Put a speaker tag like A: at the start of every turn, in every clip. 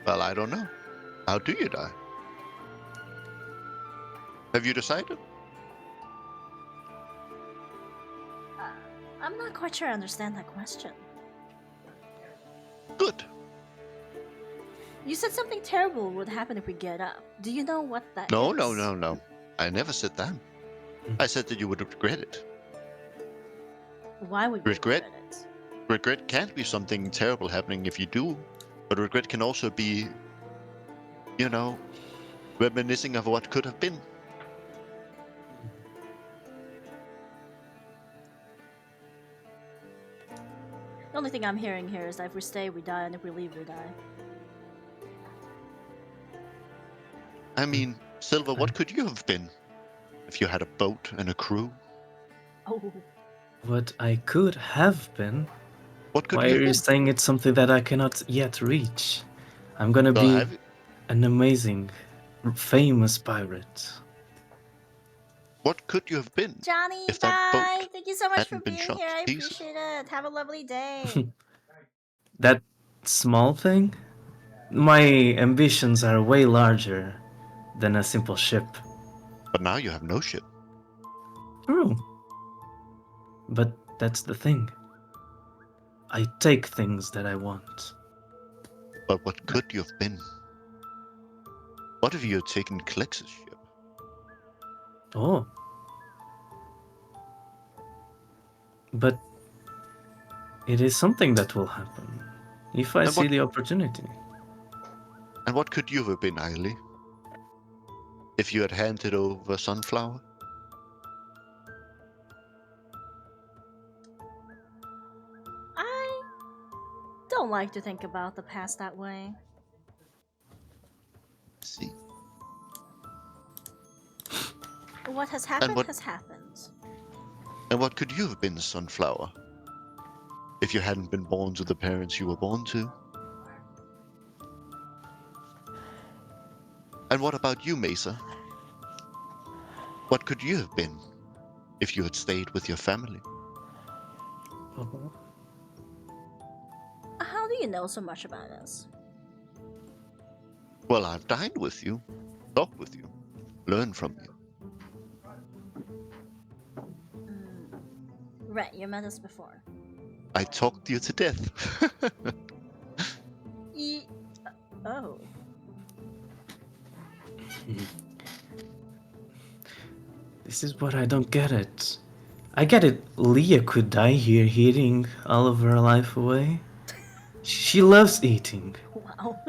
A: Well, I don't know. How do you die? Have you decided?
B: I'm not quite sure I understand that question.
A: Good.
B: You said something terrible would happen if we get up. Do you know what that
A: No,
B: is?
A: no, no, no. I never said that. I said that you would regret it.
B: Why would we
A: Regret?
B: regret it?
A: Regret can't be something terrible happening if you do, but regret can also be, reminiscing of what could have been.
B: The only thing I'm hearing here is that if we stay, we die, and if we leave, we die.
A: I mean, Silver, what could you have been if you had a boat and a crew?
B: Oh.
C: What I could have been?
A: What could
C: Why
A: you
C: are
A: have
C: you
A: been?
C: saying it's something that I cannot yet reach? I'm gonna
A: Well,
C: be
A: have
C: an amazing, famous pirate.
A: What could you have been
B: Johnny,
A: if that boat
B: bye! Thank you so much for
A: hadn't been
B: being
A: shot
B: here.
A: to
B: I
A: pieces?
B: appreciate it. Have a lovely day.
C: That small thing? My ambitions are way larger than a simple ship.
A: But now you have no ship.
C: True. But that's the thing. I take things that I want.
A: But what could you have been? What if you had taken Klex's ship?
C: Oh. But it is something that will happen if I
A: And
C: see
A: what-
C: the opportunity.
A: And what could you have been, Eiley? If you had handed over Sunflower?
B: I don't like to think about the past that way.
A: See.
B: What has happened
A: what-
B: has happened.
A: And what could you have been, Sunflower? If you hadn't been born to the parents you were born to? And what about you, Mesa? What could you have been if you had stayed with your family?
C: Oh.
B: How do you know so much about us?
A: Well, I've dined with you, talked with you, learned from you.
B: Right, you met us before.
A: I talked you to death.
B: Oh.
C: This is what I don't get it. I get it. Leah could die here eating all of her life away. She loves eating.
B: Wow.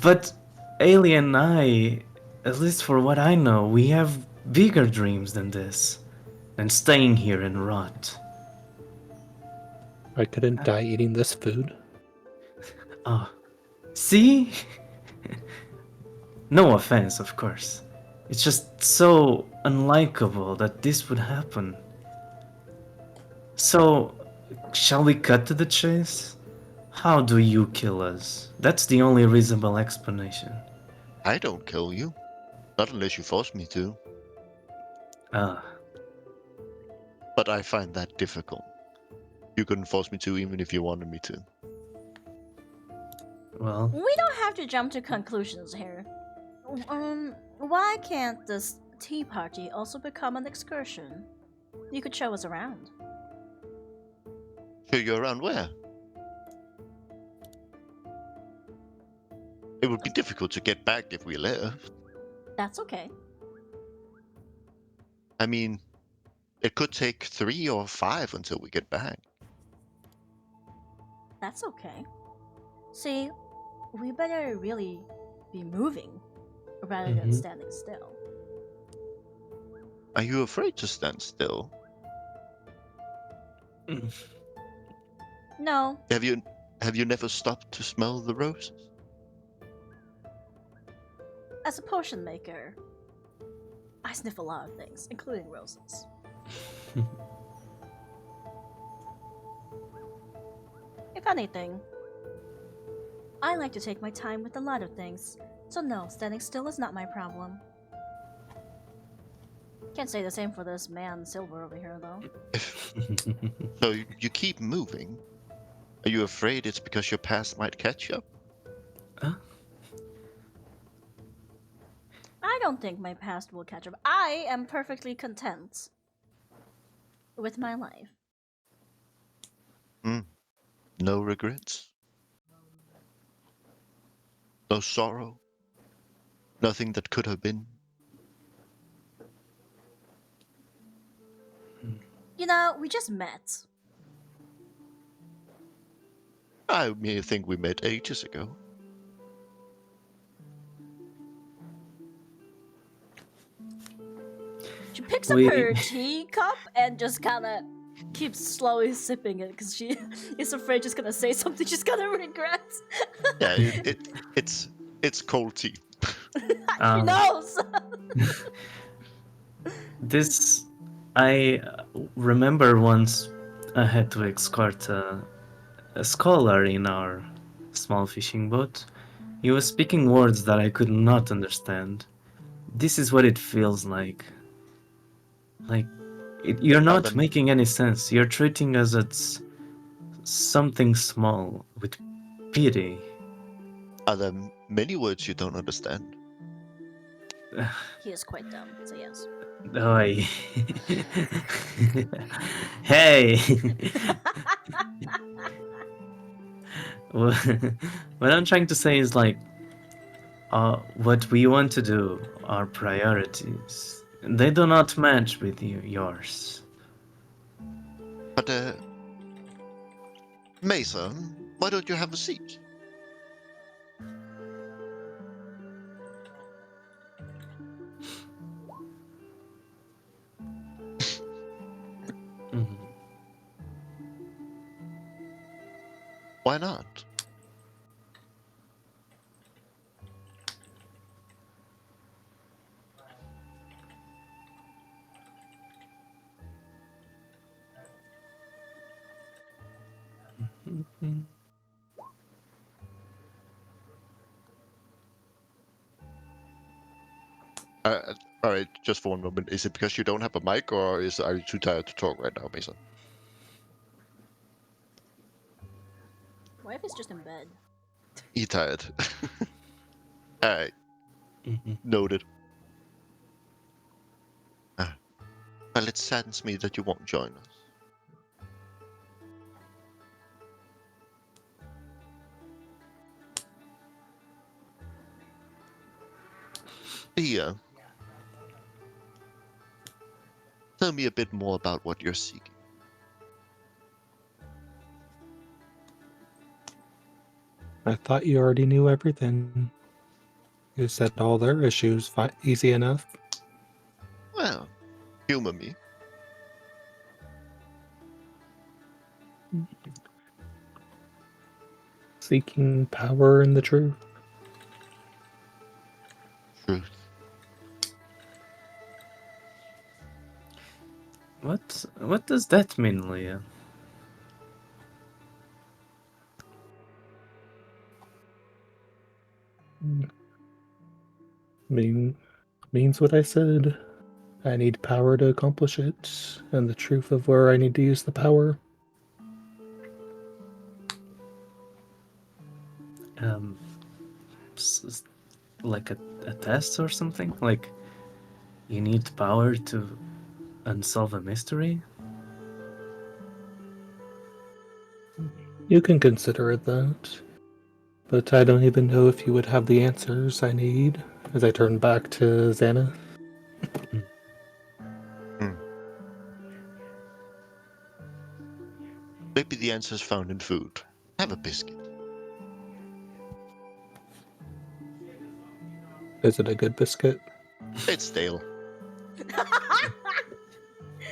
C: But Alien and I, at least for what I know, we have bigger dreams than this. Than staying here and rot.
D: I couldn't die eating this food.
C: Oh. See? No offense, of course. It's just so unlikable that this would happen. So, shall we cut to the chase? How do you kill us? That's the only reasonable explanation.
A: I don't kill you. Not unless you force me to.
C: Ah.
A: But I find that difficult. You couldn't force me to even if you wanted me to.
C: Well,
B: We don't have to jump to conclusions here. Why can't this tea party also become an excursion? You could show us around.
A: Show you around where? It would be difficult to get back if we left.
B: That's okay.
A: I mean, it could take 3 or 5 until we get back.
B: That's okay. See, we better really be moving rather than standing still.
A: Are you afraid to stand still?
B: No,
A: Have you never stopped to smell the roses?
B: as a potion maker, I sniff a lot of things, including roses. If anything, I like to take my time with a lot of things, so no, standing still is not my problem. Can't say the same for this man Silver over here, though.
A: So you keep moving. Are you afraid it's because your past might catch up?
B: I don't think my past will catch up. I am perfectly content with my life.
A: No regrets? No sorrow? Nothing that could have been?
B: You know, we just met.
A: I may think we met ages ago.
B: She picks up
C: We-
B: her teacup and just kind of keeps slowly sipping it because she is afraid she's gonna say something she's gonna regret.
A: Yeah, it's cold tea.
B: She
C: Um,
B: knows.
C: This, I remember once I had to escort a scholar in our small fishing boat. He was speaking words that I could not understand. This is what it feels like. Like, you're not
A: Other,
C: making any sense. You're treating us as something small with pity.
A: are there many words you don't understand?
B: He is quite dumb, so yes.
C: Oi. Hey! What I'm trying to say is like, what we want to do, our priorities, they do not match with yours.
A: But, Mesa, why don't you have a seat?
C: Mhm.
A: Why not?
C: Mhm.
A: All right, just for one moment. Is it because you don't have a mic, or are you too tired to talk right now, Mesa?
B: What if he's just in bed?
A: You tired? All right,
C: Mhm.
A: noted. Well, it saddens me that you won't join us. Thea, tell me a bit more about what you're seeking.
D: I thought you already knew everything. You said all their issues easy enough.
A: Well, humor me.
D: Seeking power and the truth.
A: Truth.
C: What does that mean, Leah?
D: Means what I said. I need power to accomplish it, and the truth of where I need to use the power.
C: Um, like a test or something? Like you need power to unsolve a mystery?
D: You can consider it that. But I don't even know if you would have the answers I need, as I turn back to Xana.
A: Maybe the answer's found in food. Have a biscuit.
D: Is it a good biscuit?
A: It's stale.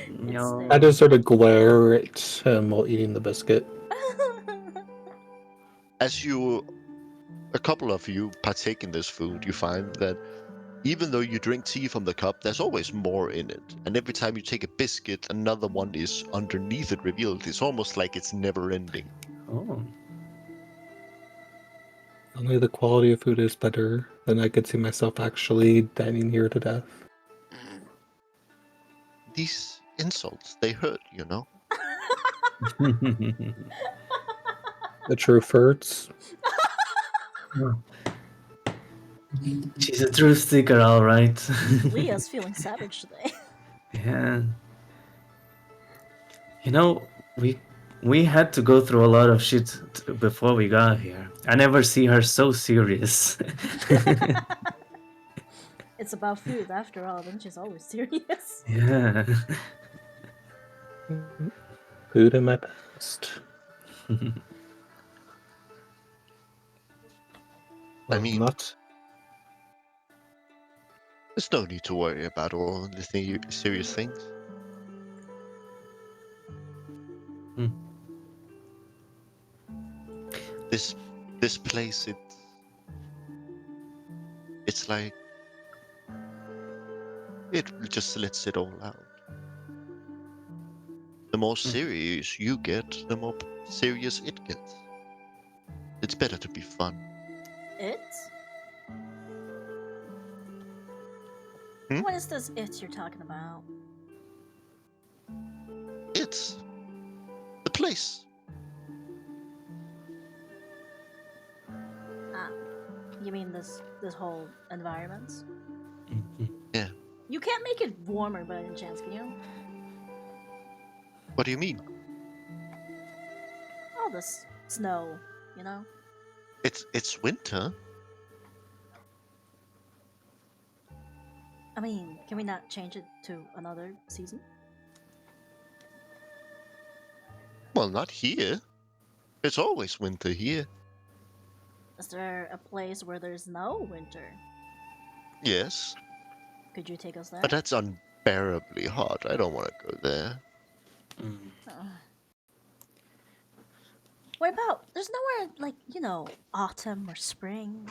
C: No.
D: I just sort of glare at him while eating the biscuit.
A: As a couple of you partake in this food, you find that even though you drink tea from the cup, there's always more in it. And every time you take a biscuit, another one is underneath it revealed. It's almost like it's never ending.
C: Oh.
D: Only the quality of food is better, then I could see myself actually dining here to death.
A: These insults, they hurt, you know?
D: The truth hurts.
C: She's a truth seeker, all right.
B: Leah's feeling savage today.
C: Yeah. You know, we had to go through a lot of shit before we got here. I never see her so serious.
B: It's about food after all, then she's always serious.
C: Yeah.
D: Food in my past.
A: I mean,
D: not.
A: there's no need to worry about all the serious things.
C: Hmm.
A: This place, it's like it just lets it all out. The more serious you get, the more serious it gets. It's better to be fun.
B: It?
A: Hmm?
B: What is this it you're talking about?
A: It's the place.
B: Ah, you mean this whole environment?
A: Yeah.
B: You can't make it warmer by any chance, can you?
A: What do you mean?
B: All this snow, you know?
A: It's winter.
B: I mean, can we not change it to another season?
A: Well, not here. It's always winter here.
B: Is there a place where there's no winter?
A: Yes,
B: Could you take us there?
A: but that's unbearably hot. I don't want to go there.
B: Ugh. What about? There's nowhere like, you know, autumn or spring.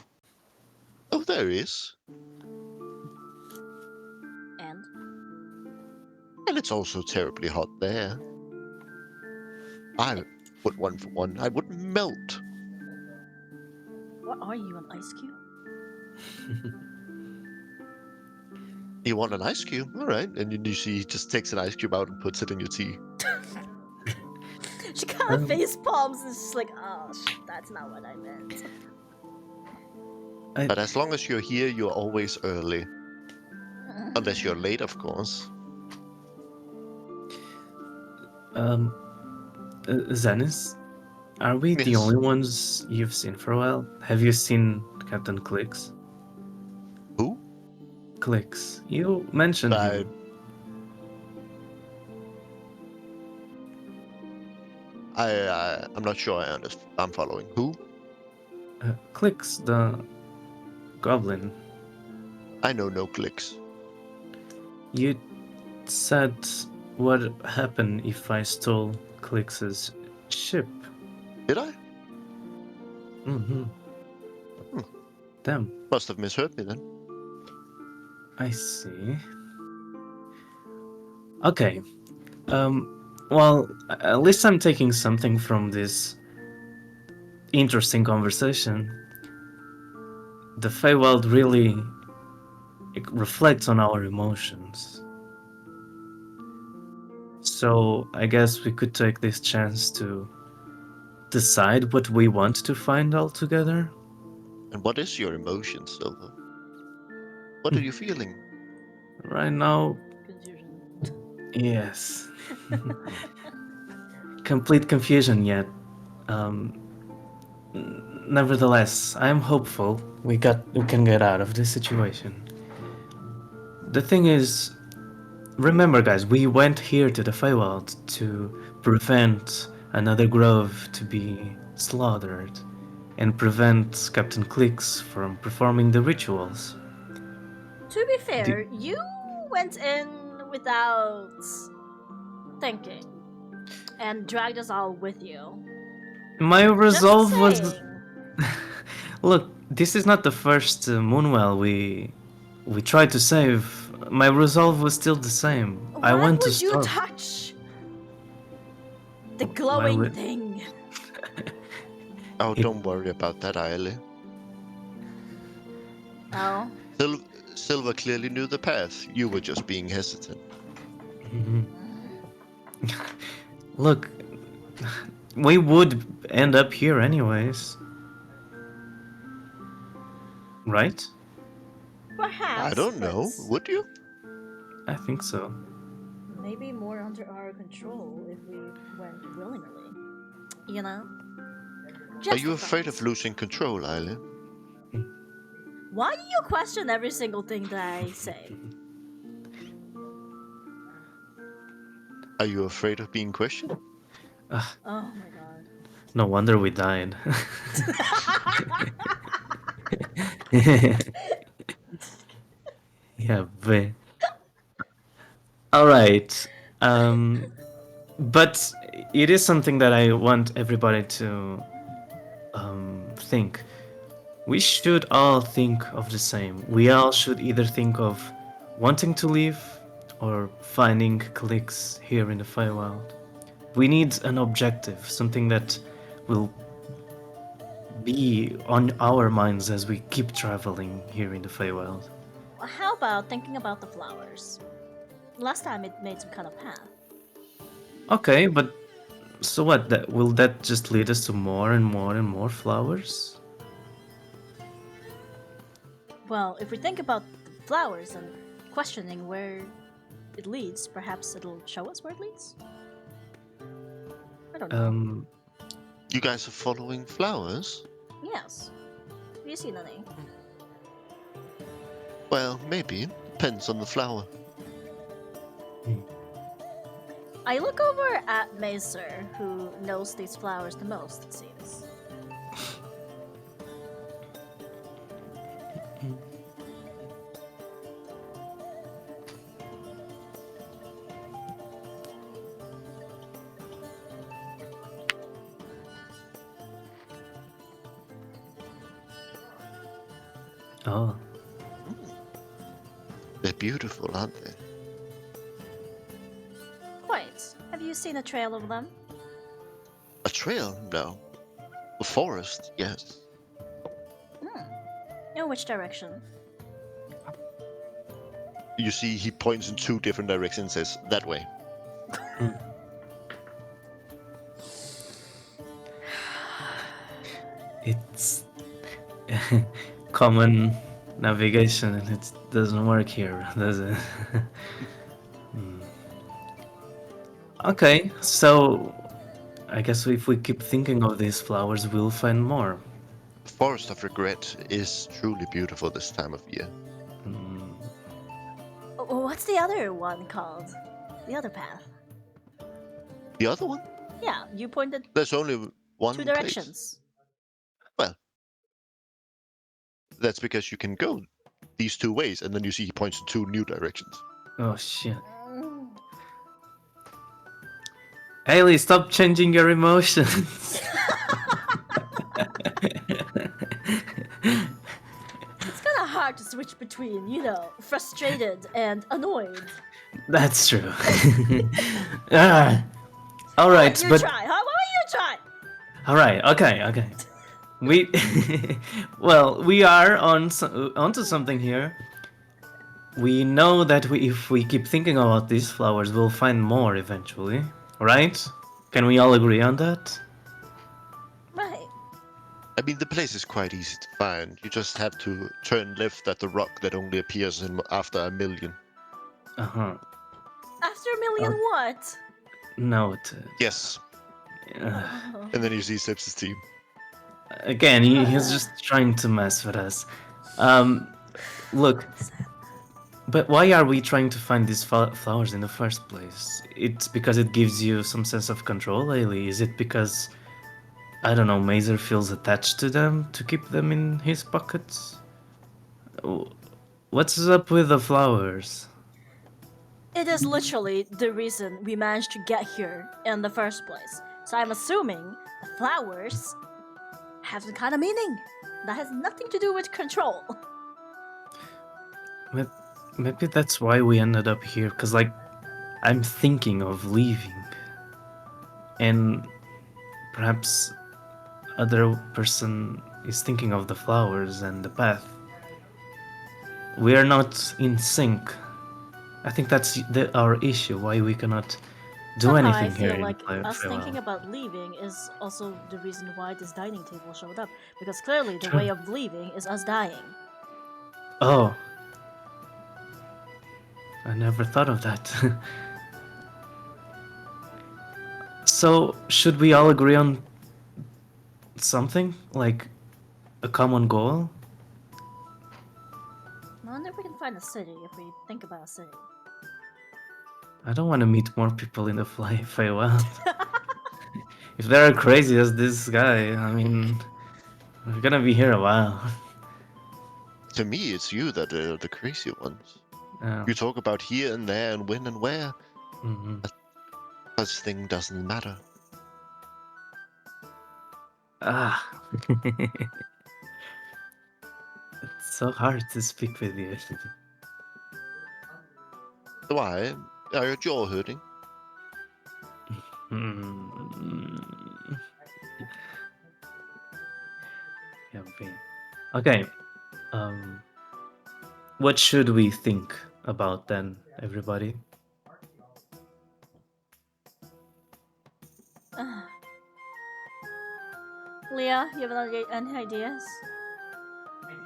A: Oh, there is.
B: And
A: And it's also terribly hot there. I would one for one. I would melt.
B: what are you, an ice cube?
A: You want an ice cube? All right. And then you see he just takes an ice cube out and puts it in your tea.
B: She kind of face palms and she's like, oh, that's not what I meant.
A: But as long as you're here, you're always early. Unless you're late, of course.
C: Zennis, are we the
A: Yes.
C: only ones you've seen for a while? Have you seen Captain Clicks?
A: Who?
C: Clicks. You mentioned him.
A: I'm not sure I'm following. Who?
C: Clicks, the goblin.
A: I know no clicks.
C: You said what would happen if I stole Clicks's ship.
A: Did I?
C: Mm-hmm.
A: Hmm.
C: Damn,
A: Must have misheard me then.
C: I see. Okay. Well, at least I'm taking something from this interesting conversation. The Feywild really reflects on our emotions. So I guess we could take this chance to decide what we want to find altogether.
A: And what is your emotion, Silver? What are you feeling?
C: Right now,
B: Confusion.
C: yes. Complete confusion yet. Nevertheless, I am hopeful we can get out of this situation. The thing is, remember guys, we went here to the Feywild to prevent another grove to be slaughtered and prevent Captain Clicks from performing the rituals.
B: To be fair, you went in without thinking and dragged us all with you.
C: My resolve
B: Just
C: was...
B: saying.
C: Look, this is not the first Moonwell we tried to save. My resolve was still the same. I want to
B: Why would you
C: stop.
B: touch the glowing
C: would-
B: thing?
A: Oh, don't worry about that, Aile.
B: Oh,
A: Silver clearly knew the path. You were just being hesitant.
C: Mhm. Look, we would end up here anyways. right?
B: Perhaps.
A: I don't know.
B: but
A: Would you?
C: I think so.
B: maybe more under our control if we went willingly. You know?
A: Are
B: Just
A: you
B: a
A: afraid
B: thought.
A: of losing control, Aile?
B: Why do you question every single thing that I say?
A: Are you afraid of being questioned?
C: Ah,
B: Oh my god.
C: no wonder we died. Yeah, but all right. But it is something that I want everybody to think. We should all think of the same. We all should either think of wanting to leave or finding clicks here in the Feywild. We need an objective, something that will be on our minds as we keep traveling here in the Feywild.
B: How about thinking about the flowers? Last time it made some kind of path.
C: Okay, but so what? Will that just lead us to more and more and more flowers?
B: Well, if we think about the flowers and questioning where it leads, perhaps it'll show us where it leads? I don't know.
A: You guys are following flowers?
B: Yes. Have you seen any?
A: Well, maybe. Depends on the flower.
B: I look over at Mazer, who knows these flowers the most, it seems.
C: Oh,
A: They're beautiful, aren't they?
B: Quite. Have you seen a trail of them?
A: A trail? No. A forest? Yes.
B: In which direction?
A: You see, he points in two different directions and says, that way.
C: it's common navigation and it doesn't work here, does it? Okay, so I guess if we keep thinking of these flowers, we'll find more.
A: The Forest of Regret is truly beautiful this time of year.
B: What's the other one called? The other path?
A: The other one?
B: Yeah, you pointed
A: There's only one
B: two
A: place.
B: directions.
A: Well, that's because you can go these two ways, and then you see he points in two new directions.
C: Oh shit.
B: Mm.
C: Hailey, stop changing your emotions.
B: It's kind of hard to switch between, frustrated and annoyed.
C: That's true. All right,
B: You
C: but
B: try, huh? Why don't you try?
C: all right, okay. We well, we are onto something here. We know that if we keep thinking about these flowers, we'll find more eventually, right? Can we all agree on that?
B: Right.
A: I mean, the place is quite easy to find. You just have to turn left at the rock that only appears after a million.
C: Uh-huh.
B: After a million what?
C: Noted.
A: Yes. And then you see Sips' team.
C: Again, he's just trying to mess with us. Look, but why are we trying to find these flowers in the first place? It's because it gives you some sense of control, Ailey? Is it because, I don't know, Mazer feels attached to them to keep them in his pockets? What's up with the flowers?
B: It is literally the reason we managed to get here in the first place. So I'm assuming the flowers have some kind of meaning that has nothing to do with control.
C: Maybe that's why we ended up here, because, like, I'm thinking of leaving. And perhaps other person is thinking of the flowers and the path. We are not in sync. I think that's our issue, why we cannot do
B: Somehow
C: anything
B: I
C: here
B: feel
C: in
B: like us
C: Feywild.
B: thinking about leaving is also the reason why this dining table showed up. Because clearly the
C: True.
B: way of leaving is us dying.
C: Oh, I never thought of that. So, should we all agree on something? Like a common goal?
B: I wonder if we can find a city if we think about a city.
C: I don't want to meet more people in the Feywild. If they're crazy as this guy, I mean, we're gonna be here a while.
A: To me, it's you that are the crazy ones.
C: Yeah.
A: You talk about here and there and when and where.
C: Mhm.
A: Such thing doesn't matter.
C: Ah. It's so hard to speak with you.
A: Why? Are your jaw hurting?
C: Mm. Yeah, okay. What should we think about then, everybody?
B: Leah, you have any ideas?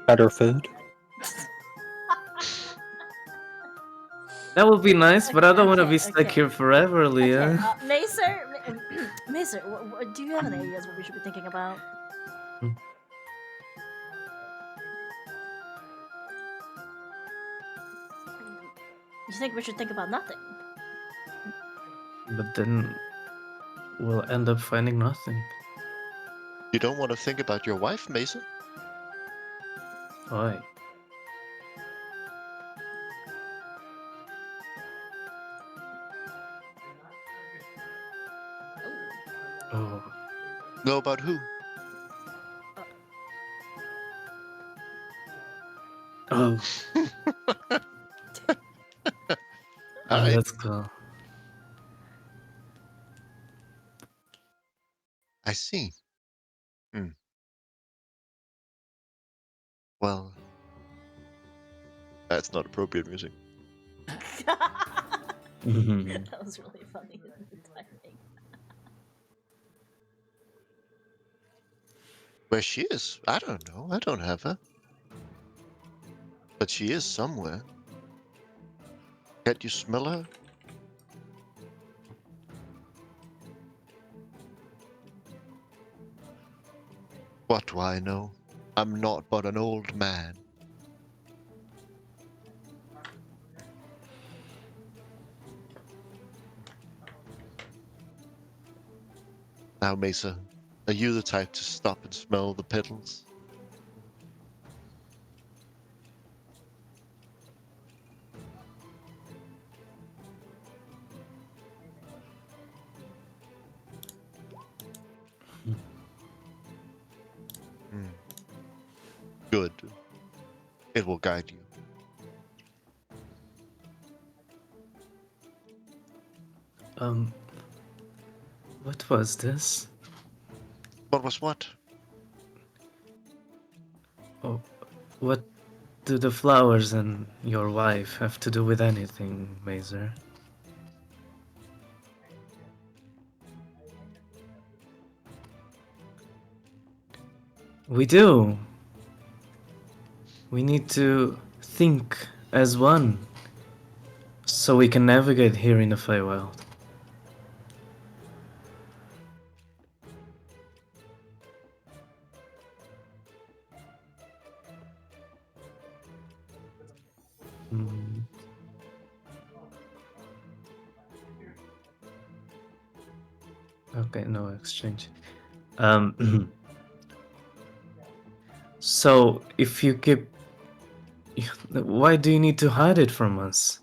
D: Better food.
C: That would be nice, but I don't want to
B: Okay,
C: be stuck
B: okay.
C: here forever,
B: Okay,
C: Leah.
B: Macer, Macer, do you have any ideas what we should be thinking about? You think we should think about nothing?
C: But then we'll end up finding nothing.
A: You don't want to think about your wife, Mason?
C: Oi. Oh.
A: Know about who?
C: Oh.
A: I
C: That's cool.
A: see. Hmm. Well, that's not appropriate music.
B: That was really funny. The timing.
A: Where she is? I don't know. I don't have her. But she is somewhere. Can't you smell her? What do I know? I'm not but an old man. Now, Mesa, are you the type to stop and smell the petals? Hmm. Good. It will guide you.
C: What was this?
A: What was what?
C: Oh, what do the flowers and your wife have to do with anything, Mazer? We do. We need to think as one so we can navigate here in the Feywild. Mm. Okay, no exchange. So if you keep, why do you need to hide it from us?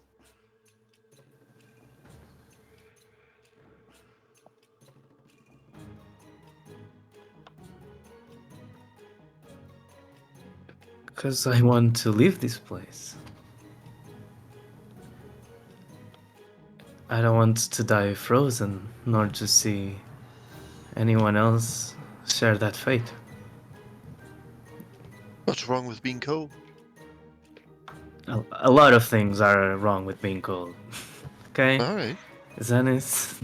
C: Because I want to leave this place. I don't want to die frozen, nor to see anyone else share that fate.
A: What's wrong with being cold?
C: A lot of things are wrong with being cold. Okay?
A: All right.
C: Zenith.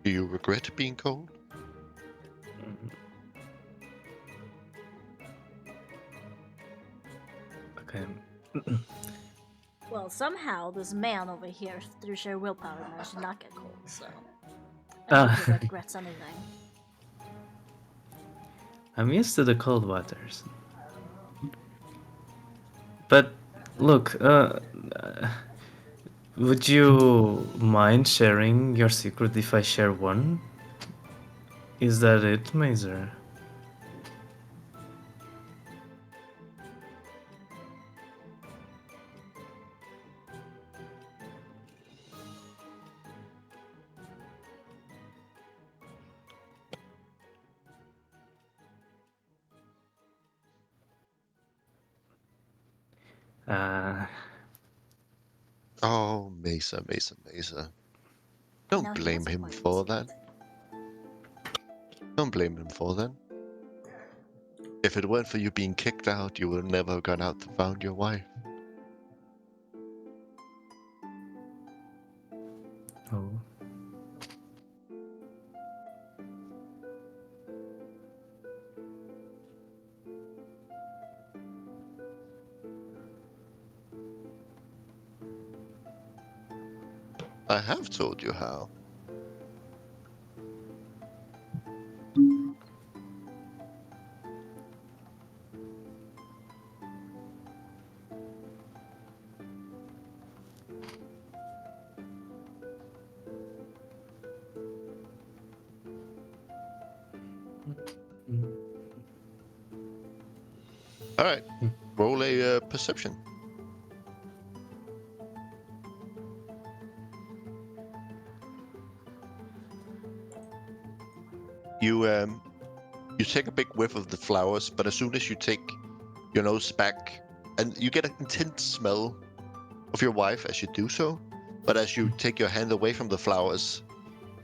A: Do you regret being cold?
B: Well, somehow this man over here, through sheer willpower, managed to not get cold, so I
C: Ah.
B: hope he regrets anything.
C: I'm used to the cold waters. But look, would you mind sharing your secret if I share one? Is that it, Mazer? Uh,
A: Oh, Mesa. Don't
B: Now he
A: blame
B: doesn't
A: him
B: want
A: for
B: it.
A: that. Don't blame him for that. If it weren't for you being kicked out, you would never have gone out to found your wife.
C: oh.
A: I have told you how. All right, roll a perception. You take a big whiff of the flowers, but as soon as you take your nose back, and you get an intense smell of your wife as you do so, but as you take your hand away from the flowers,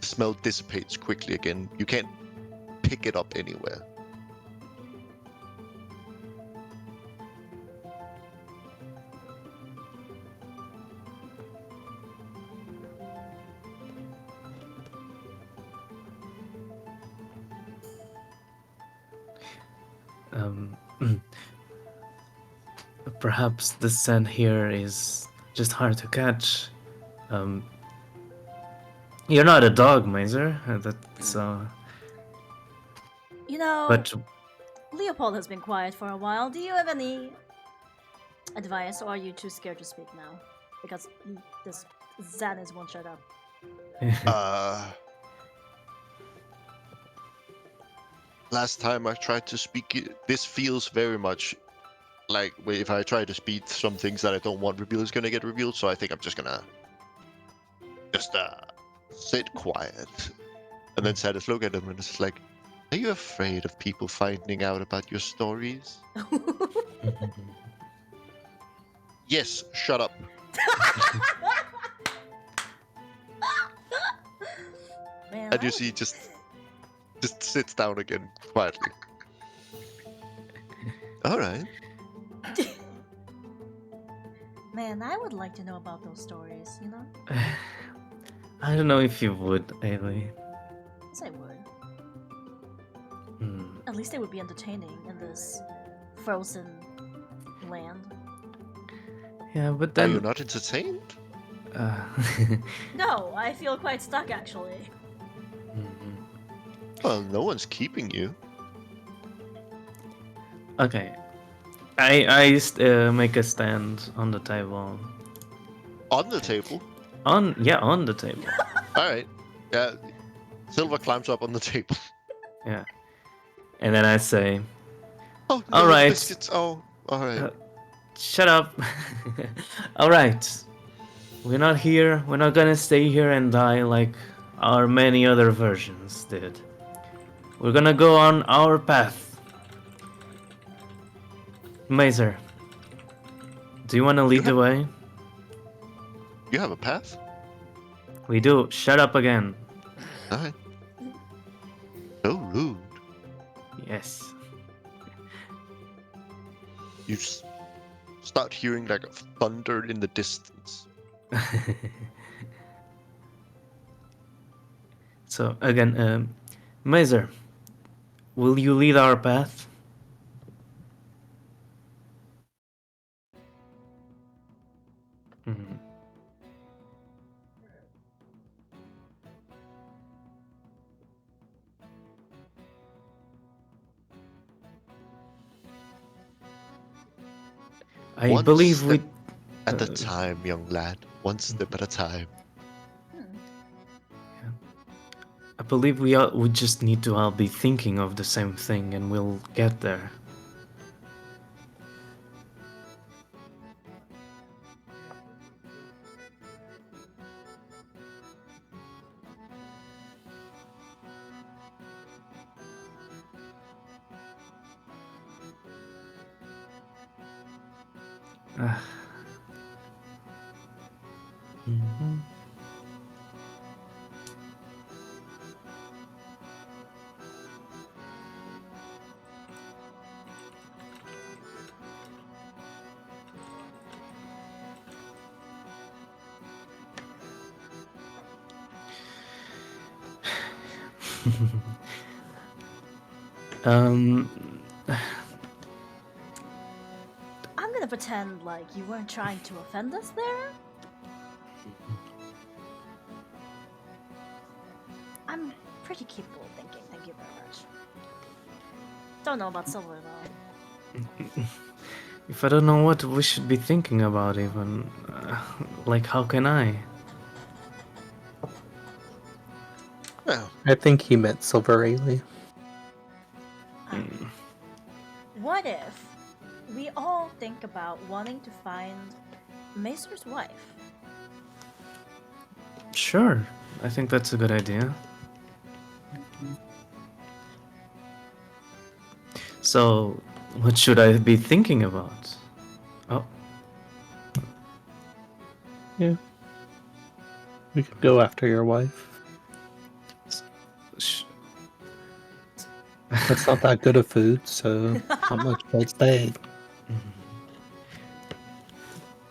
A: the smell dissipates quickly again. You can't pick it up anywhere.
C: Um, perhaps the scent here is just hard to catch. You're not a dog, Mazer. That's
B: You know,
C: but
B: Leopold has been quiet for a while. Do you have any advice, or are you too scared to speak now? Because this Xanis won't shut up.
A: Last time I tried to speak, this feels very much like if I try to speak some things that I don't want revealed is gonna get revealed. So I think I'm just gonna sit quiet. And then Sadis look at him and it's like, are you afraid of people finding out about your stories? Yes, shut up.
B: Man,
A: And you see just sits down again quietly. All right.
B: Man, I would like to know about those stories, you know?
C: I don't know if you would, Ailey.
B: Yes, I would.
C: Hmm.
B: At least they would be entertaining in this frozen land.
C: Yeah, but
A: Are
C: then
A: you not entertained?
C: uh,
B: No, I feel quite stuck actually.
C: mhm.
A: Well, no one's keeping you.
C: Okay, I make a stand on the table.
A: On the table.
C: On the table.
A: All right. Yeah. Silver climbs up on the table.
C: Yeah, and then I say,
A: Oh no,
C: "All
A: the
C: right,
A: biscuits. Oh, all right.
C: shut up. All right, we're not here. We're not gonna stay here and die like our many other versions did. We're gonna go on our path." Mazer, do you want to lead the way?
A: You have a path.
C: We do. Shut up again.
A: All right. So rude.
C: Yes.
A: You start hearing like thunder in the distance.
C: So again, Mazer, will you lead our path? I
A: One
C: believe
A: step
C: we.
A: at a
C: uh,
A: time, young lad. One step at a time.
B: Hmm.
C: I believe we just need to all be thinking of the same thing, and we'll get there. Ah. Mhm. um,
B: I'm gonna pretend like you weren't trying to offend us there. I'm pretty capable of thinking, thank you very much. Don't know about Silver though.
C: if I don't know what we should be thinking about, even like, how can I?
A: Well,
D: I think he meant Silver Ailey.
C: Mm,
B: What if we all think about wanting to find Macer's wife?
C: Sure, I think that's a good idea. So, what should I be thinking about? Oh,
D: Yeah. We could go after your wife.
C: sh-
D: It's not that good of food, so not much but stay.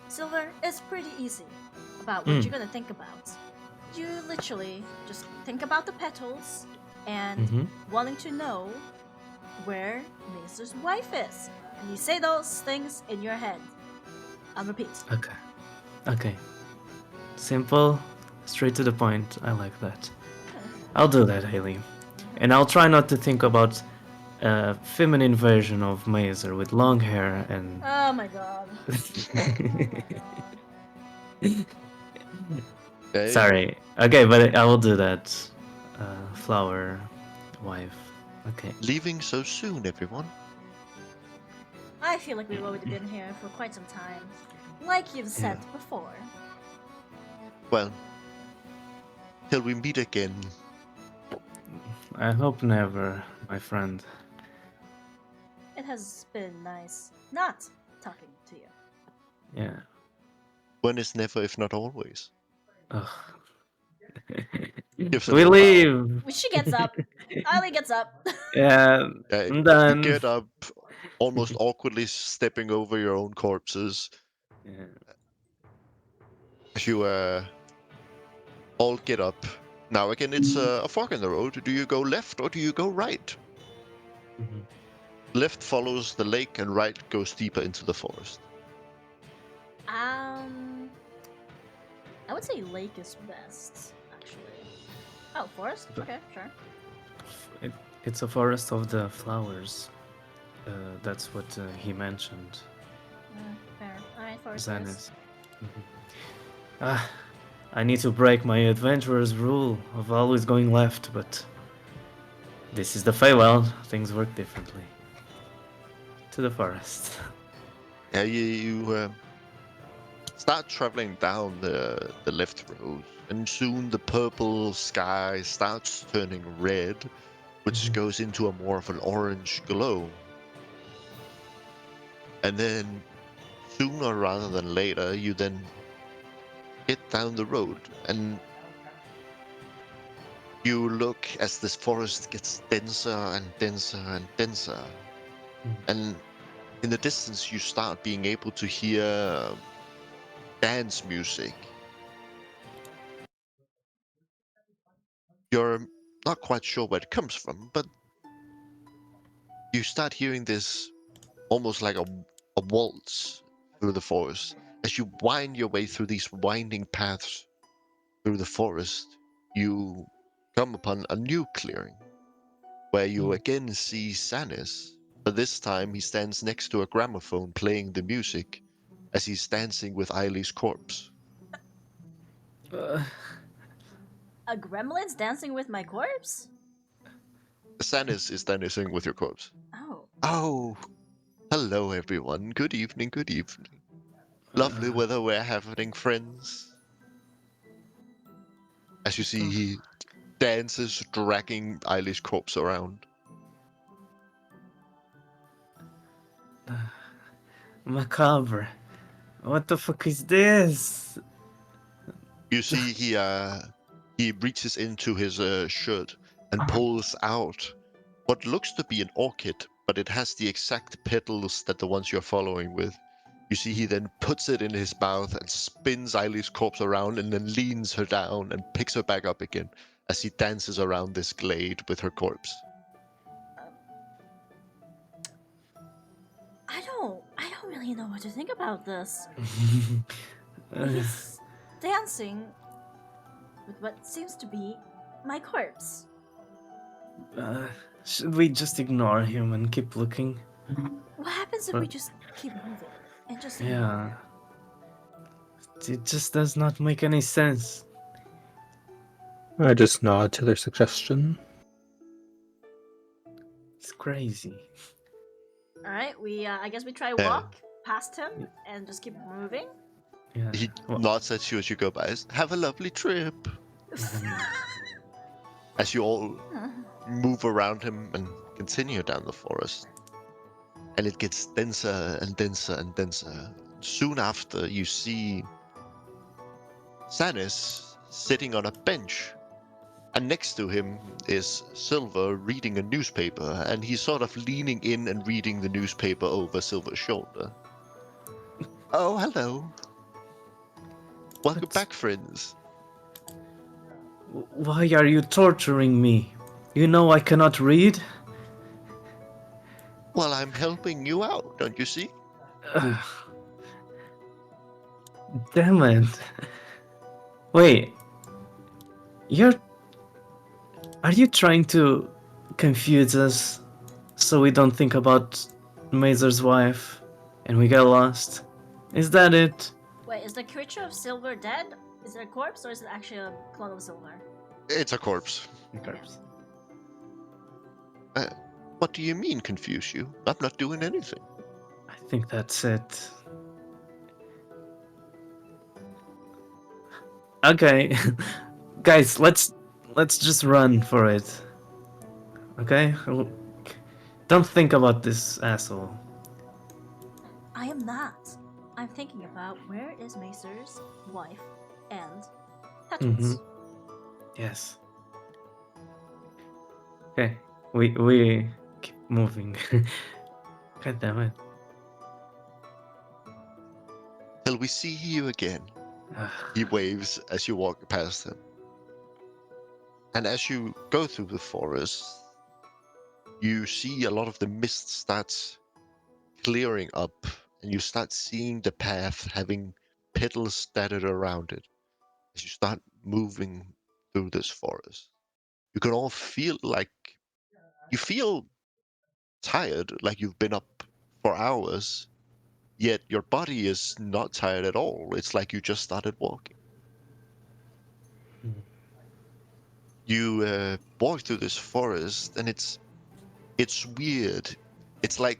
B: Silver, it's pretty easy about what
C: Mm.
B: you're gonna think about. You literally just think about the petals and
C: Mhm.
B: wanting to know where Macer's wife is. And you say those things in your head. I'll repeat.
C: Okay. Okay. Simple, straight to the point. I like that. I'll do that, Haley. And I'll try not to think about a feminine version of Mazer with long hair and.
B: Oh my god.
A: okay.
C: Sorry. Okay, but I will do that. Flower wife. Okay.
A: Leaving so soon, everyone.
B: I feel like we've already been here for quite some time. Like you've said
C: Yeah.
B: before.
A: Well, till we meet again.
C: I hope never, my friend.
B: It has been nice not talking to you.
C: Yeah.
A: When is never, if not always?
C: Ugh.
A: Gives a
C: We
A: little bow.
C: leave.
B: She gets up. Ali gets up.
C: Yeah, I'm
A: You
C: done.
A: get up, almost awkwardly stepping over your own corpses.
C: Yeah.
A: You all get up. Now again, it's a fork in the road. Do you go left or do you go right?
C: Mhm.
A: Left follows the lake, and right goes deeper into the forest.
B: I would say lake is best, actually. Oh, forest?
C: But-
B: Okay, sure.
C: It, it's a forest of the flowers. That's what he mentioned.
B: Fair. Alright, forest it is.
C: Zanis. Ah, I need to break my adventurer's rule of always going left, but this is the Feywild. Things work differently. To the forest.
A: Yeah, you start traveling down the left road, and soon the purple sky starts turning red, which
C: Mhm.
A: goes into a more of an orange glow. And then, sooner rather than later, you then get down the road, and you look as this forest gets denser and denser and denser. And in the distance, you start being able to hear dance music. You're not quite sure where it comes from, but you start hearing this almost like a waltz through the forest. As you wind your way through these winding paths through the forest, you come upon a new clearing where you again see Sanis, but this time he stands next to a gramophone playing the music as he's dancing with Eileen's corpse.
C: Uh,
B: A gremlin's dancing with my corpse?
A: Sanis is dancing with your corpse.
B: Oh.
A: Oh, hello everyone. Good evening, good evening. Lovely weather we're having, friends. As you see, he dances, dragging Eileen's corpse around.
C: Macabre. What the fuck is this?
A: You see, he reaches into his shirt and pulls out what looks to be an orchid, but it has the exact petals that the ones you're following with. You see, he then puts it in his mouth and spins Eileen's corpse around and then leans her down and picks her back up again as he dances around this glade with her corpse.
B: I don't really know what to think about this. He's dancing with what seems to be my corpse.
C: Should we just ignore him and keep looking?
B: What happens if we just keep moving and just
C: Yeah. It just does not make any sense.
D: I just nod to their suggestion.
C: It's crazy.
B: All right, we I guess we try
A: Yeah.
B: walk past him and just keep moving.
C: Yeah.
A: He
C: Well,
A: nods at you as you go by. Have a lovely trip. As you all move around him and continue down the forest. And it gets denser and denser and denser. Soon after, you see Sanis sitting on a bench. And next to him is Silver reading a newspaper, and he's sort of leaning in and reading the newspaper over Silver's shoulder. Oh, hello. Welcome
C: What?
A: back, friends.
C: Why are you torturing me? You know I cannot read?
A: Well, I'm helping you out, don't you see?
C: Ugh. Damn it. Wait. Are you trying to confuse us so we don't think about Mazer's wife and we get lost? Is that it?
B: Wait, is the creature of silver dead? Is it a corpse or is it actually a clone of silver?
A: It's a corpse. What do you mean, confuse you? I'm not doing anything.
C: I think that's it. Okay. Guys, let's just run for it. Okay? Don't think about this asshole.
B: I am not. I'm thinking about where is Macer's wife and Petrus.
C: Yes. Okay. We keep moving. God damn it.
A: Till we see you again. He waves as you walk past him. And as you go through the forest, you see a lot of the mist starts clearing up, and you start seeing the path having petals scattered around it. As you start moving through this forest, you can all feel like you feel tired, like you've been up for hours, yet your body is not tired at all. It's like you just started walking. You walk through this forest, and it's weird. It's like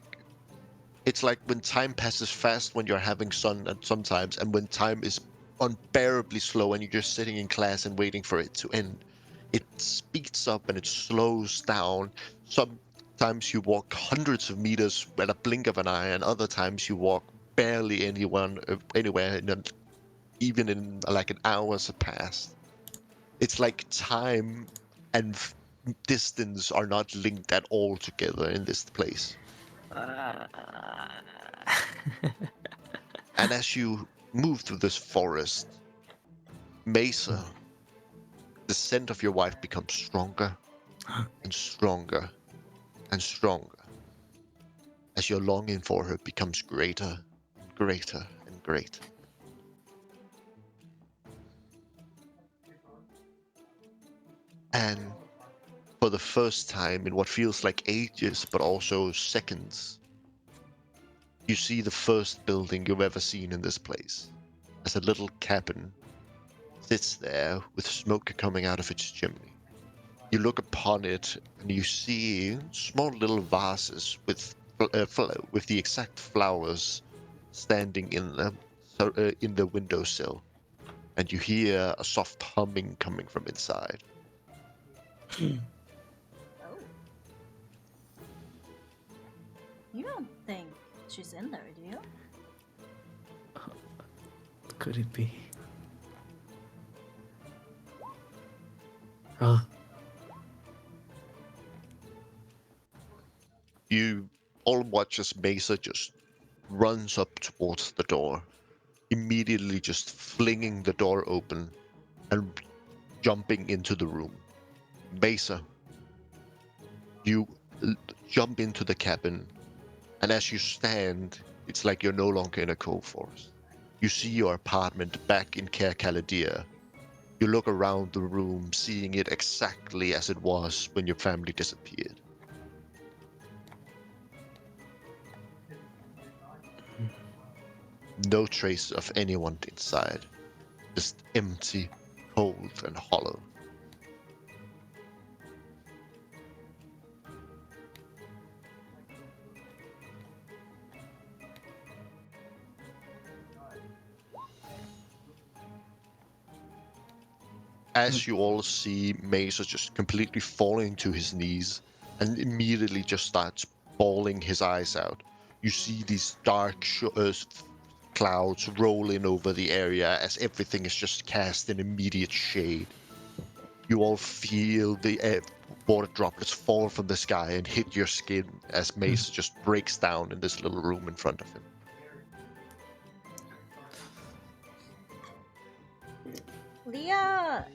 A: when time passes fast when you're having fun, and sometimes, and when time is unbearably slow and you're just sitting in class and waiting for it to end. It speeds up and it slows down. Sometimes you walk hundreds of meters at a blink of an eye, and other times you walk barely anywhere, even in like an hour's passed. It's like time and distance are not linked at all together in this place. And as you move through this forest, Mesa, the scent of your wife becomes stronger and stronger and stronger. As your longing for her becomes greater and greater and greater. And for the first time in what feels like ages, but also seconds, You see the first building you've ever seen in this place. As a little cabin sits there with smoke coming out of its chimney. You look upon it and you see small little vases with the exact flowers standing in them, in the windowsill, and you hear a soft humming coming from inside.
B: Oh. You don't think she's in there, do you?
C: Could it be? Oh,
A: You all watch as Mesa just runs up towards the door, immediately just flinging the door open and jumping into the room. Mesa, you jump into the cabin, and as you stand, it's like you're no longer in a cold forest. You see your apartment back in Caer Caladir. You look around the room, seeing it exactly as it was when your family disappeared. No trace of anyone inside. Just empty, cold, and hollow. As you all see Mesa just completely falling to his knees and immediately just starts bawling his eyes out. You see these dark clouds roll in over the area as everything is just cast in immediate shade. You all feel the water droplets fall from the sky and hit your skin as Mesa just breaks down in this little room in front of him.
B: Leah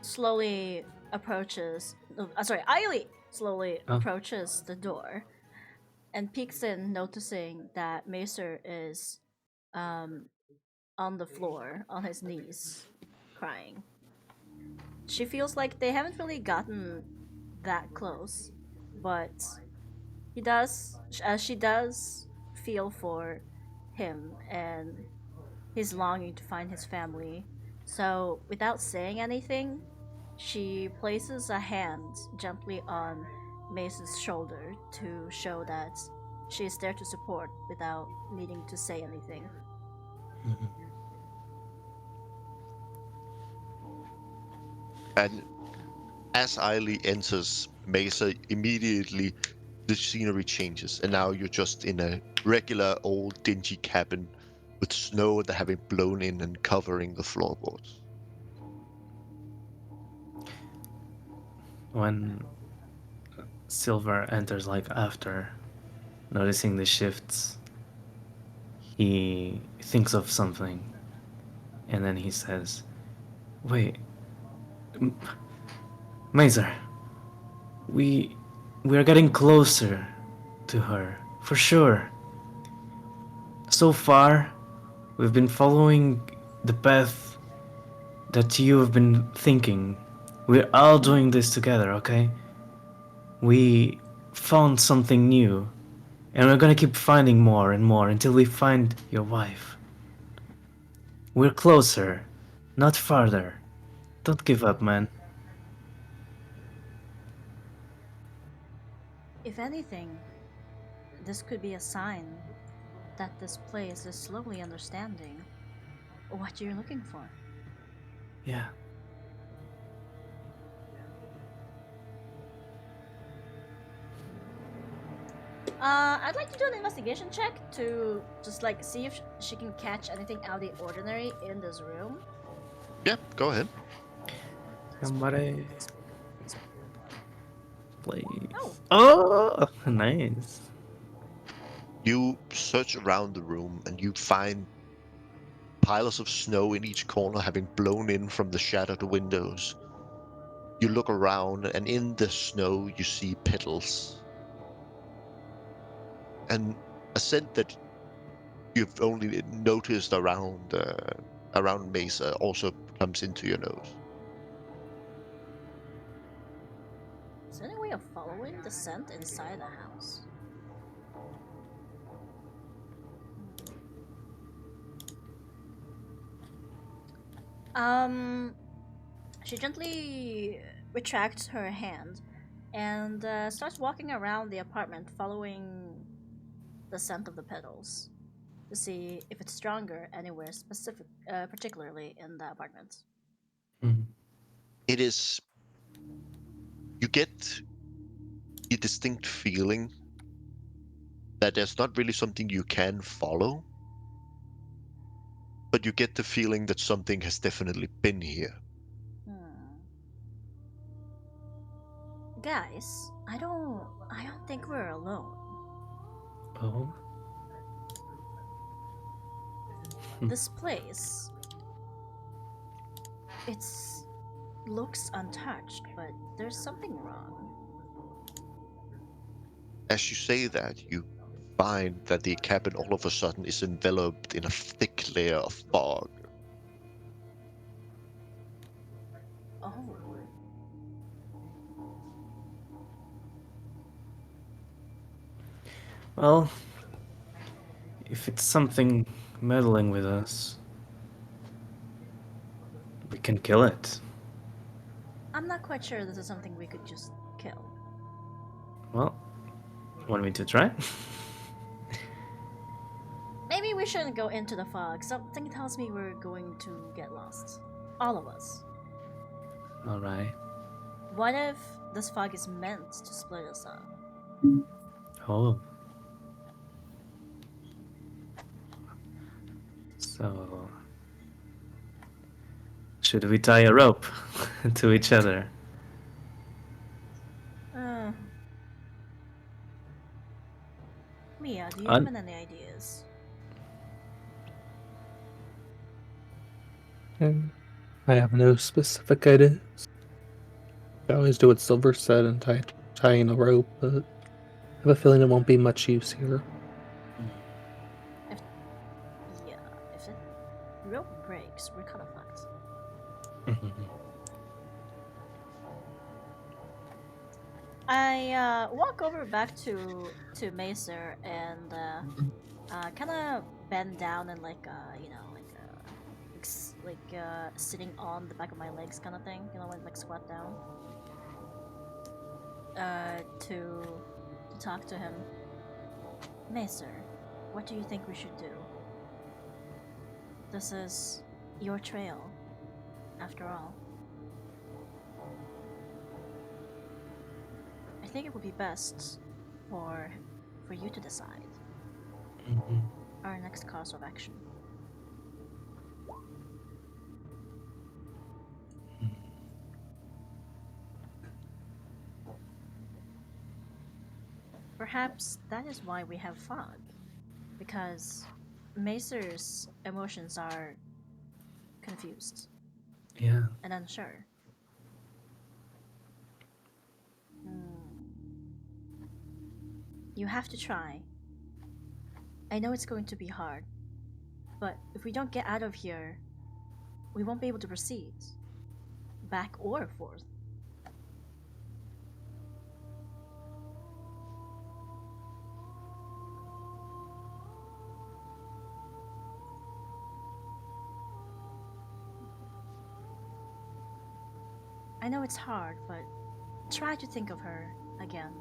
B: slowly approaches. Ailey slowly
C: Oh.
B: approaches the door and peeks in, noticing that Macer is on the floor, on his knees, crying. She feels like they haven't really gotten that close, but she does feel for him and his longing to find his family. So, without saying anything, she places a hand gently on Mace's shoulder to show that she is there to support without needing to say anything.
A: And as Ailey enters Mesa, immediately the scenery changes, and now you're just in a regular old dingy cabin with snow that having blown in and covering the floorboards.
C: when Silver enters, like after noticing the shifts, he thinks of something, and then he says, "Wait, Mazer, we are getting closer to her for sure. So far, we've been following the path that you have been thinking. We're all doing this together, okay? We found something new, and we're gonna keep finding more and more until we find your wife. We're closer, not farther. Don't give up, man."
B: If anything, this could be a sign that this place is slowly understanding what you're looking for.
C: Yeah.
B: I'd like to do an investigation check to just like see if she can catch anything out of the ordinary in this room.
A: Yeah, go ahead.
C: Somebody play.
B: Oh.
C: Oh, nice.
A: You search around the room and you find piles of snow in each corner having blown in from the shattered windows. You look around, and in the snow you see petals. And a scent that you've only noticed around Mesa also comes into your nose.
B: Is there any way of following the scent inside the house? She gently retracts her hand and starts walking around the apartment, following the scent of the petals to see if it's stronger anywhere specific, particularly in the apartment.
C: Mhm.
A: It is. You get a distinct feeling that there's not really something you can follow, but you get the feeling that something has definitely been here.
B: Hmm. Guys, I don't think we're alone.
C: Oh.
B: This place, it's looks untouched, but there's something wrong.
A: As you say that, you find that the cabin all of a sudden is enveloped in a thick layer of fog.
B: Oh,
C: Well, if it's something meddling with us, we can kill it.
B: I'm not quite sure this is something we could just kill.
C: Well, want me to try?
B: Maybe we shouldn't go into the fog. Something tells me we're going to get lost. All of us.
C: All right.
B: What if this fog is meant to split us up?
C: Oh. So, should we tie a rope to each other?
B: Uh, Mia, do you
C: Un-
B: have any ideas?
D: And I have no specific ideas. I always do what Silver said and tying a rope, but I have a feeling it won't be much use here.
B: If yeah, if it rope breaks, we're kind of fucked. I walk over back to Macer and kind of bend down and sitting on the back of my legs kind of thing. You know, like squat down. To talk to him. Macer, what do you think we should do? This is your trail, after all. I think it would be best for you to decide our next course of action. Perhaps that is why we have fog, because Macer's emotions are confused
C: Yeah.
B: and unsure. Hmm. You have to try. I know it's going to be hard, but if we don't get out of here, we won't be able to proceed, back or forth. I know it's hard, but try to think of her again.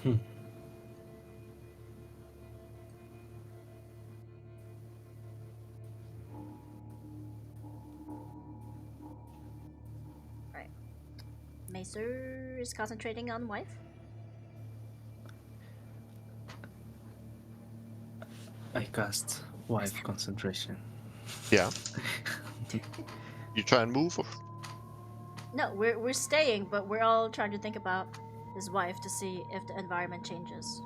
C: Hmm.
B: Right. Macer is concentrating on wife.
C: I cast wife concentration.
A: Yeah. You try and move? Or...
B: No, we're staying, but we're all trying to think about his wife to see if the environment changes.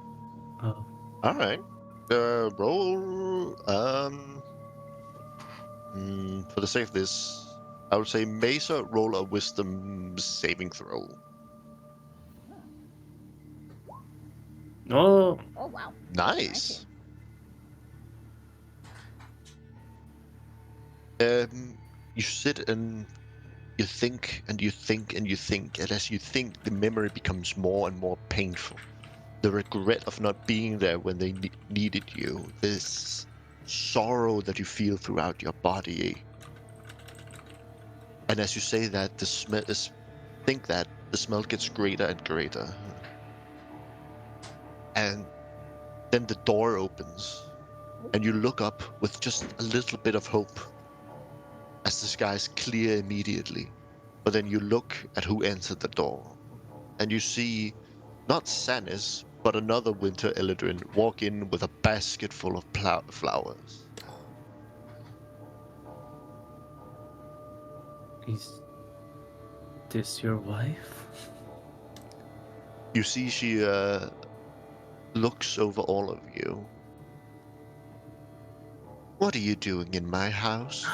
C: Oh.
A: Alright. Roll. For the sake of this, I would say Mesa roll a wisdom saving throw.
C: Oh.
B: Oh wow.
A: Nice.
B: 19.
A: You sit and you think and you think and you think, and as you think, the memory becomes more and more painful. the regret of not being there when they needed you, this sorrow that you feel throughout your body. And as you say that, the smell is, think that the smell gets greater and greater. And then the door opens, and you look up with just a little bit of hope as the sky's clear immediately. But then you look at who entered the door, and you see not Sanis, but another Winter Eladrin walk in with a basket full of flowers.
C: Is this your wife?
A: You see she looks over all of you. What are you doing in my house?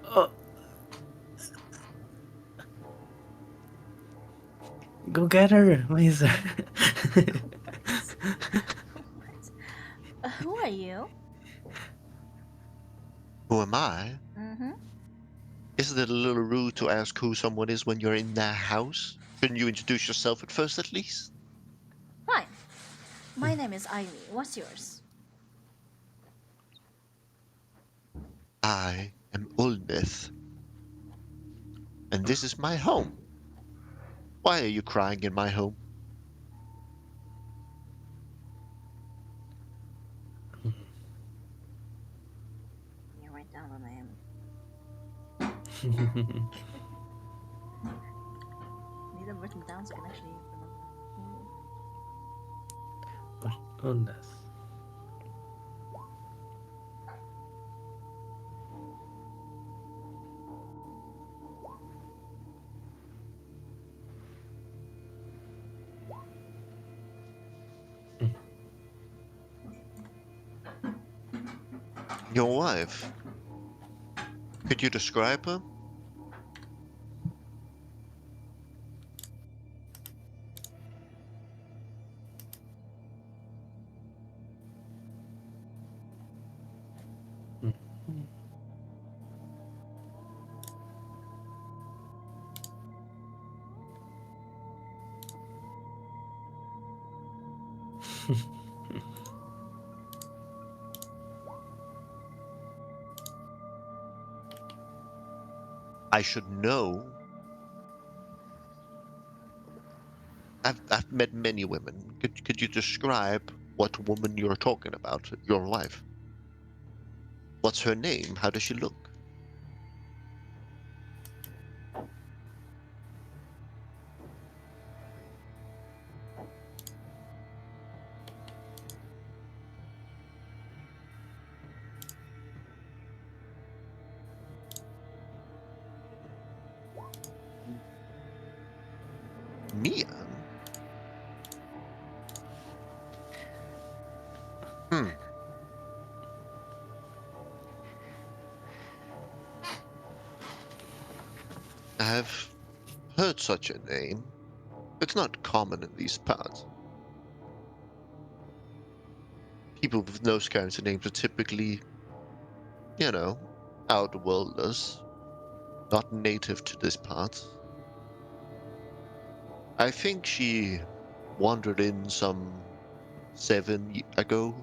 C: Oh, go get her, Mazer.
B: Who are you?
A: Who am I?
B: Mm-hmm.
A: Isn't it a little rude to ask who someone is when you're in their house? Shouldn't you introduce yourself at first, at least?
B: Fine. My name is Ivy. What's yours?
A: I am Ulnith, and this is my home. Why are you crying in my home?
B: Can you write down the name? Need them written down so I can actually remember.
C: Goodness.
A: Your wife. Could you describe her? I should know. I've met many women. Could you describe what woman you're talking about? Your wife. What's her name? How does she look? Mia? Hmm. I've heard such a name. It's not common in these parts. People with those kinds of names are typically, you know, outworlders, not native to this part. I think she wandered in some 7 ago.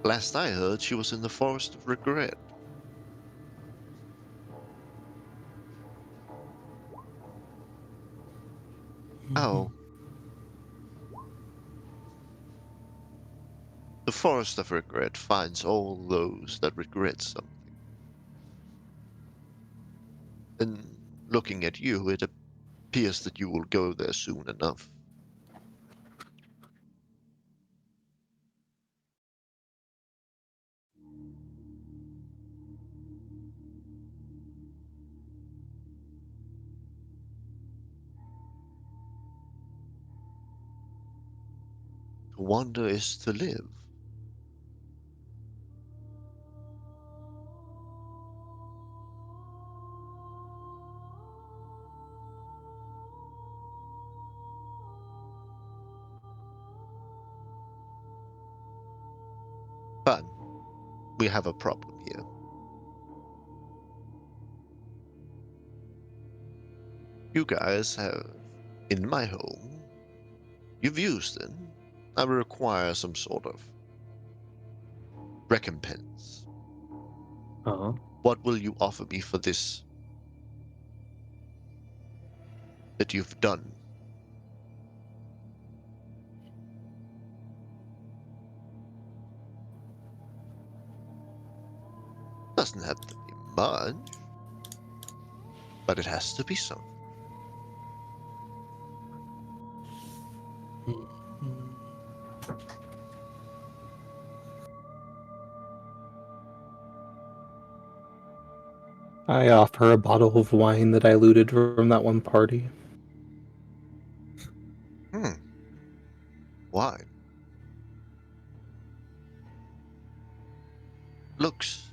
A: Last I heard, she was in the Forest of Regret. Oh, the Forest of Regret finds all those that regret something. And looking at you, it appears that you will go there soon enough. To wander is to live. But we have a problem here. You guys have, in my home, you've used it. I will require some sort of recompense.
C: Oh,
A: What will you offer me for this that you've done? Doesn't have to be much, but it has to be something.
D: I offer a bottle of wine that I looted from that one party.
A: Hmm. Why? Looks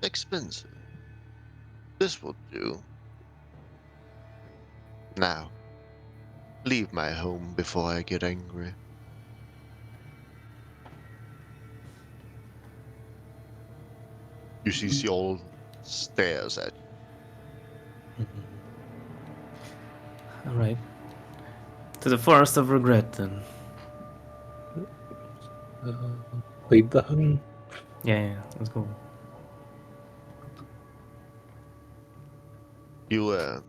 A: expensive. This will do. Now, leave my home before I get angry. You see, she all stares at you.
C: all right. To the forest of regret, then.
D: Leave the home.
C: Yeah, let's go.
A: You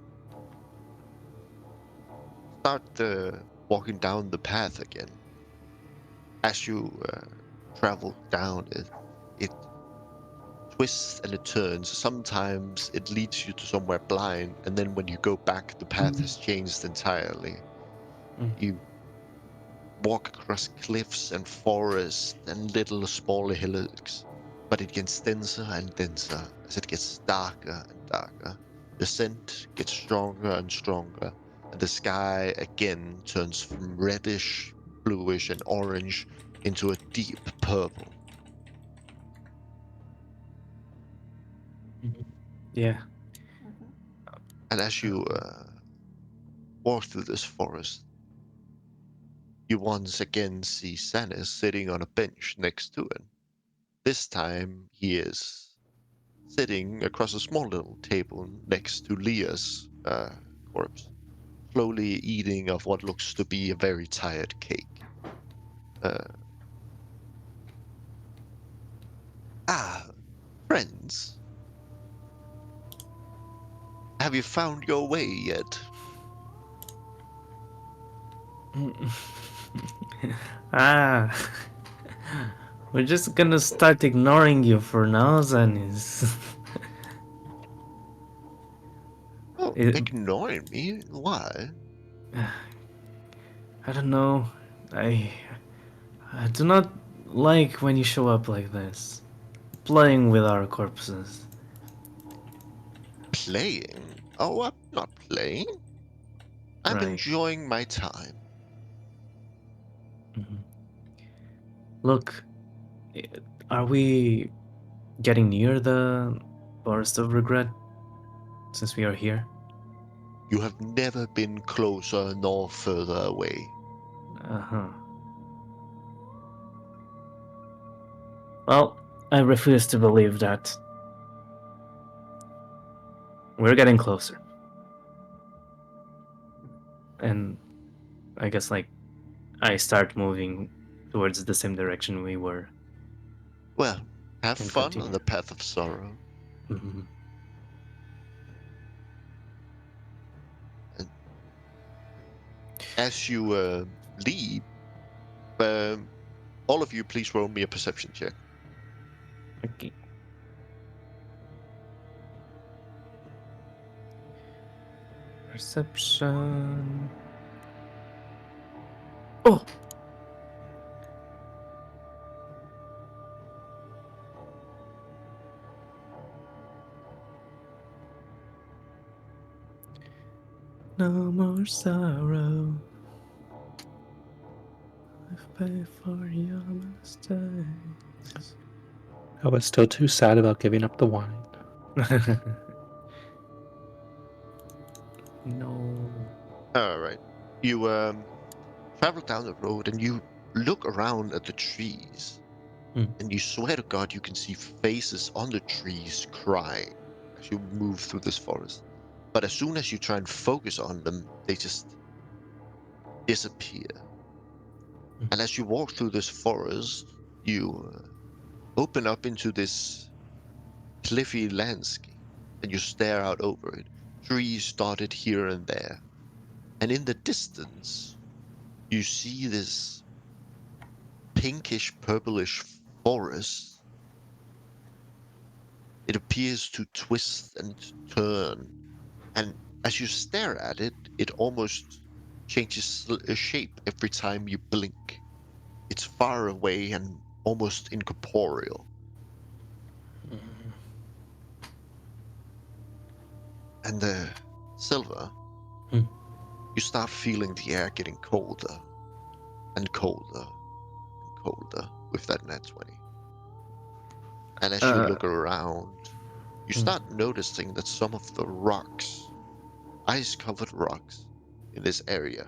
A: start walking down the path again. As you travel down it, it twists and it turns. Sometimes it leads you to somewhere blind, and then when you go back, the path has changed entirely.
C: Mm.
A: You walk across cliffs and forests and little smaller hillocks, but it gets denser and denser as it gets darker and darker. The scent gets stronger and stronger, and the sky again turns from reddish, bluish, and orange into a deep purple.
C: Yeah.
B: Mhm.
A: And as you walk through this forest, you once again see Sanis sitting on a bench next to it. This time he is sitting across a small little table next to Leah's corpse, slowly eating of what looks to be a very tired cake. Uh, ah, friends, have you found your way yet?
C: Ah, we're just gonna start ignoring you for now, Zanis.
A: Oh,
C: It,
A: ignoring me? Why?
C: I don't know. I I do not like when you show up like this, playing with our corpses.
A: Playing? Oh, I'm not playing. I'm
C: Right.
A: enjoying my time.
C: Mhm. Look, i- are we getting near the forest of regret since we are here?
A: You have never been closer nor further away.
C: Uh huh. Well, I refuse to believe that. We're getting closer. And I guess, like, I start moving towards the same direction we were
A: Well, have
C: and
A: fun on
C: continue.
A: the path of sorrow.
C: Mhm.
A: And as you leave, um, all of you please roll me a perception check.
C: Okay. Perception. Oh! No more sorrow. I've paid for your mistakes.
D: I was still too sad about giving up the wine.
C: No.
A: All right. You travel down the road and you look around at the trees,
C: Hmm.
A: and you swear to God you can see faces on the trees crying as you move through this forest. But as soon as you try and focus on them, they just disappear. And as you walk through this forest, you open up into this cliffy landscape, and you stare out over it. Trees dotted here and there. And in the distance, you see this pinkish purplish forest. It appears to twist and turn, and as you stare at it, it almost changes shape every time you blink. It's far away and almost incorporeal. And Silver,
C: Hmm.
A: you start feeling the air getting colder and colder and colder with that nat 20. And as you
C: Uh,
A: look around, you start noticing that some of the rocks, ice-covered rocks in this area,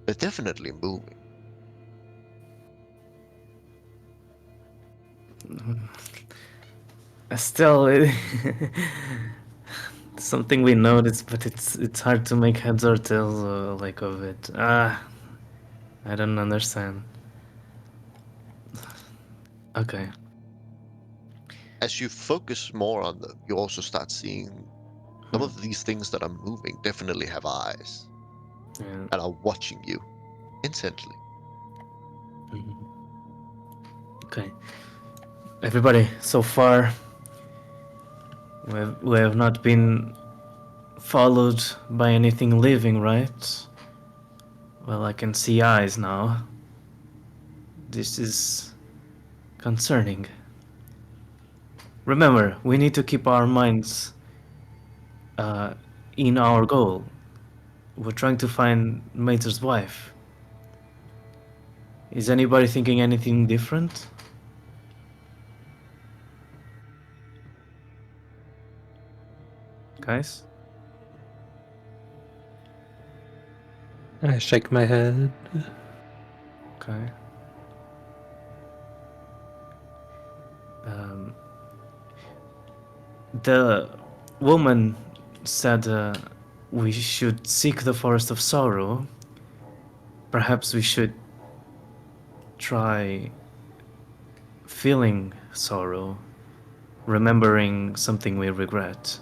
A: they're definitely moving.
C: Still, something we noticed, but it's hard to make heads or tails like of it. I don't understand. Okay.
A: As you focus more on them, you also start seeing some of these things that are moving definitely have eyes
C: Yeah.
A: and are watching you intently.
C: Okay. Everybody, so far we have not been followed by anything living, right? Well, I can see eyes now. This is concerning. Remember, we need to keep our minds in our goal. We're trying to find Mater's wife. Is anybody thinking anything different? Guys?
D: I shake my head.
C: Okay. The woman said we should seek the Forest of Sorrow. Perhaps we should try feeling sorrow, remembering something we regret,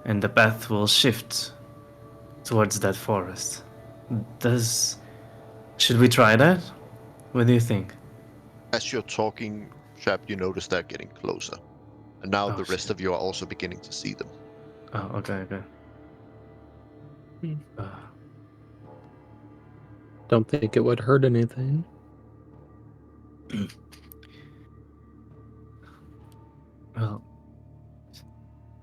C: and the path will shift towards that forest. Does should we try that? What do you think?
A: As you're talking, Shab, you notice they're getting closer. And now
C: Oh
A: the rest
C: shit.
A: of you are also beginning to see them.
C: Oh, okay, okay.
D: Don't think it would hurt anything.
C: Well,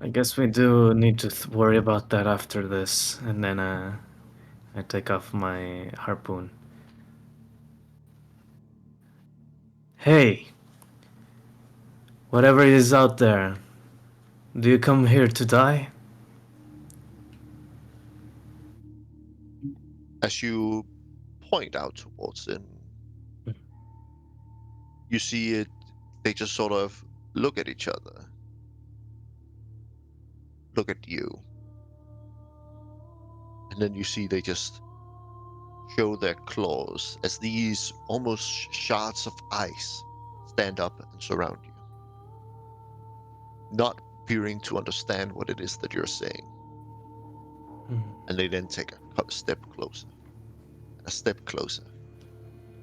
C: I guess we do need to worry about that after this, and then I take off my harpoon. Hey, whatever is out there, do you come here to die?
A: As you point out towards it, you see it, they just sort of look at each other, look at you, and then you see they just show their claws as these almost shards of ice stand up and surround you, not appearing to understand what it is that you're saying. And they then take a step closer, a step closer.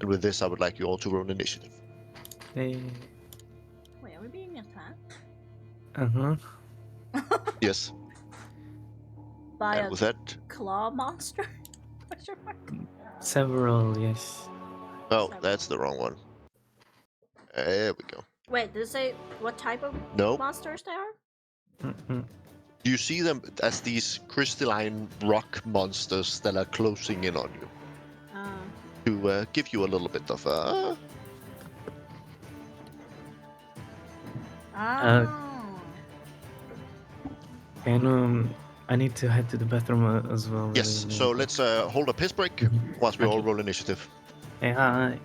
A: And with this, I would like you all to roll initiative.
C: Hey.
B: Wait, are we being attacked?
C: Uh-huh.
A: Yes.
B: By
A: And
B: a
A: with that,
B: claw monster? Question mark?
C: Several, yes.
A: oh, that's the wrong one. There we go.
B: Wait, did it say what type of
A: Nope.
B: monsters they are?
A: You see them as these crystalline rock monsters that are closing in on you to give you a little bit of a.
C: And I need to head to the bathroom as well.
A: Yes, so let's hold a piss break whilst we all roll initiative.
C: Hey, hi.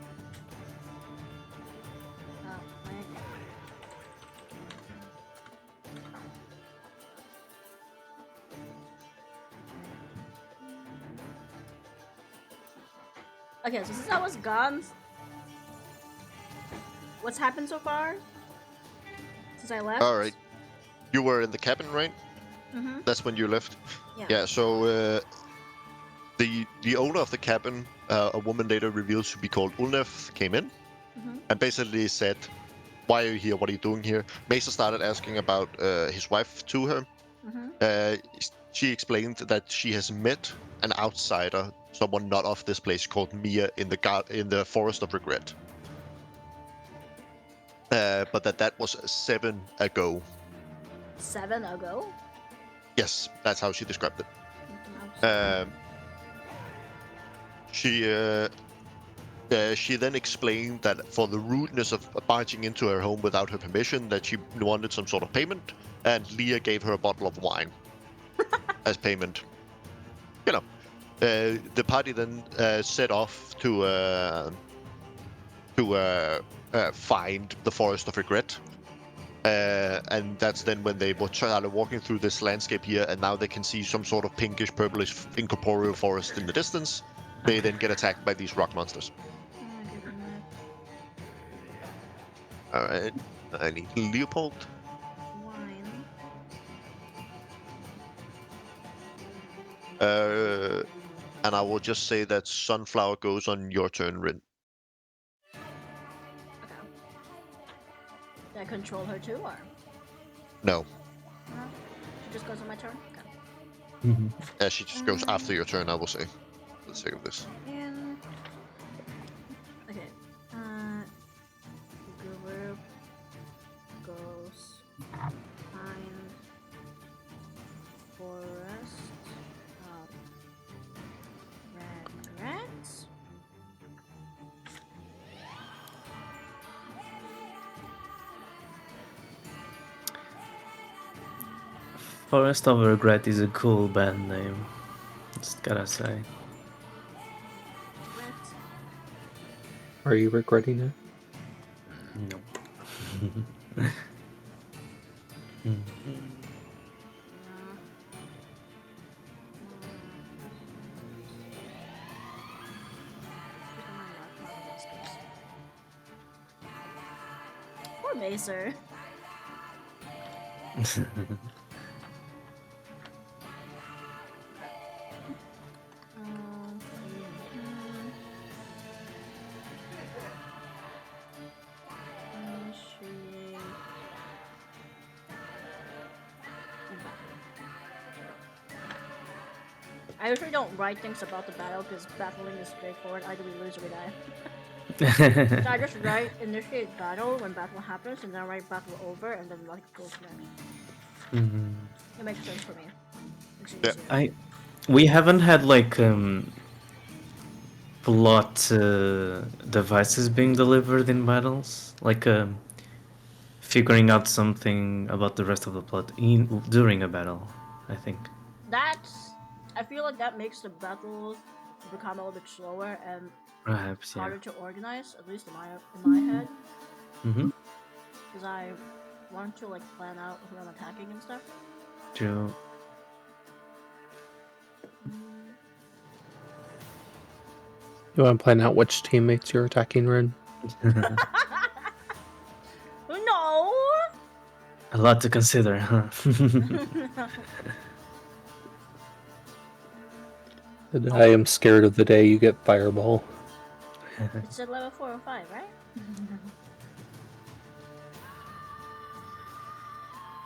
B: Okay, so since I was gone, what's happened so far? Since I left?
A: All right. You were in the cabin, right?
B: Mm-hmm.
A: That's when you left.
B: Yeah.
A: Yeah. So the owner of the cabin, a woman later revealed to be called Ulnef, came in
B: Mm-hmm.
A: and basically said, "Why are you here? What are you doing here?" Mesa started asking about his wife to her.
B: Mm-hmm.
A: She explained that she has met an outsider, someone not of this place, called Mia in the Forest of Regret. But that was 7 ago.
B: 7 ago?
A: Yes, that's how she described it.
B: Outside.
A: Um, she then explained that for the rudeness of barging into her home without her permission, that she wanted some sort of payment, and Leah gave her a bottle of wine as payment. You know, the party then set off to find the Forest of Regret. And that's then when they started walking through this landscape here, and now they can see some sort of pinkish, purplish, incorporeal forest in the distance. They then get attacked by these rock monsters. All right, I need Leopold.
B: Wine.
A: And I will just say that Sunflower goes on your turn, Rin.
B: Okay. Did I control her too, or?
A: No,
B: No? She just goes on my turn? Okay.
A: she just goes after your turn, I will say, for the sake of this.
B: And... Okay. Group goes find forest of regrets.
C: Forest of Regret is a cool band name. Just gotta say.
B: Regret.
D: Are you regretting it?
C: No.
B: Poor Macer. Initiate. I usually don't write things about the battle because battling is straightforward. Either we lose or we die. So I just write initiate battle when battle happens, and then write battle over, and then like go from there. It makes sense for me. Makes it
A: Yeah.
B: easier.
C: We haven't had like plot devices being delivered in battles, like figuring out something about the rest of the plot during a battle. I think.
B: That's. I feel like that makes the battle become a little bit slower and
C: Perhaps, yeah.
B: harder to organize, at least in my head,
C: Mm-hmm.
B: because I want to like plan out who I'm attacking and stuff.
C: True.
D: You want to plan out which teammates you're attacking, Rin?
B: No.
C: A lot to consider, huh?
D: I am scared of the day you get Fireball.
B: It's at level 4 or 5, right?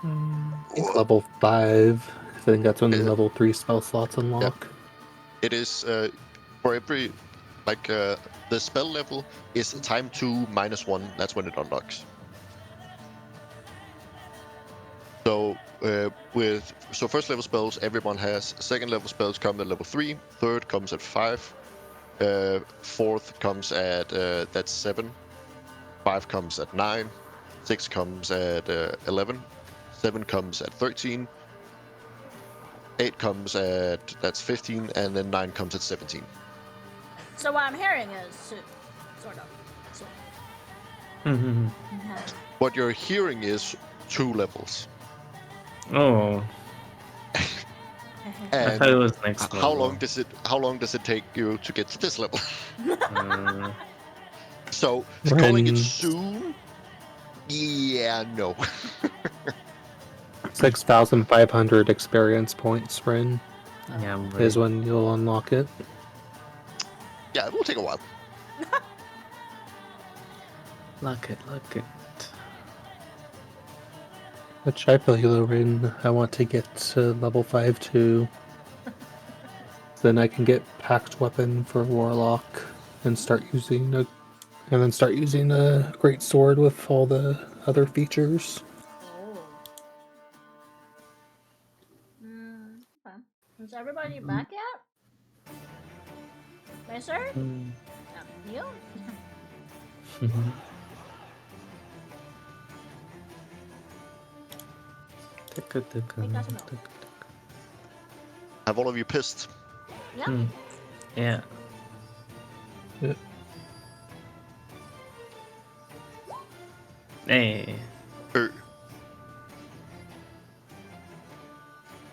D: I think level 5. I think that's when the level 3 spell slots unlock.
A: It is for every the spell level is time 2 -1. That's when it unlocks. So first level spells everyone has. Second level spells come at level 3. Third comes at 5. Fourth comes at that's 7. 5 comes at 9. 6 comes at 11. 7 comes at 13. 8 comes at that's 15, and then 9 comes at 17.
B: So what I'm hearing is sort of. So.
A: What you're hearing is 2 levels.
C: Oh. I
A: And
C: thought it was next
A: how
C: level.
A: long does it take you to get to this level?
C: Uh,
A: So calling it
D: Ren,
A: soon? Yeah, no.
D: 6,500 experience points, Ren,
C: yeah, I'm
D: is
C: ready.
D: when you'll unlock it.
A: Yeah, it will take a while.
C: Lock it, lock it.
D: Which I feel you, Ren. I want to get to level 5 too. Then I can get packed weapon for Warlock and then start using a great sword with all the other features.
B: Oh. Okay. Is everybody back yet? Macer?
C: Mm.
B: You? Make us know.
A: Have all of you pissed?
B: Yeah.
C: Mm. Yeah.
D: Yeah.
C: Hey.
A: Er.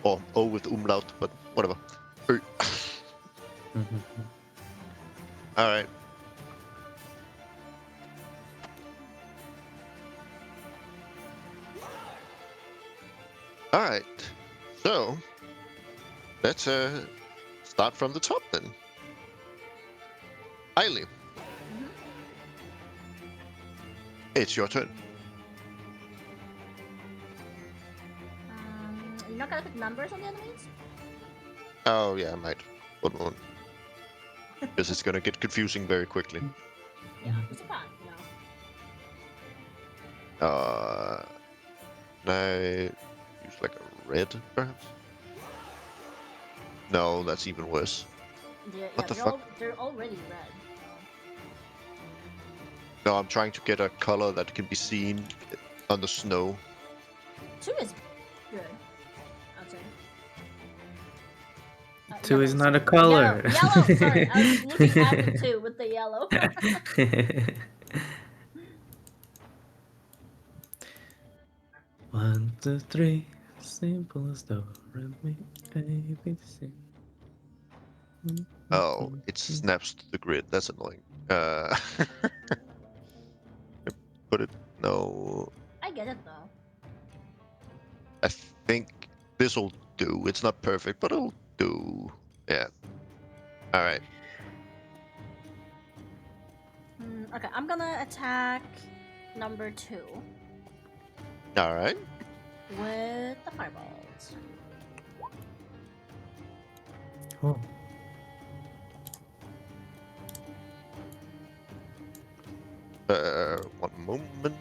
A: Or O with umlaut, but whatever. Er. Alright. Alright. So, let's start from the top then. Ailey, it's your turn.
B: You're not gonna put numbers on the enemies?
A: Oh yeah, I might. One moment. Because it's gonna get confusing very quickly.
B: Yeah, it's fine, you know.
A: Can I use like a red, perhaps? No, that's even worse. What the fuck?
B: They're already red.
A: No, I'm trying to get a color that can be seen on the snow.
B: 2 is good, I'd say.
C: 2 is not a
B: sorry.
C: color.
B: Yellow, sorry. I was looking at the 2 with the yellow.
C: 1, 2, 3, simple as do, re, mi, A, B, C.
A: Oh, it snaps to the grid. That's annoying. Put it. No,
B: I get it though.
A: I think this'll do. It's not perfect, but it'll do. Yeah. All right.
B: Okay, I'm gonna attack number 2
A: All right.
B: with the fireballs.
C: Oh.
A: One moment.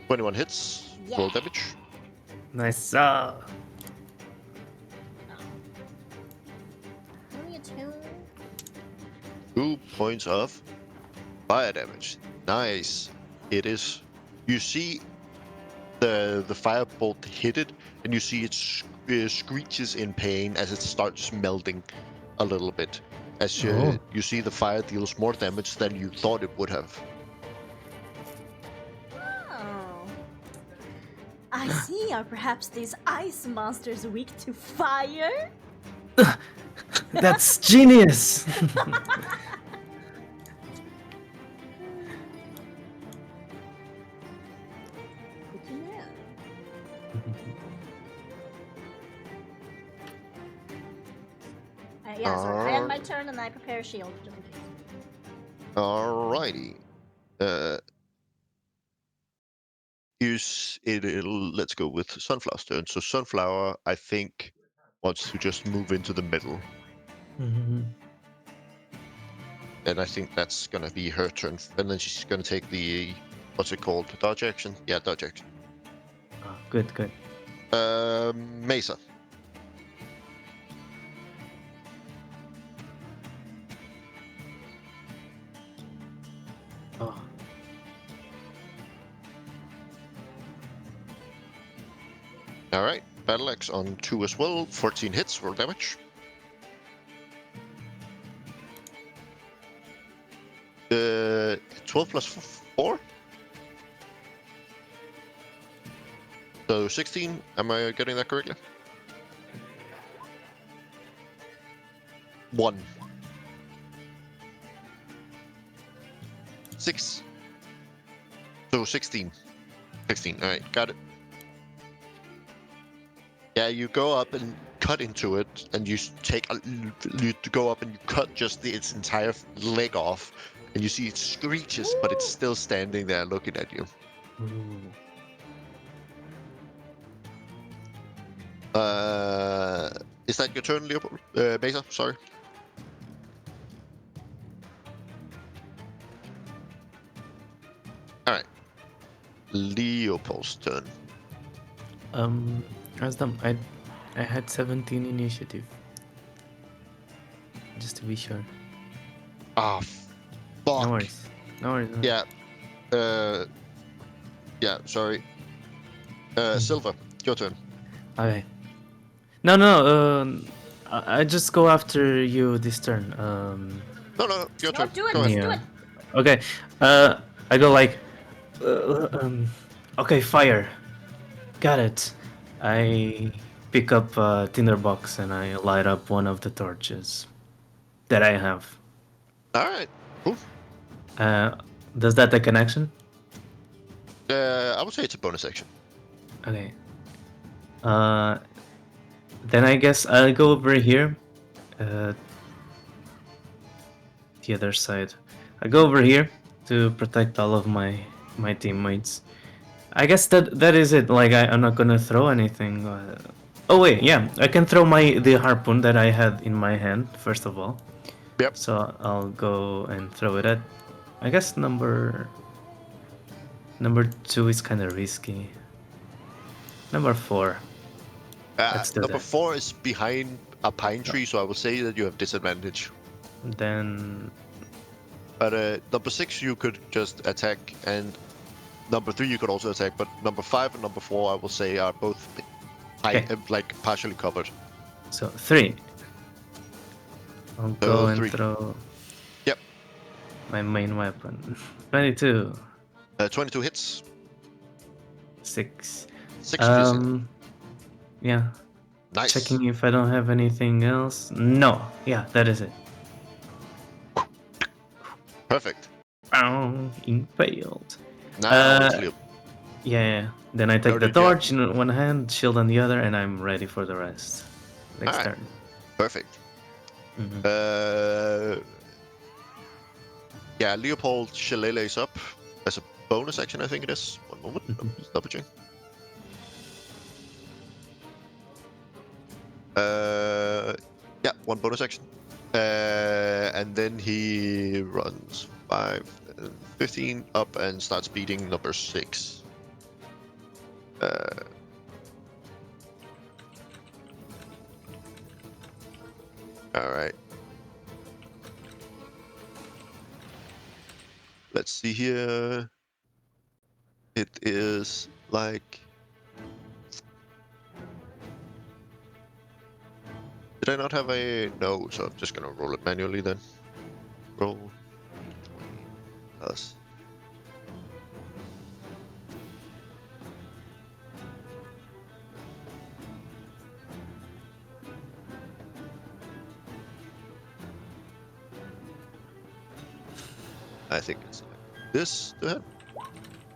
A: 21 hits.
B: Yeah.
A: Roll damage.
C: Nice.
B: Only a 2.
A: 2 points of fire damage. Nice. It is. You see the firebolt hit it, and you see it screeches in pain as it starts melting a little bit. As you see the fire deals more damage than you thought it would have.
B: Oh. I see. Are perhaps these ice monsters weak to fire?
C: That's genius!
B: Good to know. Yeah, sorry. I end my turn and I prepare a shield just in case.
A: Alrighty. Let's go with Sunflower's turn. So Sunflower, I think, wants to just move into the middle. And I think that's gonna be her turn. And then she's gonna take the, what's it called? Dodge action? Yeah, dodge action.
C: Oh, good, good.
A: Mesa.
C: Oh.
A: Alright, Battle Axe on 2 as well. 14 hits, roll damage. 12 plus 4? So 16, am I getting that correctly? 1. 6. So 16. 16. All right, got it. Yeah, you go up and cut into it, and you you go up and you cut just its entire leg off, and you see it screeches, but it's still standing there looking at you.
C: Ooh.
A: Is that your turn, Leopold? Mesa, sorry. All right. Leopold's turn.
C: Asdam, I had 17 initiative. Just to be sure.
A: Ah, fuck.
C: No worries. No worries.
A: Yeah. Yeah, sorry. Silver, your turn.
C: Okay. No. I just go after you this turn.
A: No, your turn.
B: do it,
A: Go
B: just
A: ahead.
B: do
C: Yeah.
B: it.
C: Okay. I go like. Okay, fire. Got it. I pick up a tinderbox and I light up one of the torches that I have.
A: All right. Cool.
C: Does that take an action?
A: I would say it's a bonus action.
C: Okay. Then I guess I'll go over here. The other side. I go over here to protect all of my teammates. I guess that is it. Like I'm not gonna throw anything. Oh wait, yeah, I can throw the harpoon that I had in my hand first of all.
A: Yep.
C: So I'll go and throw it at. I guess number 2 is kind of risky. Number 4. Let's do
A: Number
C: that.
A: 4 is behind a pine tree, so I will say that you have disadvantage.
C: Then
A: But number 6 you could just attack, and number 3 you could also attack. But number 5 and number 4 I will say are both
C: Okay.
A: like partially covered.
C: so 3. I'll go and
A: 3.
C: throw.
A: Yep.
C: My main weapon. 22.
A: 22 hits.
C: 6.
A: 6 is hit.
C: Yeah.
A: Nice.
C: Checking if I don't have anything else. No. Yeah, that is it.
A: Perfect.
C: Impaled.
A: Now it's Leo.
C: Yeah. Then I take
A: Go
C: the
A: to Jack.
C: torch in one hand, shield on the other, and I'm ready for the rest. Next
A: Alright.
C: turn.
A: Perfect.
C: Mhm.
A: Yeah, Leopold shillelaghs up as a bonus action, I think it is. One moment, just double check. Yeah, one bonus action. And then he runs 5, 15 up and starts beating number 6. Alright. Let's see here. It is like... Did I not have a... No, so I'm just gonna roll it manually then. Roll 20 plus. I think it's like this to hit.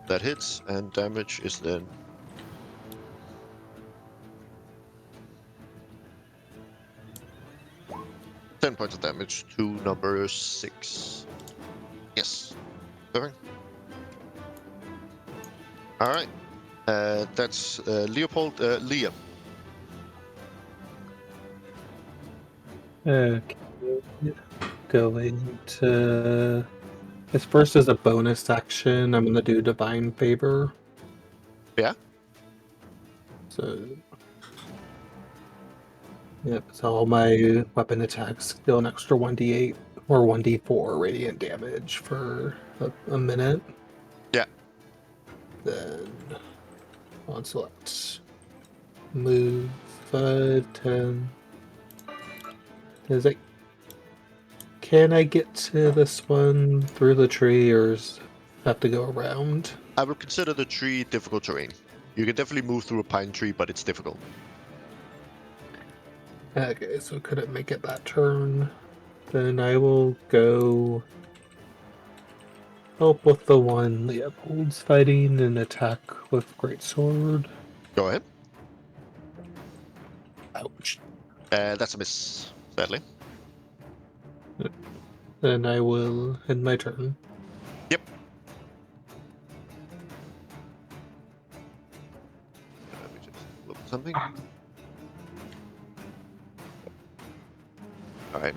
A: That hits, and damage is then 10 points of damage to number 6. Yes. Perfect. Alright. That's Leopold. Liam.
D: Okay. Going to. This first is a bonus action. I'm going to do Divine Favor.
A: Yeah?
D: So. Yep, so all my weapon attacks deal an extra 1d8 or 1d4 radiant damage for a minute.
A: Yeah.
D: Then on select. Move 5, 10. Is it. Can I get to this one through the tree, or have to go around?
A: I will consider the tree difficult terrain. You can definitely move through a pine tree, but it's difficult.
D: Okay, so couldn't make it that turn. Then I will go help with the one Leopold's fighting and attack with greatsword.
A: Go ahead.
D: Ouch.
A: That's a miss, sadly.
D: Then I will end my turn.
A: Yep. Let me just look at something. Alright.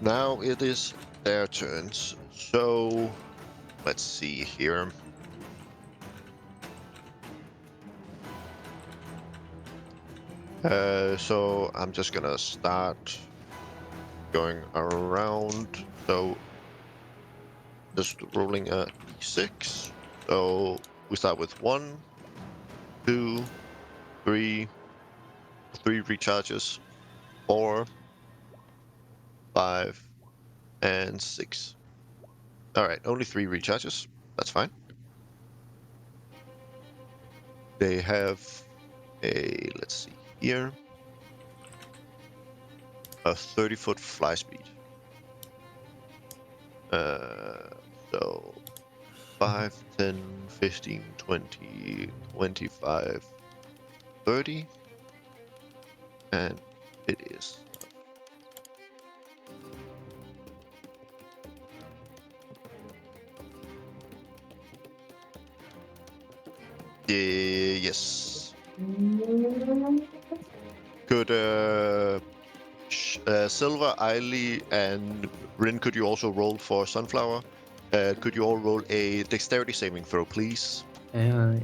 A: Now it is their turns. So, let's see here. So I'm just gonna start going around. So just rolling a d6. So we start with 1, 2, 3, 3 recharges, 4, 5, and 6. All right, only 3 recharges. That's fine. They have a, let's see here, a 30-foot fly speed. So 5, 10, 15, 20, 25, 30. And it is. Yes. Could Silver, Eiley, and Rin, could you also roll for Sunflower? Could you all roll a dexterity saving throw, please?
C: Yeah.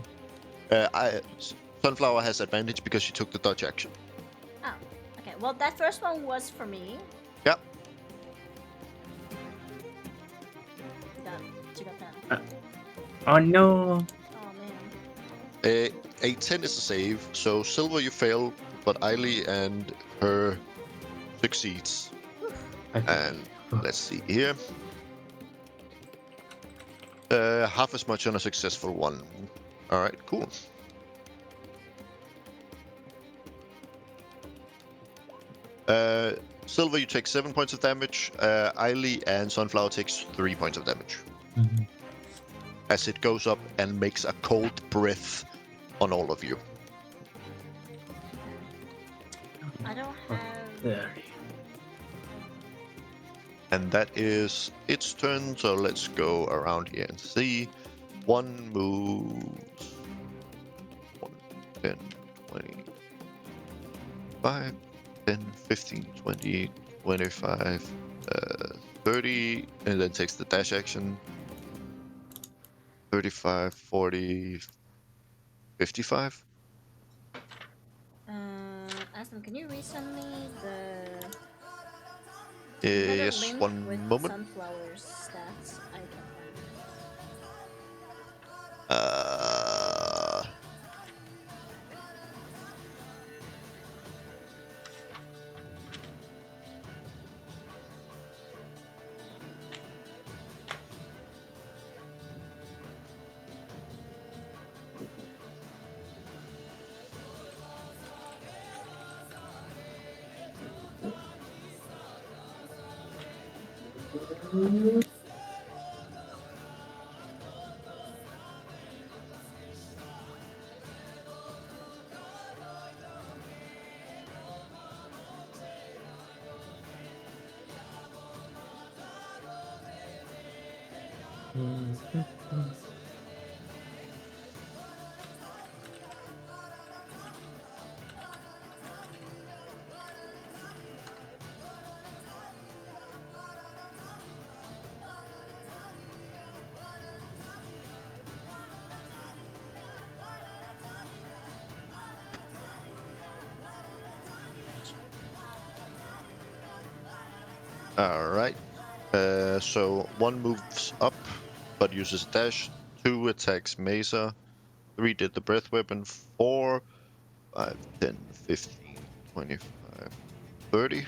A: Sunflower has advantage because she took the dodge action.
B: Oh, okay. Well, that first one was for me.
A: Yep.
B: She got 10.
C: Oh no.
B: Oh man.
A: A 10 is a save, so Silver you fail, but Eiley and her succeeds. And let's see here. Half as much on a successful one. Alright, cool. Silver, you take 7 points of damage. Eiley and Sunflower takes 3 points of damage.
C: Mhm.
A: As it goes up and makes a cold breath on all of you.
B: I don't have.
C: There.
A: And that is its turn, so let's go around here and see. One moves. 1, 10, 20, 5, 10, 15, 20, 25, 30, and then takes the dash action. 35, 40, 55.
B: Aston, can you resend me the another
A: Yes,
B: link
A: one
B: with
A: moment.
B: Sunflower's stats? I can find.
A: Uh, Alright. So 1 moves up, but uses dash. 2 attacks Mesa. 3 did the breath weapon. 4, 5, 10, 15, 25, 30.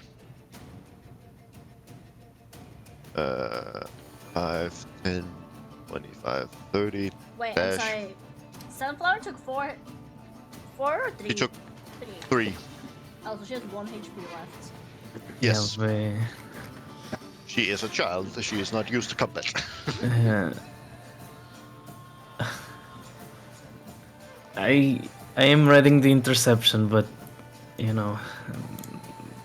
A: 5, 10, 25, 30.
B: Wait,
A: Dash.
B: I'm sorry. Sunflower took 4 or 3?
A: He took
B: 3.
A: 3.
B: Oh, so she has 1 HP left.
A: Yes.
C: Yeah,
A: She is a child. She is not used to combat.
C: uh, I am reading the interception, but you know,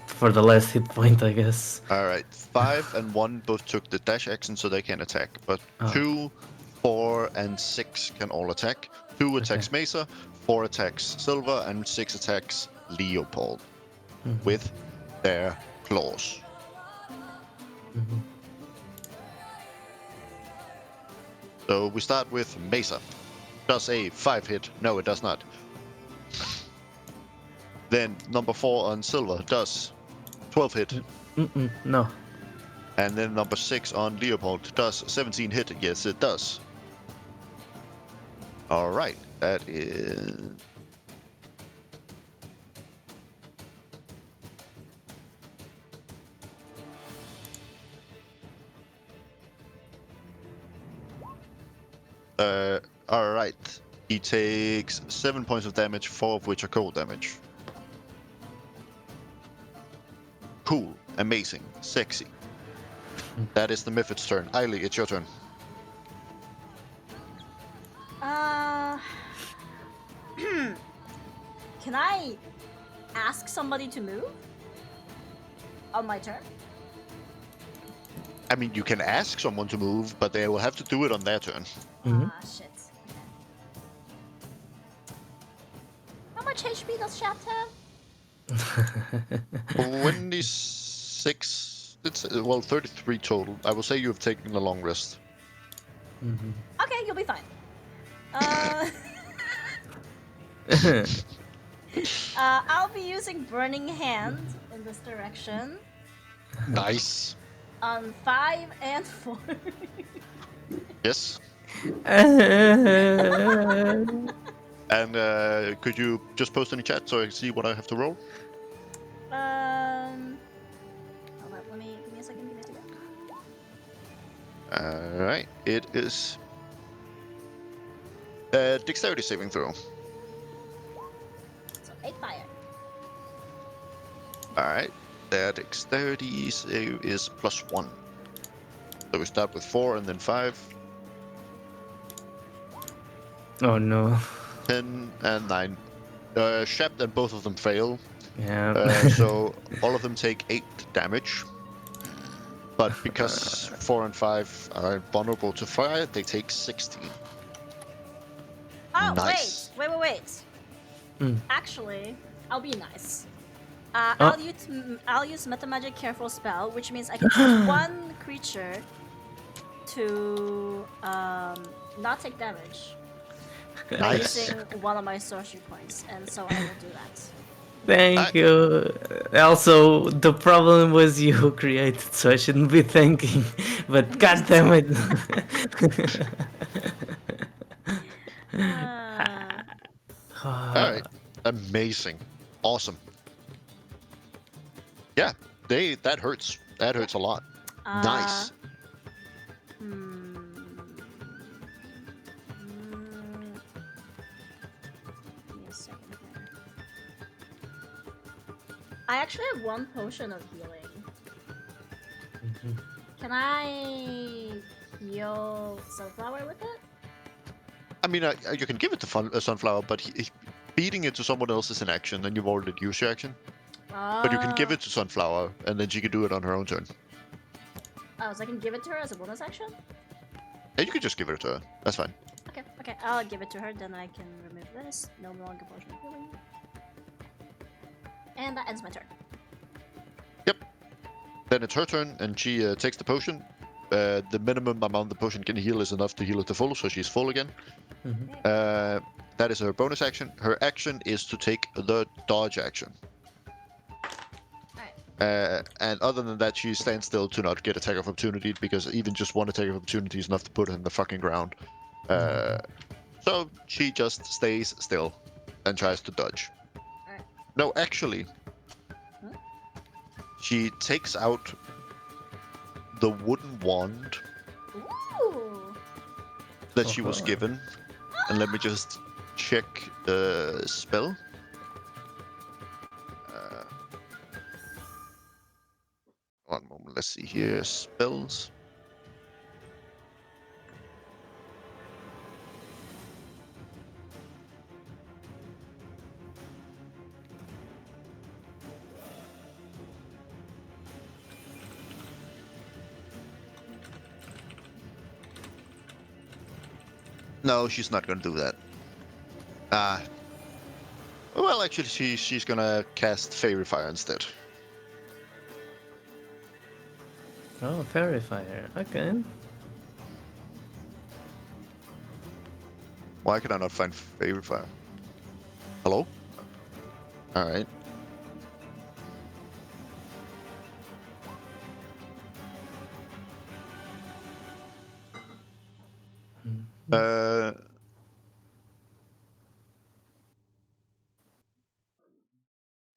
C: for the last hit point, I guess.
A: All right. 5 and 1 both took the dash action, so they can attack. But
C: Oh.
A: 2, 4, and 6 can all attack. 2 attacks Mesa, 4 attacks Silver, and 6 attacks Leopold
C: Mhm,
A: with their claws.
C: mhm.
A: So we start with Mesa. Does a 5 hit? No, it does not. Then number 4 on Silver does 12 hit.
C: No.
A: And then number 6 on Leopold does 17 hit. Yes, it does. All right. That is... all right. He takes 7 points of damage, 4 of which are cold damage. Cool. Amazing. Sexy. That is the Miffid's turn. Eiley, it's your turn.
B: Can I ask somebody to move on my turn?
A: I mean, you can ask someone to move, but they will have to do it on their turn.
C: Mhm.
B: Shit. Okay. How much HP does Shaft have?
A: 26. It's, well, 33 total. I will say you have taken a long rest.
C: Mhm.
B: Okay, you'll be fine. I'll be using Burning Hand in this direction
A: Nice.
B: on 5 and 4.
A: Yes. And could you just post in the chat so I can see what I have to roll?
B: Hold on, give me a second. Give me a second.
A: All right. It is dexterity saving throw.
B: So 8 fire.
A: All right. Their dexterity save is +1. So we start with 4 and then 5,
C: Oh no.
A: 10, and 9. Shept and both of them fail.
C: Yeah.
A: So all of them take 8 damage. But because 4 and 5 are vulnerable to fire, they take 16.
B: Oh,
A: Nice.
B: wait.
C: Mm.
B: Actually, I'll be nice.
C: Oh.
B: I'll use Meta Magic Careful spell, which means I can choose one creature to not take damage by
A: Nice.
B: using one of my sorcery points, and so I will do that.
C: Thank you. Also, the problem was you who created, so I shouldn't be thanking. But god damn it.
B: Uh,
A: All right. Amazing. Awesome. Yeah, that hurts. That hurts a lot. Nice.
B: Give me a second here. I actually have 1 potion of healing. Can I heal Sunflower with it?
A: I mean, you can give it to Sunflower, but beating it to someone else is an action, and you've already used your action. But you can give it to Sunflower, and then she can do it on her own turn.
B: Oh, so I can give it to her as a bonus action?
A: Yeah, you can just give it to her. That's fine.
B: Okay, I'll give it to her, then I can remove this. No longer potion of healing. And that ends my turn.
A: Yep. Then it's her turn, and she takes the potion. The minimum amount the potion can heal is enough to heal it to full, so she's full again. That is her bonus action. Her action is to take the dodge action. And other than that, she stands still to not get attack of opportunity, because even just one attack of opportunity is enough to put her in the fucking ground. So she just stays still and tries to dodge.
B: Alright.
A: No, actually, she takes out the wooden wand
B: Ooh!
A: that she was given. And let me just check the spell. see here. Spells. No, she's not gonna do that. Well, actually, she's gonna cast Fairy Fire instead.
C: Oh, Fairy Fire. Okay.
A: Why can I not find Fairy Fire? Hello? Alright. Uh...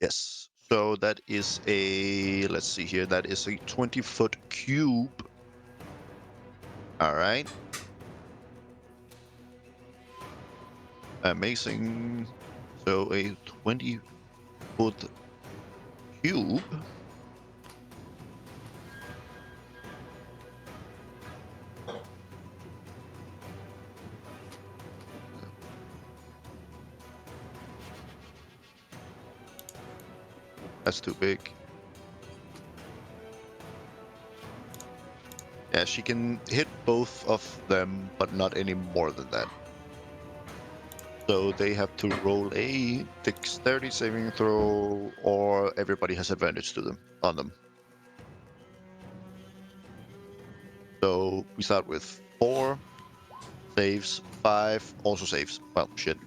A: Yes. So that is a, let's see here, that is a 20-foot cube. Alright. Amazing. So a 20-foot cube. That's too big. Yeah, she can hit both of them, but not any more than that. So they have to roll a dexterity saving throw, or everybody has advantage to them on them. So we start with 4 saves, 5 also saves. Well, shit.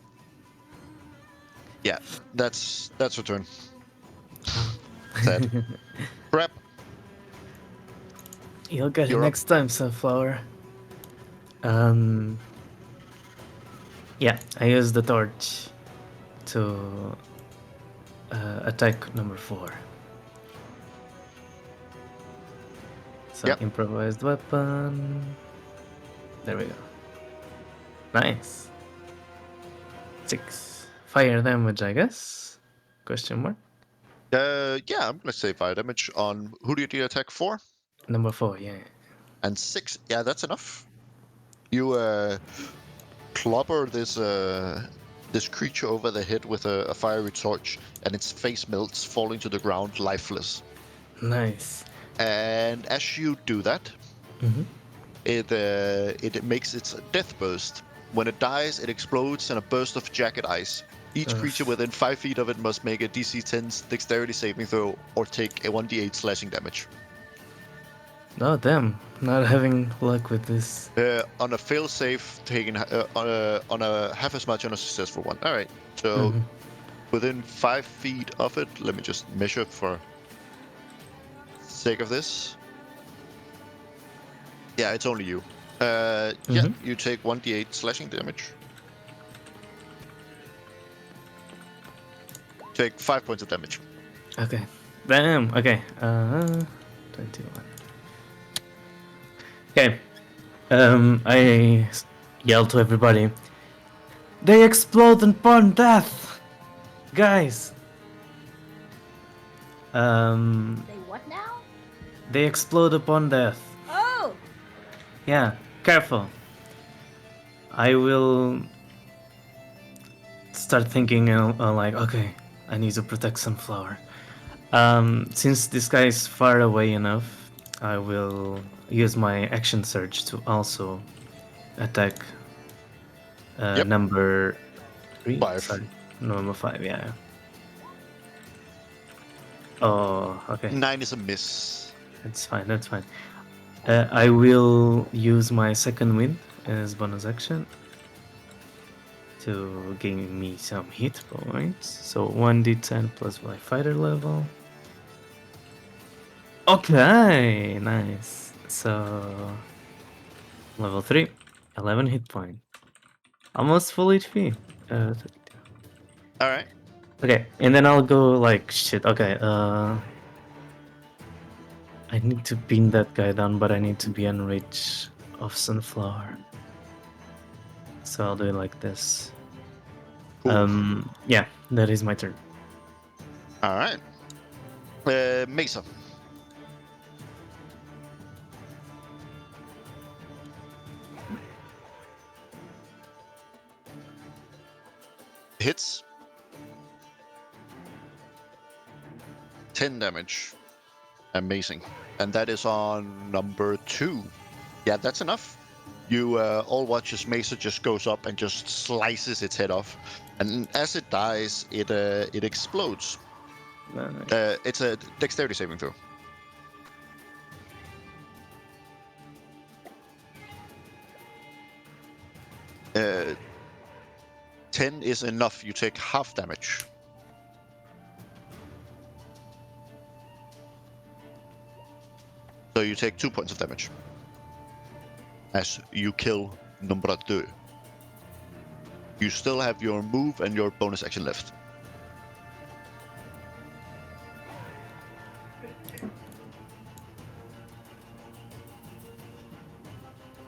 A: Yeah, that's her turn. Sad. Crap.
C: You'll get it
A: You're up.
C: next time, Sunflower. Yeah, I use the torch to attack number 4. So
A: Yep.
C: improvised weapon. There we go. Nice. 6 fire damage, I guess? Question mark.
A: Yeah, I'm gonna say fire damage on who do you do attack for?
C: Number 4, yeah.
A: And 6. Yeah, that's enough. You clobber this creature over the head with a fiery torch, and its face melts, falling to the ground lifeless.
C: Nice.
A: And as you do that,
C: Mm-hmm.
A: it makes its death burst. When it dies, it explodes in a burst of jagged ice. Each creature within 5 feet of it must make a DC 10 dexterity saving throw or take a 1d8 slashing damage.
C: Oh, damn. Not having luck with this.
A: On a fail save, taking on a half as much on a successful one. All right, so within 5 feet of it, let me just measure for sake of this. Yeah, it's only you. Yeah, you take 1d8 slashing damage. Take 5 points of damage.
C: Okay. Damn. Okay. 21. Okay. I yell to everybody. They explode upon death, guys.
B: They what now?
C: They explode upon death.
B: Oh!
C: Yeah. Careful. I will start thinking like, okay, I need to protect Sunflower. Since this guy is far away enough, I will use my action surge to also attack number 3.
A: 5.
C: Sorry, number 5. Yeah. Oh, okay.
A: 9 is a miss.
C: That's fine. That's fine. I will use my second wind as bonus action to gain me some hit points. So 1d10 plus my fighter level. Okay, nice. So level 3, 11 hit point. Almost full HP.
A: Alright.
C: Okay, and then I'll go like shit. Okay, I need to pin that guy down, but I need to be on reach of Sunflower. So I'll do it like this.
A: Cool.
C: Yeah, that is my turn.
A: Alright. Mesa. hits. 10 damage. Amazing. And that is on number 2. Yeah, that's enough. You all watch as Mesa just goes up and just slices its head off. And as it dies, it explodes. It's a dexterity saving throw. Uh, 10 is enough. You take half damage. So you take 2 points of damage. As you kill number 2. You still have your move and your bonus action left.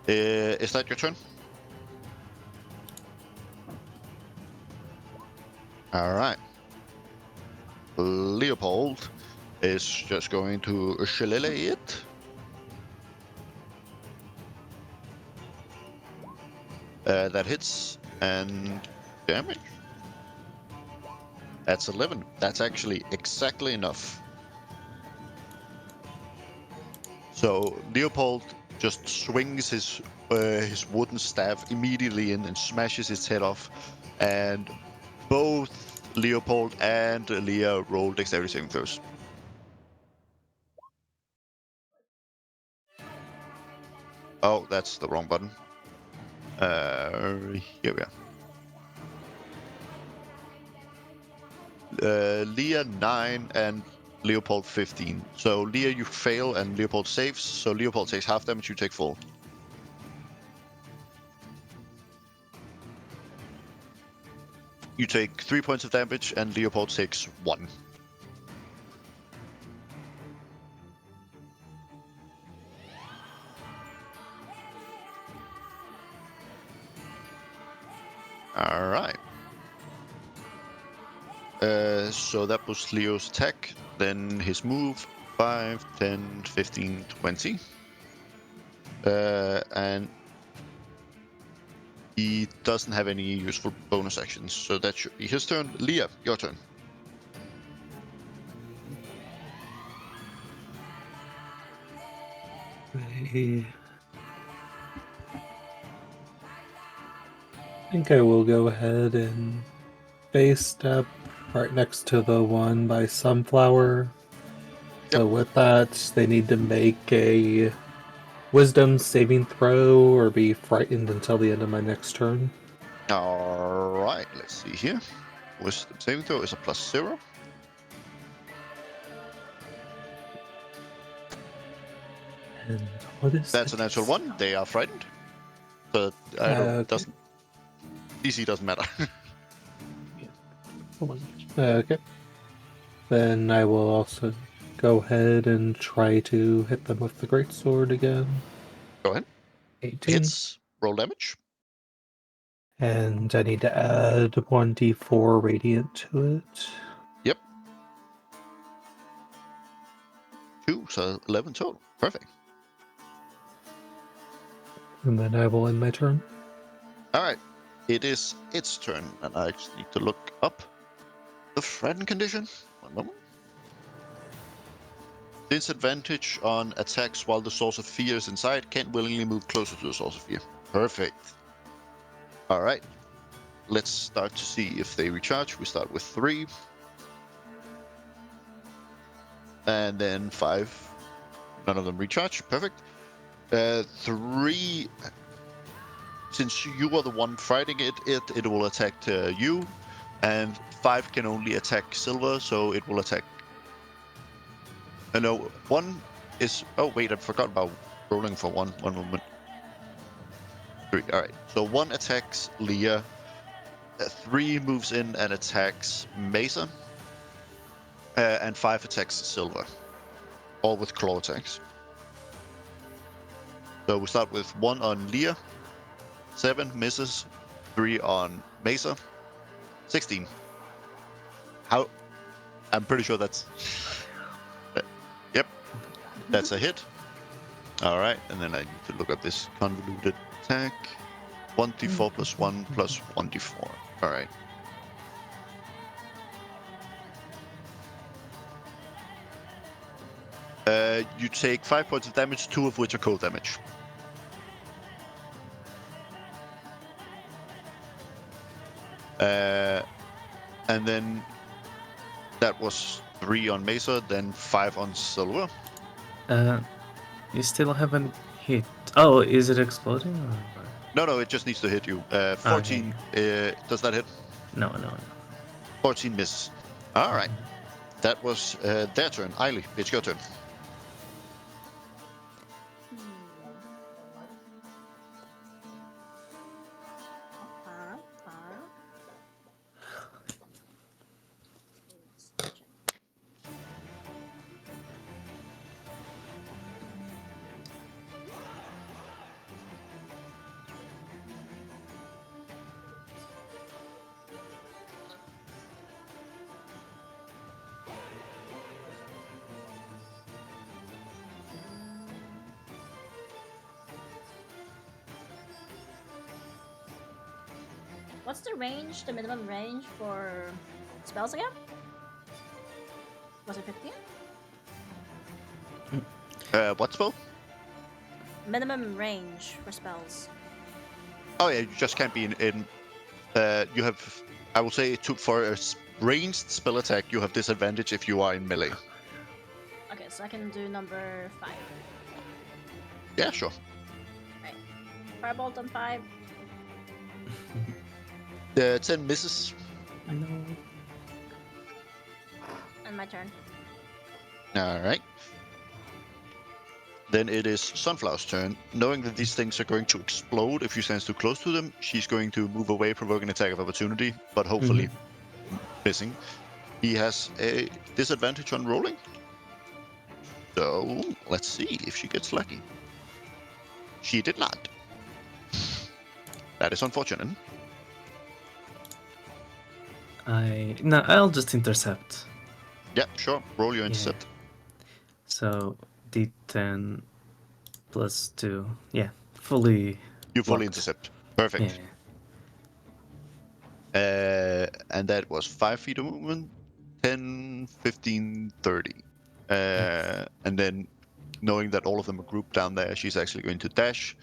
A: Is that your turn? Alright. Leopold is just going to shillelagh it. That hits and damage. That's 11. That's actually exactly enough. So Leopold just swings his wooden staff immediately in and smashes its head off, and both Leopold and Leah roll dexterity saving throws. Oh, that's the wrong button. Here we are. Leah 9 and Leopold 15. So Leah, you fail and Leopold saves. So Leopold takes half damage, you take full. You take 3 points of damage and Leopold takes 1. Alright. So that was Leo's attack. Then his move, 5, 10, 15, 20. And he doesn't have any useful bonus actions, so that should be his turn. Leah, your turn.
D: I think I will go ahead and base step right next to the one by Sunflower. So with that, they need to make a Wisdom saving throw or be frightened until the end of my next turn.
A: Alright, let's see here. Wisdom saving throw is a +0.
D: And what is
A: That's a natural 1. They are frightened. But doesn't DC doesn't matter.
D: Okay. Then I will also go ahead and try to hit them with the greatsword again.
A: Go ahead.
D: 18.
A: Hits, roll damage.
D: And I need to add 1d4 radiant to it.
A: Yep. 2, so 11 total. Perfect.
D: And then I will end my turn.
A: Alright. It is its turn, and I just need to look up the frightened condition. One moment. Disadvantage on attacks while the source of fear is inside. Can't willingly move closer to the source of fear. Perfect. Alright. Let's start to see if they recharge. We start with 3. And then 5. None of them recharge. Perfect. 3. Since you are the one fighting it will attack you. And 5 can only attack Silver, so it will attack. No, 1 is. Oh, wait, I forgot about rolling for 1. 1 moment. 3. Alright, so 1 attacks Leah. 3 moves in and attacks Mesa. And 5 attacks Silver. All with claw attacks. So we start with 1 on Leah. 7 misses. 3 on Mesa. 16. How? I'm pretty sure that's. Yep. That's a hit. Alright, and then I need to look up this convoluted attack. 1d4 plus 1 plus 1d4. Alright. You take 5 points of damage, 2 of which are cold damage. And then that was 3 on Mesa, then 5 on Silver.
C: You still haven't hit. Oh, is it exploding? Or...
A: No, it just needs to hit you. 14, does that hit?
C: No.
A: 14 misses. All right. That was their turn. Eiley, it's your turn.
B: What's the range, the minimum range for spells again? Was it 15?
A: What spell?
B: Minimum range for spells.
A: Oh yeah, you just can't be in you have, I will say, for a ranged spell attack, you have disadvantage if you are in melee.
B: Okay, so I can do number 5.
A: Yeah, sure.
B: Right. Firebolt on 5.
A: 10 misses.
C: No.
B: And my turn.
A: All right. Then it is Sunflower's turn. Knowing that these things are going to explode if you stand too close to them, she's going to move away, provoking attack of opportunity, but hopefully missing. He has a disadvantage on rolling. So let's see if she gets lucky. She did not. That is unfortunate.
C: I'll just intercept.
A: Yeah, sure. Roll your intercept.
C: So D10 plus 2. Yeah, fully.
A: You fully
C: blocked.
A: intercept. Perfect.
C: Yeah.
A: And that was 5 feet of movement, 10, 15, 30. And then knowing that all of them are grouped down there, she's actually going to dash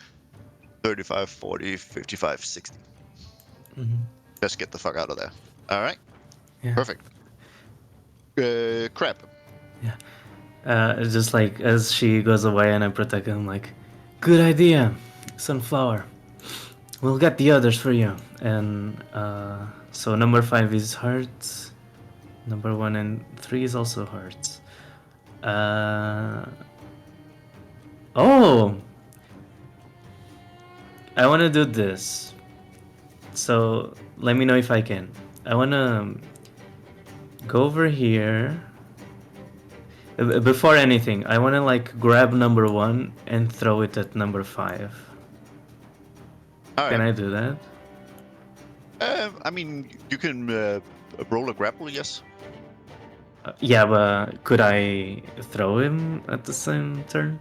A: 35, 40, 55, 60. Just get the fuck out of there. All right.
C: Yeah.
A: Perfect. Crap.
C: Just like as she goes away and I protect him, like, good idea, Sunflower. We'll get the others for you. And so number 5 is hearts. Number 1 and 3 is also hearts. Oh! I want to do this. So let me know if I can. I want to go over here. Before anything, I want to like grab number 1 and throw it at number 5.
A: All
C: Can
A: right.
C: I do that?
A: I mean, you can roll a grapple, yes.
C: Yeah, but could I throw him at the same turn?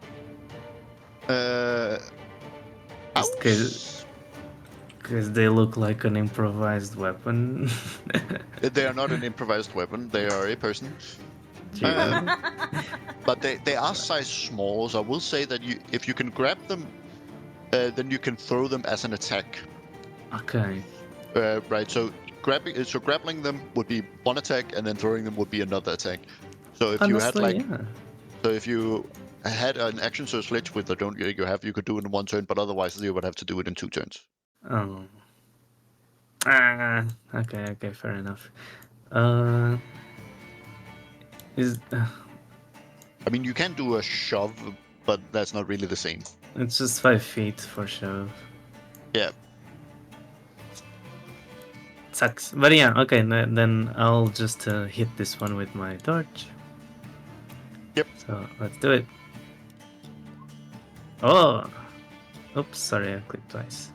C: Because they look like an improvised weapon.
A: They are not an improvised weapon. They are a person. But they are size small, so I will say that if you can grab them, then you can throw them as an attack.
C: Okay.
A: Right. So grappling them would be one attack, and then throwing them would be another attack. So if
C: Honestly,
A: you had an action surge sledge with the don't you have, you could do it in one turn, but otherwise you would have to do it in 2 turns.
C: Oh. Okay, fair enough.
A: I mean, you can do a shove, but that's not really the same.
C: It's just 5 feet for sure.
A: Yeah.
C: Sucks. But yeah, okay, then I'll just hit this one with my torch.
A: Yep.
C: So let's do it. Oh! Oops, sorry, I clicked twice.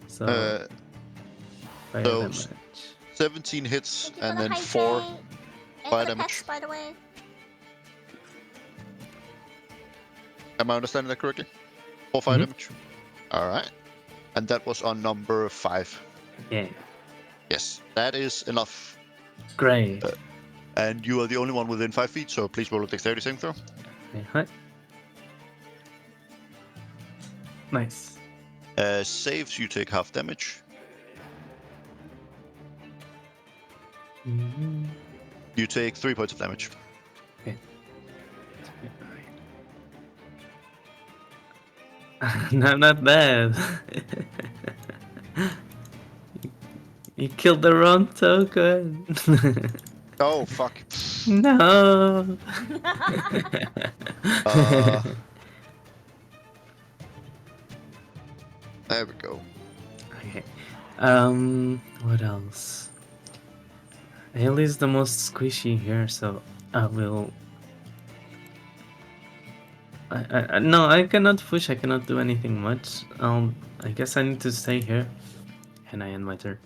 C: So, fire
A: so
C: damage.
A: 17 hits
B: Thank you
A: and
B: for the
A: then
B: hydrate.
A: 4
B: And
A: fire
B: the
A: damage.
B: pets, by the way.
A: Am I understanding that correctly? 4 fire
C: Mhm.
A: damage. All right. And that was on number 5.
C: Yeah,
A: Yes, that is enough.
C: great.
A: And you are the only one within 5 feet, so please roll a dexterity saving throw.
C: Okay, hi. Nice.
A: Saves, you take half damage.
C: Mhm.
A: You take 3 points of damage.
C: Okay. No, not bad. You killed the wrong token.
A: Oh, fuck.
C: No.
A: Uh, there we go.
C: Okay. What else? Haley's the most squishy here, so I will. No, I cannot push. I cannot do anything much. I guess I need to stay here, and I end my turn.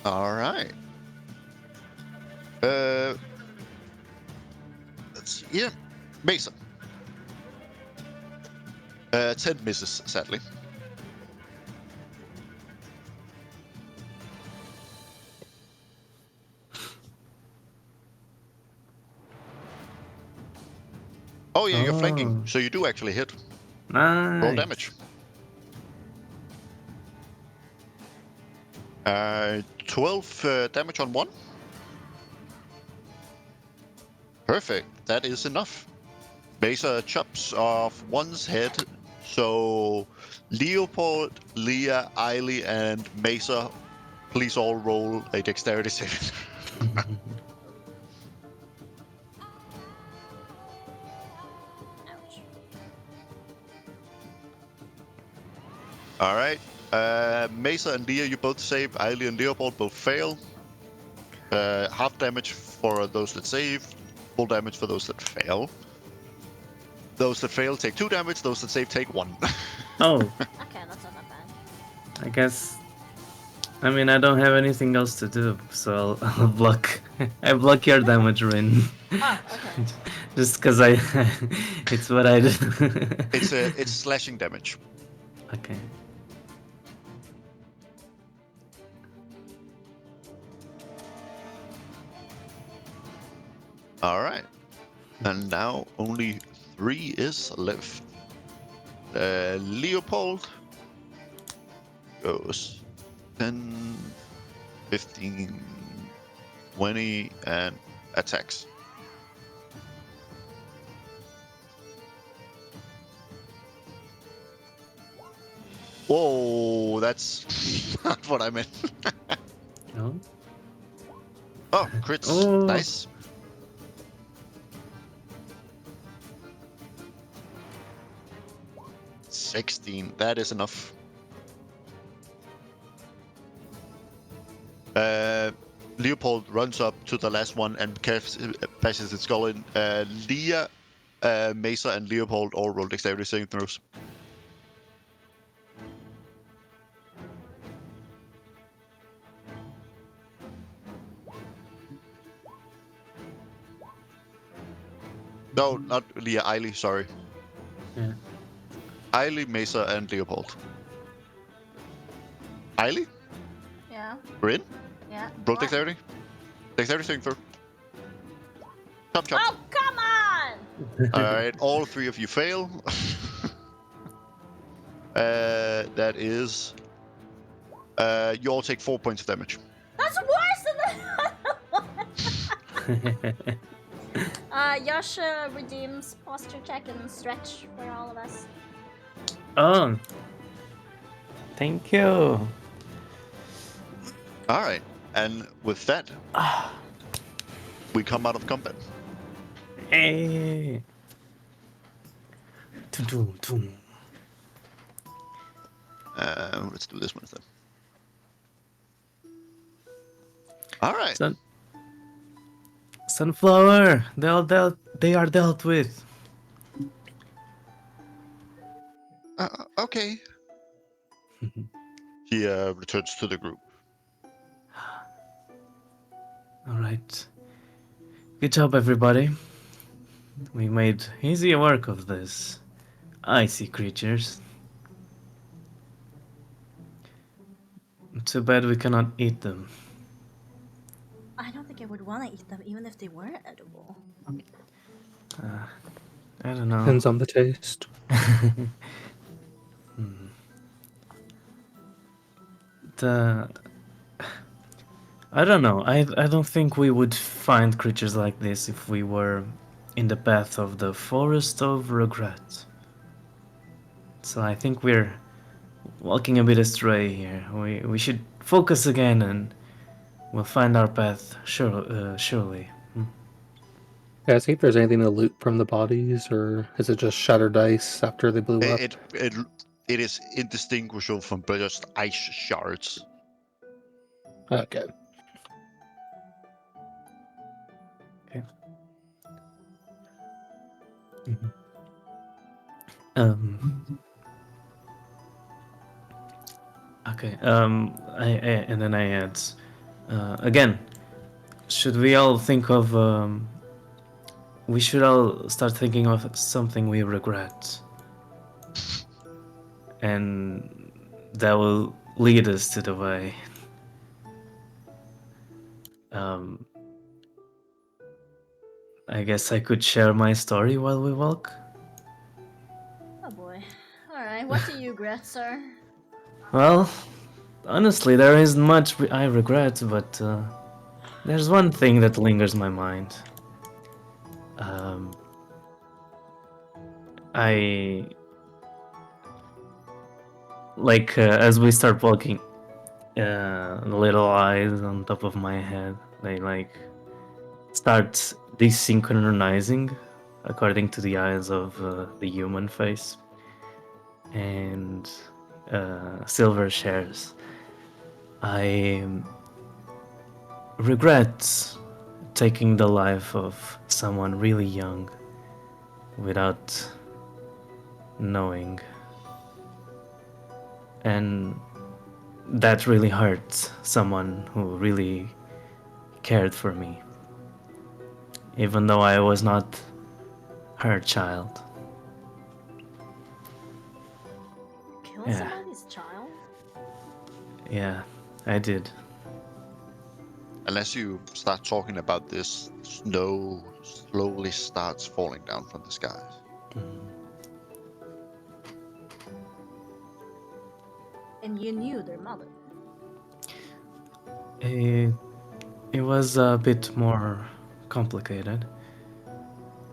A: All right. Let's see here. Mason. 10 misses, sadly. Oh yeah, you're flanking,
C: Oh.
A: so you do actually hit.
C: Nice.
A: Roll damage. 12 damage on 1. Perfect. That is enough. Mesa chops off one's head. So Leopold, Leah, Eiley, and Mesa, please all roll a dexterity saving.
B: Ouch.
A: All right. Mesa and Leah, you both save. Eiley and Leopold both fail. Half damage for those that save. Full damage for those that fail. Those that fail take 2 damage. Those that save take 1.
C: Oh,
B: Okay, that's not that bad.
C: I guess. I mean, I don't have anything else to do, so I'll block. I block your damage, Rin.
B: Oh, okay.
C: Just because I. It's what I do.
A: It's slashing damage.
C: Okay.
A: All right. And now only 3 is left. Leopold goes 10, 15, 20, and attacks. Whoa, that's not what I meant.
C: No.
A: Oh, crits.
C: Oh.
A: Nice. $16. That is enough. Leopold runs up to the last one and bashes its skull in. Leah, Mesa, and Leopold all roll dexterity saving throws. No, not Leah. Eiley, sorry.
C: Yeah.
A: Eiley, Mesa, and Leopold. Eiley?
B: Yeah,
A: We're in?
B: yeah.
A: Roll
B: What?
A: dexterity? Dexterity saving throw. Chop, chop.
B: Oh, come on!
A: Alright, all 3 of you fail. That is... you all take 4 points of damage.
B: That's worse than the Yasha redeems posture check and stretch for all of us.
C: Oh. Thank you.
A: Alright, and with that, we come out of combat.
C: Hey. Tum, tum, tum.
A: Let's do this one instead. Alright.
C: Sunflower. They are dealt with.
A: Okay. He returns to the group.
C: All right. Good job, everybody. We made easy work of this icy creatures. Too bad we cannot eat them.
B: I don't think think I would want to eat them even if they weren't edible.
C: I don't know.
D: Depends on the taste.
C: I don't know. I don't think we would find creatures like this if we were in the path of the forest of regret. So I think we're walking a bit astray here. We should focus again and we'll find our path surely.
D: Yeah, see if there's anything to loot from the bodies, or is it just shattered ice after they blew up?
A: It is indistinguishable from just ice shards.
D: Okay.
C: Okay. And then I add, again, should we all think of? We should all start thinking of something we regret, and that will lead us to the way. I guess I could share my story while we walk.
B: Oh boy. Alright, what do you regret, sir?
C: Well, honestly, there isn't much I regret, but there's one thing that lingers in my mind. I like as we start walking, little eyes on top of my head, they like start desynchronizing according to the eyes of the human face, and Silver shares. I regret taking the life of someone really young without knowing, and that really hurt someone who really cared for me, even though I was not her child.
B: Kill
C: Yeah.
B: somebody's child?
C: Yeah, I did.
A: Unless you start talking about this, snow slowly starts falling down from the skies.
B: And you knew their mother.
C: It was a bit more complicated.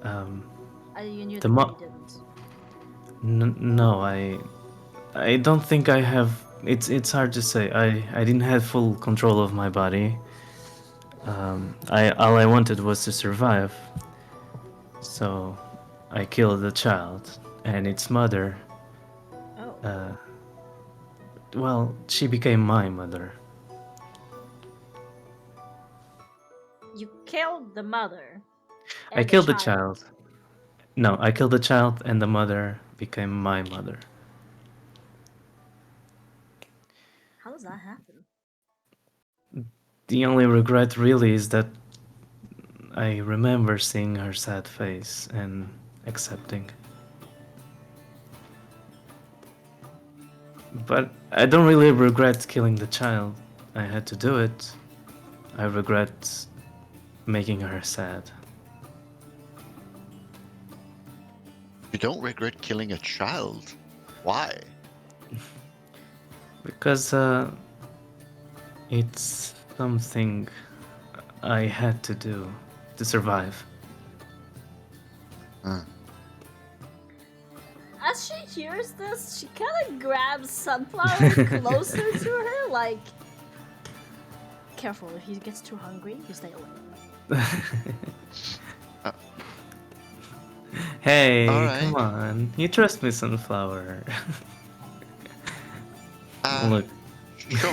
B: You knew
C: The
B: them,
C: mo-
B: but you didn't.
C: No, I don't think I have. It's hard to say. I didn't have full control of my body. All I wanted was to survive. So I killed the child and its mother.
B: Oh.
C: Well, she became my mother.
B: You killed the mother.
C: I
B: and
C: killed the child. No, I killed the child and the mother became my mother.
B: How does that happen?
C: The only regret really is that I remember seeing her sad face and accepting. But I don't really regret killing the child. I had to do it. I regret making her sad.
A: You don't regret killing a child. Why?
C: Because it's something I had to do to survive.
B: As she hears this, she kind of grabs Sunflower closer to her, like, careful, if he gets too hungry, you stay away.
C: Hey,
A: Alright.
C: come on. You trust me, Sunflower. Look.
A: Sure.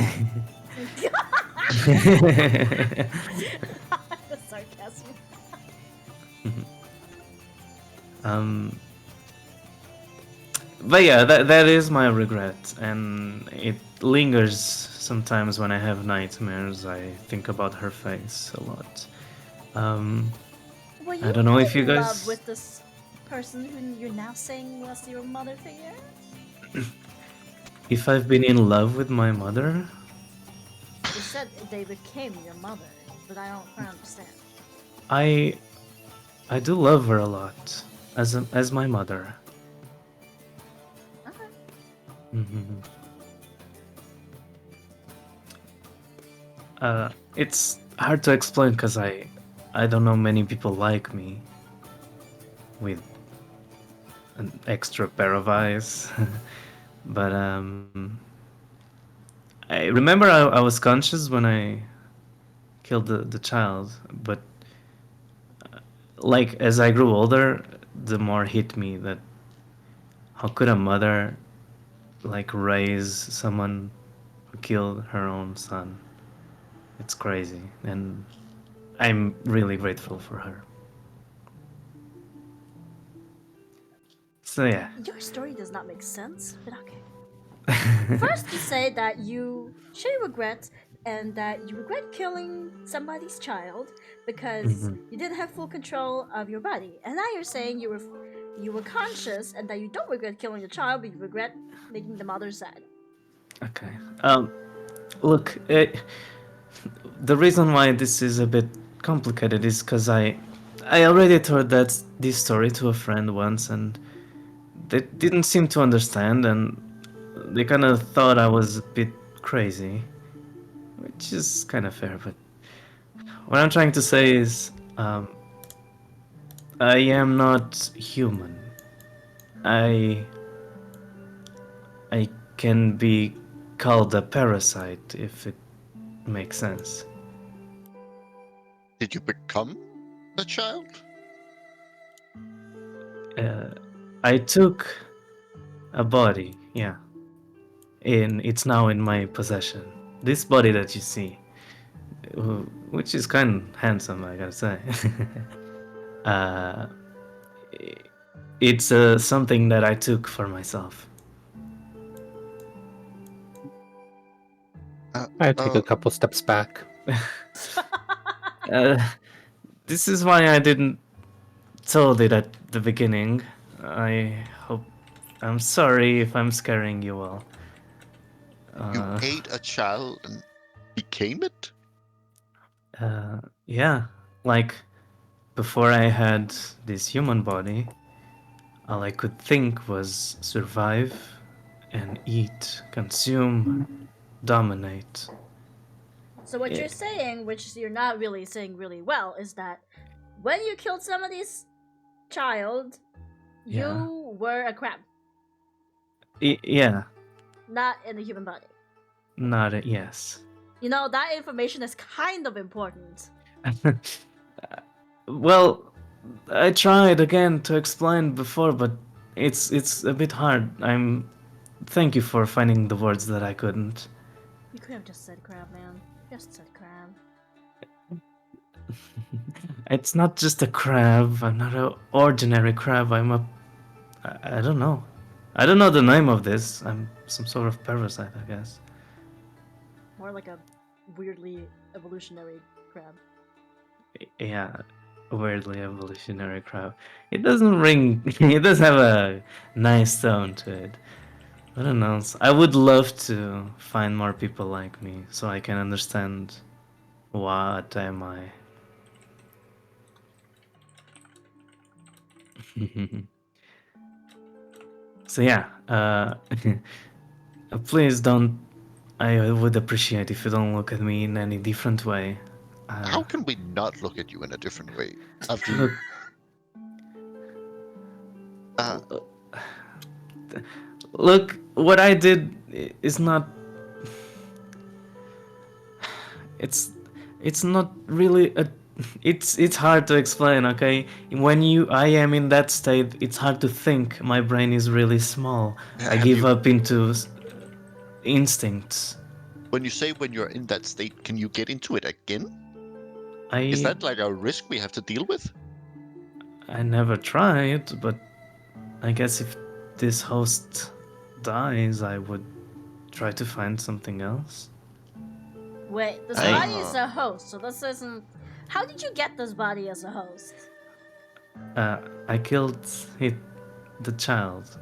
B: The sarcasm.
C: But yeah, that is my regret, and it lingers sometimes when I have nightmares. I think about her face a lot.
B: Were you
C: I don't know if you
B: in
C: guys.
B: love with this person who you're now saying was your mother figure?
C: If I've been in love with my mother,
B: You said they became your mother. but I don't quite understand.
C: I do love her a lot as my mother.
B: Okay.
C: Mhm. It's hard to explain because I don't know many people like me with an extra pair of eyes. But I remember I was conscious when I killed the child, but like as I grew older, the more hit me that how could a mother like raise someone who killed her own son? It's crazy, and I'm really grateful for her. So yeah.
B: Your story does not make sense, but okay. First, you say that you show regret and that you regret killing somebody's child because
C: Mhm.
B: you didn't have full control of your body, and now you're saying you were conscious and that you don't regret killing the child, but you regret making the mother sad.
C: Okay. Look, the reason why this is a bit complicated is because I already told this story to a friend once, and they didn't seem to understand, and they kind of thought I was a bit crazy, which is kind of fair. But what I'm trying to say is, I am not human. I I can be called a parasite if it makes sense.
A: Did you become a child?
C: I took a body, yeah. It's now in my possession. This body that you see, which is kind of handsome, I gotta say. uh, it's something that I took for myself.
A: Uh,
D: I take
A: uh,
D: a couple steps back.
C: Uh, this is why I didn't told it at the beginning. I hope. I'm sorry if I'm scaring you all.
A: you
C: Uh,
A: ate a child and became it?
C: yeah, like before I had this human body, all I could think was survive and eat, consume, dominate.
B: So what
C: Eh,
B: you're saying, which you're not really saying really well, is that when you killed somebody's child,
C: yeah,
B: you were a crab,
C: yeah,
B: not in the human body.
C: not a yes.
B: You know, that information is kind of important.
C: Well, I tried again to explain before, but it's a bit hard. I'm Thank you for finding the words that I couldn't.
B: You could have just said crab, man. Just said crab.
C: It's not just a crab. I'm not an ordinary crab. I don't know. I don't know the name of this. I'm some sort of parasite, I guess.
B: More like a weirdly evolutionary crab.
C: Yeah, weirdly evolutionary crab. It doesn't ring. It does have a nice tone to it. I don't know. I would love to find more people like me so I can understand what am I. So yeah, please don't. I would appreciate if you don't look at me in any different way.
A: How can we not look at you in a different way after
C: Look,
A: you? Uh,
C: look, what I did is not. It's, it's not really a. It's hard to explain. Okay, when I am in that state, it's hard to think. My brain is really small. I
A: have
C: give
A: you?
C: up into instincts.
A: When you say when you're in that state, can you get into it again? Is
C: I
A: that like a risk we have to deal with?
C: I never tried, but I guess if this host dies, I would try to find something else.
B: Wait, this
C: I
B: body is a host, so this isn't. How did you get this body as a host?
C: I killed it, the child,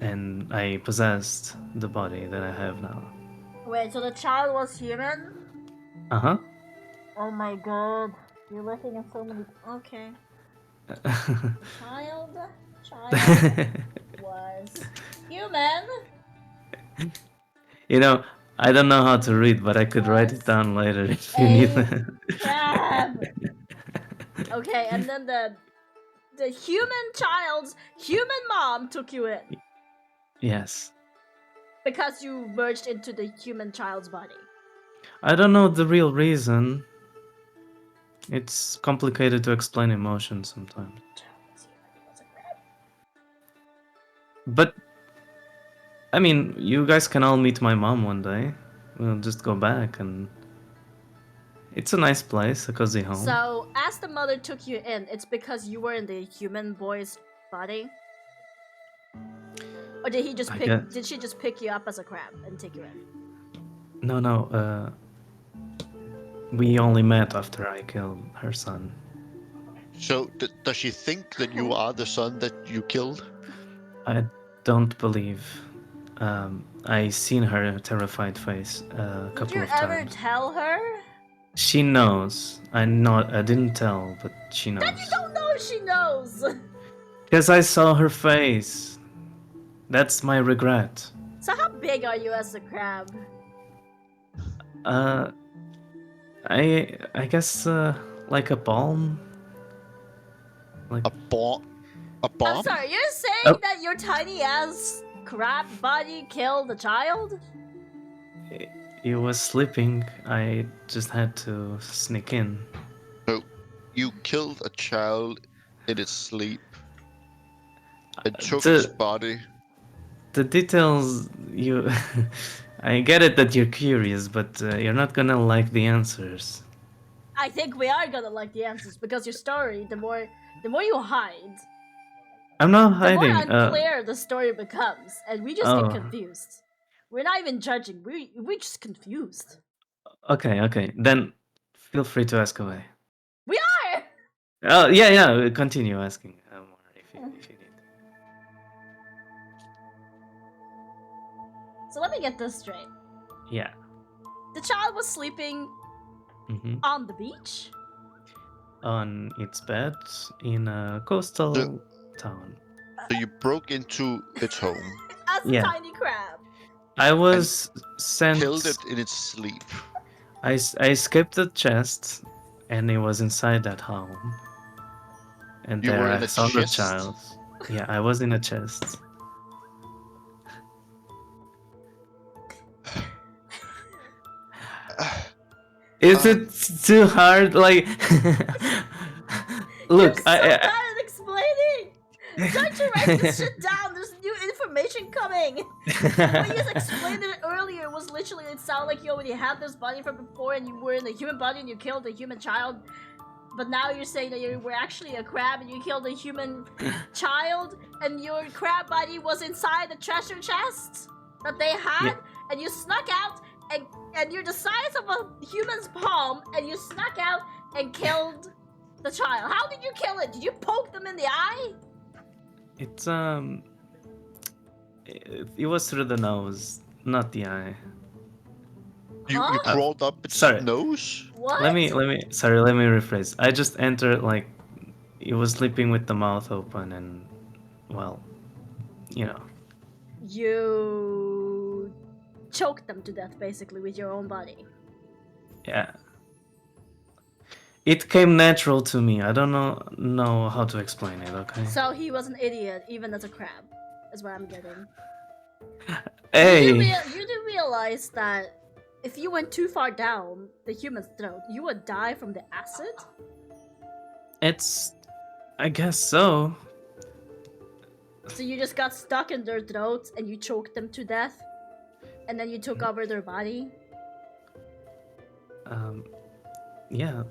C: and I possessed the body that I have now.
B: Wait, so the child was human?
C: Uh huh.
B: Oh my god. You're looking at so many. Okay. Child was human.
C: You know, I don't know how to read, but I could write it
B: Was
C: down later if you need
B: a
C: it.
B: crab. Okay, and then the human child's human mom took you in
C: Yes.
B: because you merged into the human child's body.
C: I don't know the real reason. It's complicated to explain emotions sometimes. But, I mean, you guys can all meet my mom one day. We'll just go back and... It's a nice place, a cozy home.
B: So, as the mother took you in, it's because you were in the human boy's body? Or did he just
C: I
B: pick?
C: guess-
B: Did she just pick you up as a crab and take you in?
C: No, we only met after I killed her son.
A: So, does she think that you are the son that you killed?
C: I don't believe. I seen her terrified face a
B: Did
C: couple
B: you
C: of
B: ever
C: times.
B: tell her?
C: She knows. I didn't tell, but she knows.
B: Then you don't know if she knows.
C: Because I saw her face. That's my regret.
B: So how big are you as a crab?
C: I guess like a palm. Like
A: A bomb? A
B: I'm
A: bomb?
B: sorry, you're saying
C: Oh.
B: that your tiny ass crab body killed a child?
C: he was sleeping. I just had to sneak in.
A: So, you killed a child in its sleep and took its body.
C: The details you I get it that you're curious, but you're not gonna like the answers.
B: I think we are gonna like the answers because your story, the more you hide,
C: I'm not
B: the
C: hiding.
B: more unclear the story becomes, and we just
C: Oh.
B: get confused. We're not even judging. We're just confused.
C: Okay. Then feel free to ask away.
B: We are.
C: Oh, yeah. Continue asking more if you need.
B: So let me get this straight.
C: Yeah.
B: The child was sleeping
C: hmm
B: on the beach.
C: On its bed in a coastal town.
A: So, you broke into its home,
B: As a
C: Yeah.
B: tiny crab.
C: I was sent.
A: killed it in its sleep.
C: I escaped the chest, and it was inside that home. And
A: You
C: there
A: were
C: I
A: in a
C: saw the
A: chest?
C: child. Yeah, I was in a chest. Is it too hard? Like, look,
B: You're so bad at explaining. Don't you write this shit down? There's new information coming. What you explained it earlier was literally, it sounded like you already had this body from before and you were in a human body and you killed a human child. But now you're saying that you were actually a crab and you killed a human child and your crab body was inside the treasure chest that they had, and you snuck out and you're the size of a human's palm and you snuck out and killed the child. How did you kill it? Did you poke them in the eye?
C: it's it was through the nose, not the eye.
A: You
B: Huh?
A: crawled up its
C: sorry.
A: nose?
B: What?
C: Let me rephrase. I just entered like he was sleeping with the mouth open and, well, you know.
B: You choked them to death basically with your own body.
C: Yeah. It came natural to me. I don't know how to explain it, okay?
B: So he was an idiot even as a crab, is what I'm getting.
C: Hey!
B: You do realize that if you went too far down the human's throat, you would die from the acid?
C: I guess so.
B: So you just got stuck in their throats and you choked them to death? And then you took over their body?
C: Yeah.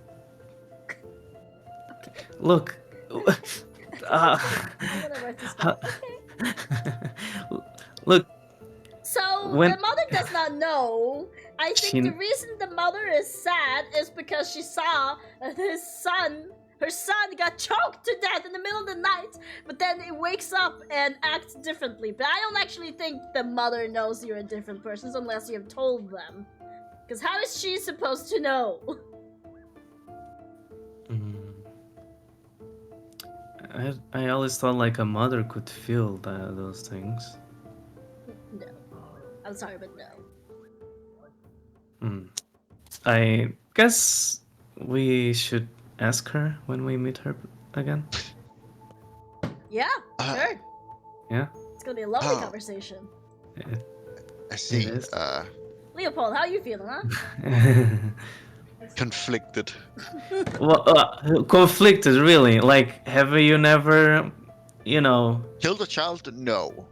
C: Look.
B: I'm gonna write this down.
C: Look,
B: So
C: When-
B: the mother does not know. I think the reason the mother is sad is because she saw that her son got choked to death in the middle of the night, but then it wakes up and acts differently. But I don't actually think the mother knows you're a different person unless you have told them. Because how is she supposed to know?
C: I always thought like a mother could feel those things.
B: No. I'm sorry, but no.
C: Hmm. I guess we should ask her when we meet her again.
B: Yeah,
A: Uh,
B: sure.
C: Yeah,
B: It's gonna be a lovely
A: Oh.
B: conversation.
C: it,
A: I
C: it
A: see.
C: is.
B: Leopold, how you feeling, huh?
A: Conflicted.
C: Well, conflicted, really. Like, have you never, you know?
A: Killed a child? No.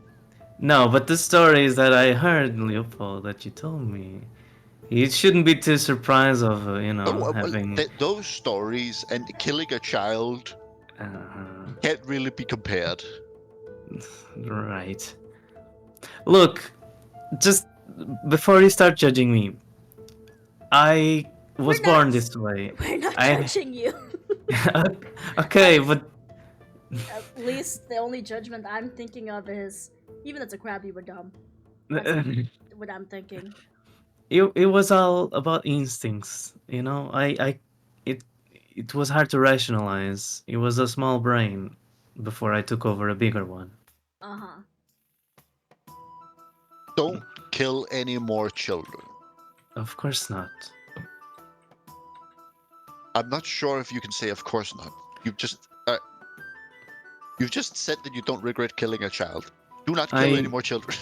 C: No, but the stories that I heard, Leopold, that you told me, you shouldn't be too surprised of,
A: Oh, well,
C: having.
A: those stories and killing a child
C: Uh,
A: can't really be compared.
C: right. Look, just before you start judging me, I was
B: We're
C: born
B: not.
C: this way.
B: We're not
C: I.
B: judging you.
C: Okay, but.
B: At least the only judgment I'm thinking of is even as a crab, you were dumb. That's what I'm thinking.
C: it was all about instincts, it it was hard to rationalize. It was a small brain before I took over a bigger one.
B: Uh huh.
A: Don't kill any more children.
C: Of course not.
A: I'm not sure if you can say, of course not. You've just said that you don't regret killing a child. Do not kill any
C: I
A: more children.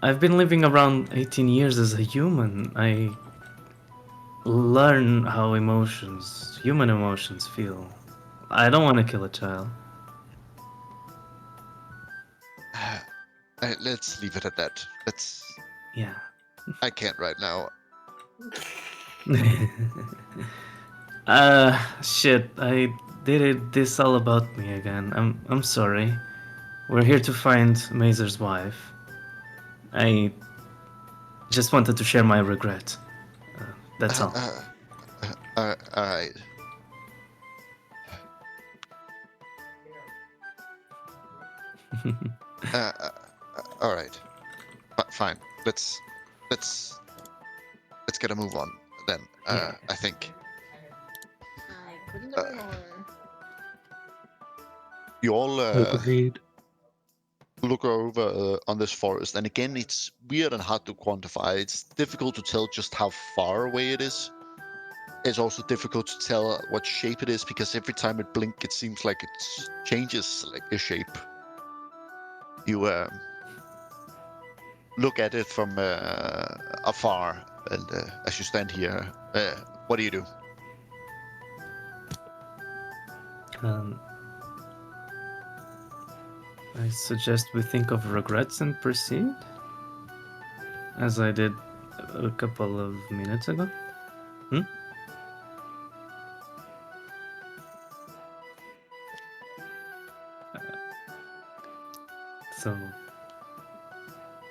C: I've been living around 18 years as a human. I learn how human emotions feel. I don't want to kill a child.
A: Let's leave it at that.
C: Yeah.
A: I can't right now.
C: Shit, I did it this all about me again. I'm sorry. We're here to find Mazer's wife. I just wanted to share my regret. That's all.
A: All right. All right. Fine. Let's let's get a move on then.
C: Yeah.
A: I think
B: I couldn't agree more.
A: you all
D: Agreed.
A: look over on this forest, and again, it's weird and hard to quantify. It's difficult to tell just how far away it is. It's also difficult to tell what shape it is because every time it blinks, it seems like it changes like a shape. You look at it from afar, and as you stand here, what do you do?
C: Um, I suggest we think of regrets and proceed, as I did a couple of minutes ago.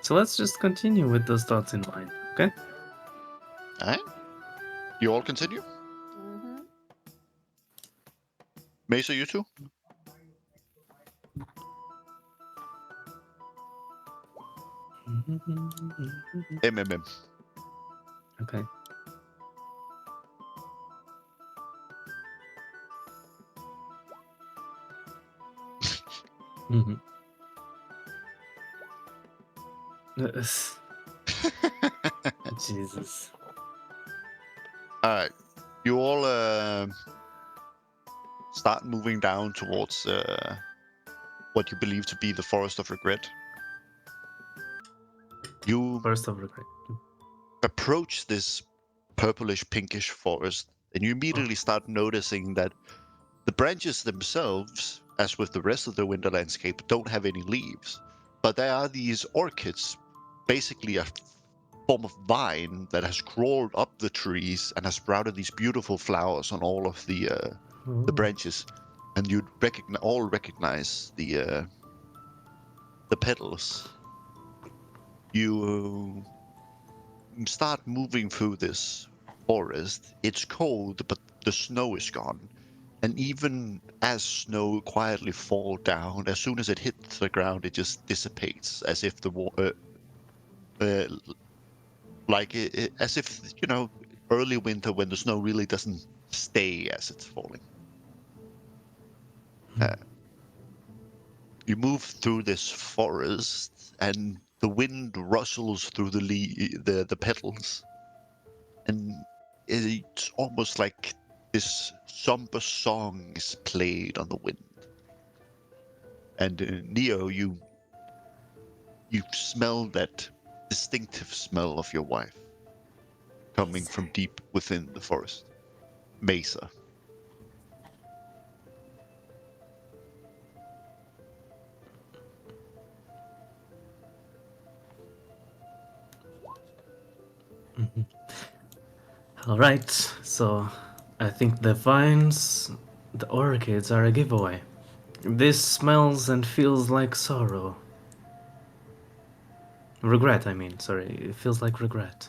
C: So, let's just continue with those thoughts in mind, okay?
A: All right. You all continue.
B: Mm-hmm.
A: Mesa, you too. MMM.
C: Okay. Mm-hmm. Jesus.
A: All right. You all start moving down towards what you believe to be the Forest of Regret. You
C: First of regret.
A: approach this purplish pinkish forest, and you immediately start noticing that the branches themselves, as with the rest of the winter landscape, don't have any leaves. But there are these orchids, basically a form of vine that has crawled up the trees and has sprouted these beautiful flowers on all of the
C: Oh.
A: branches, and you'd recognize the petals. You start moving through this forest. It's cold, but the snow is gone. And even as snow quietly fall down, as soon as it hits the ground, it just dissipates, as if the water, as if early winter when the snow really doesn't stay as it's falling. Uh, You move through this forest, and the wind rustles through the petals, and it's almost like this somber song is played on the wind. And Neo, you smell that distinctive smell of your wife coming
B: Mesa.
A: from deep within the forest. Mesa.
C: All right, so I think the vines, the orchids are a giveaway. This smells and feels like sorrow. Regret, I mean, sorry. It feels like regret.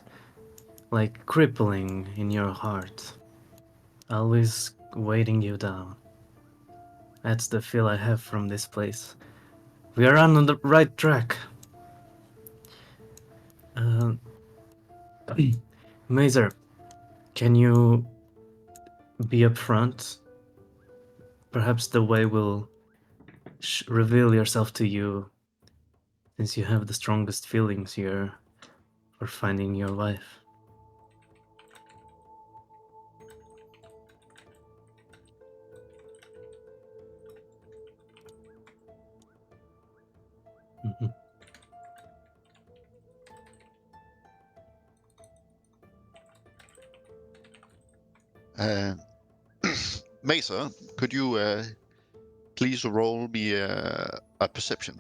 C: Like crippling in your heart. Always weighting you down. That's the feel I have from this place. We are on the right track. Uh, Mazer, can you be upfront? Perhaps the way will reveal yourself to you, since you have the strongest feelings here for finding your wife. Mhm.
A: Uh, Mesa, could you please roll me a perception?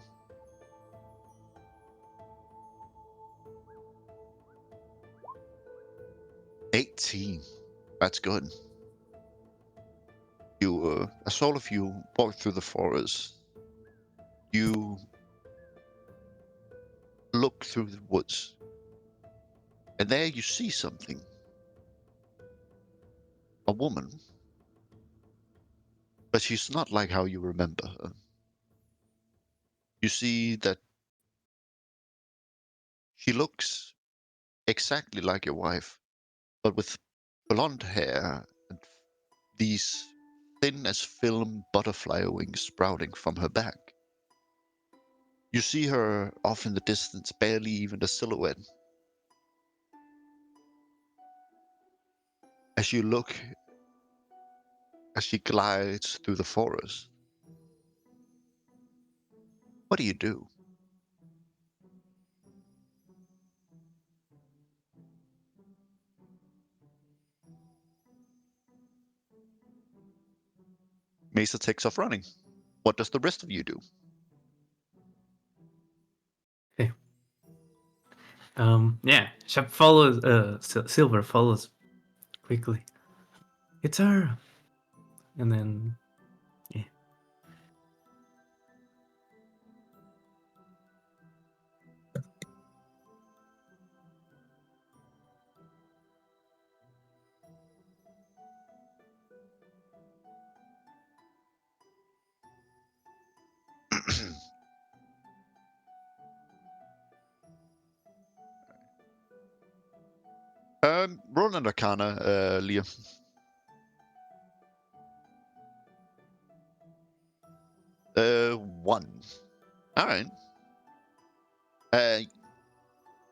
A: 18. That's good. You, as all of you walk through the forest, you look through the woods, and there you see something. A woman, but she's not like how you remember her. You see that she looks exactly like your wife, but with blonde hair and these thin as film butterfly wings sprouting from her back. You see her off in the distance, barely even a silhouette. As you look, as she glides through the forest, what do you do? Mesa takes off running. What does the rest of you do?
C: Okay. Yeah, Shep follows, Silver follows quickly. It's her! And then, yeah.
A: Roll an Arcana, Leah. 1. All right. Uh,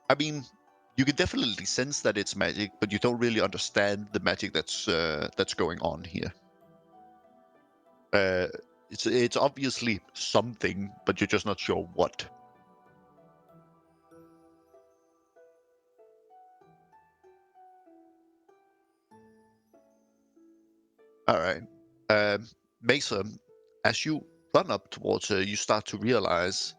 A: I mean, you can definitely sense that it's magic, but you don't really understand the magic that's going on here. Uh, it's obviously something, but you're just not sure what. All right. Mesa, as you run up towards her, you start to realize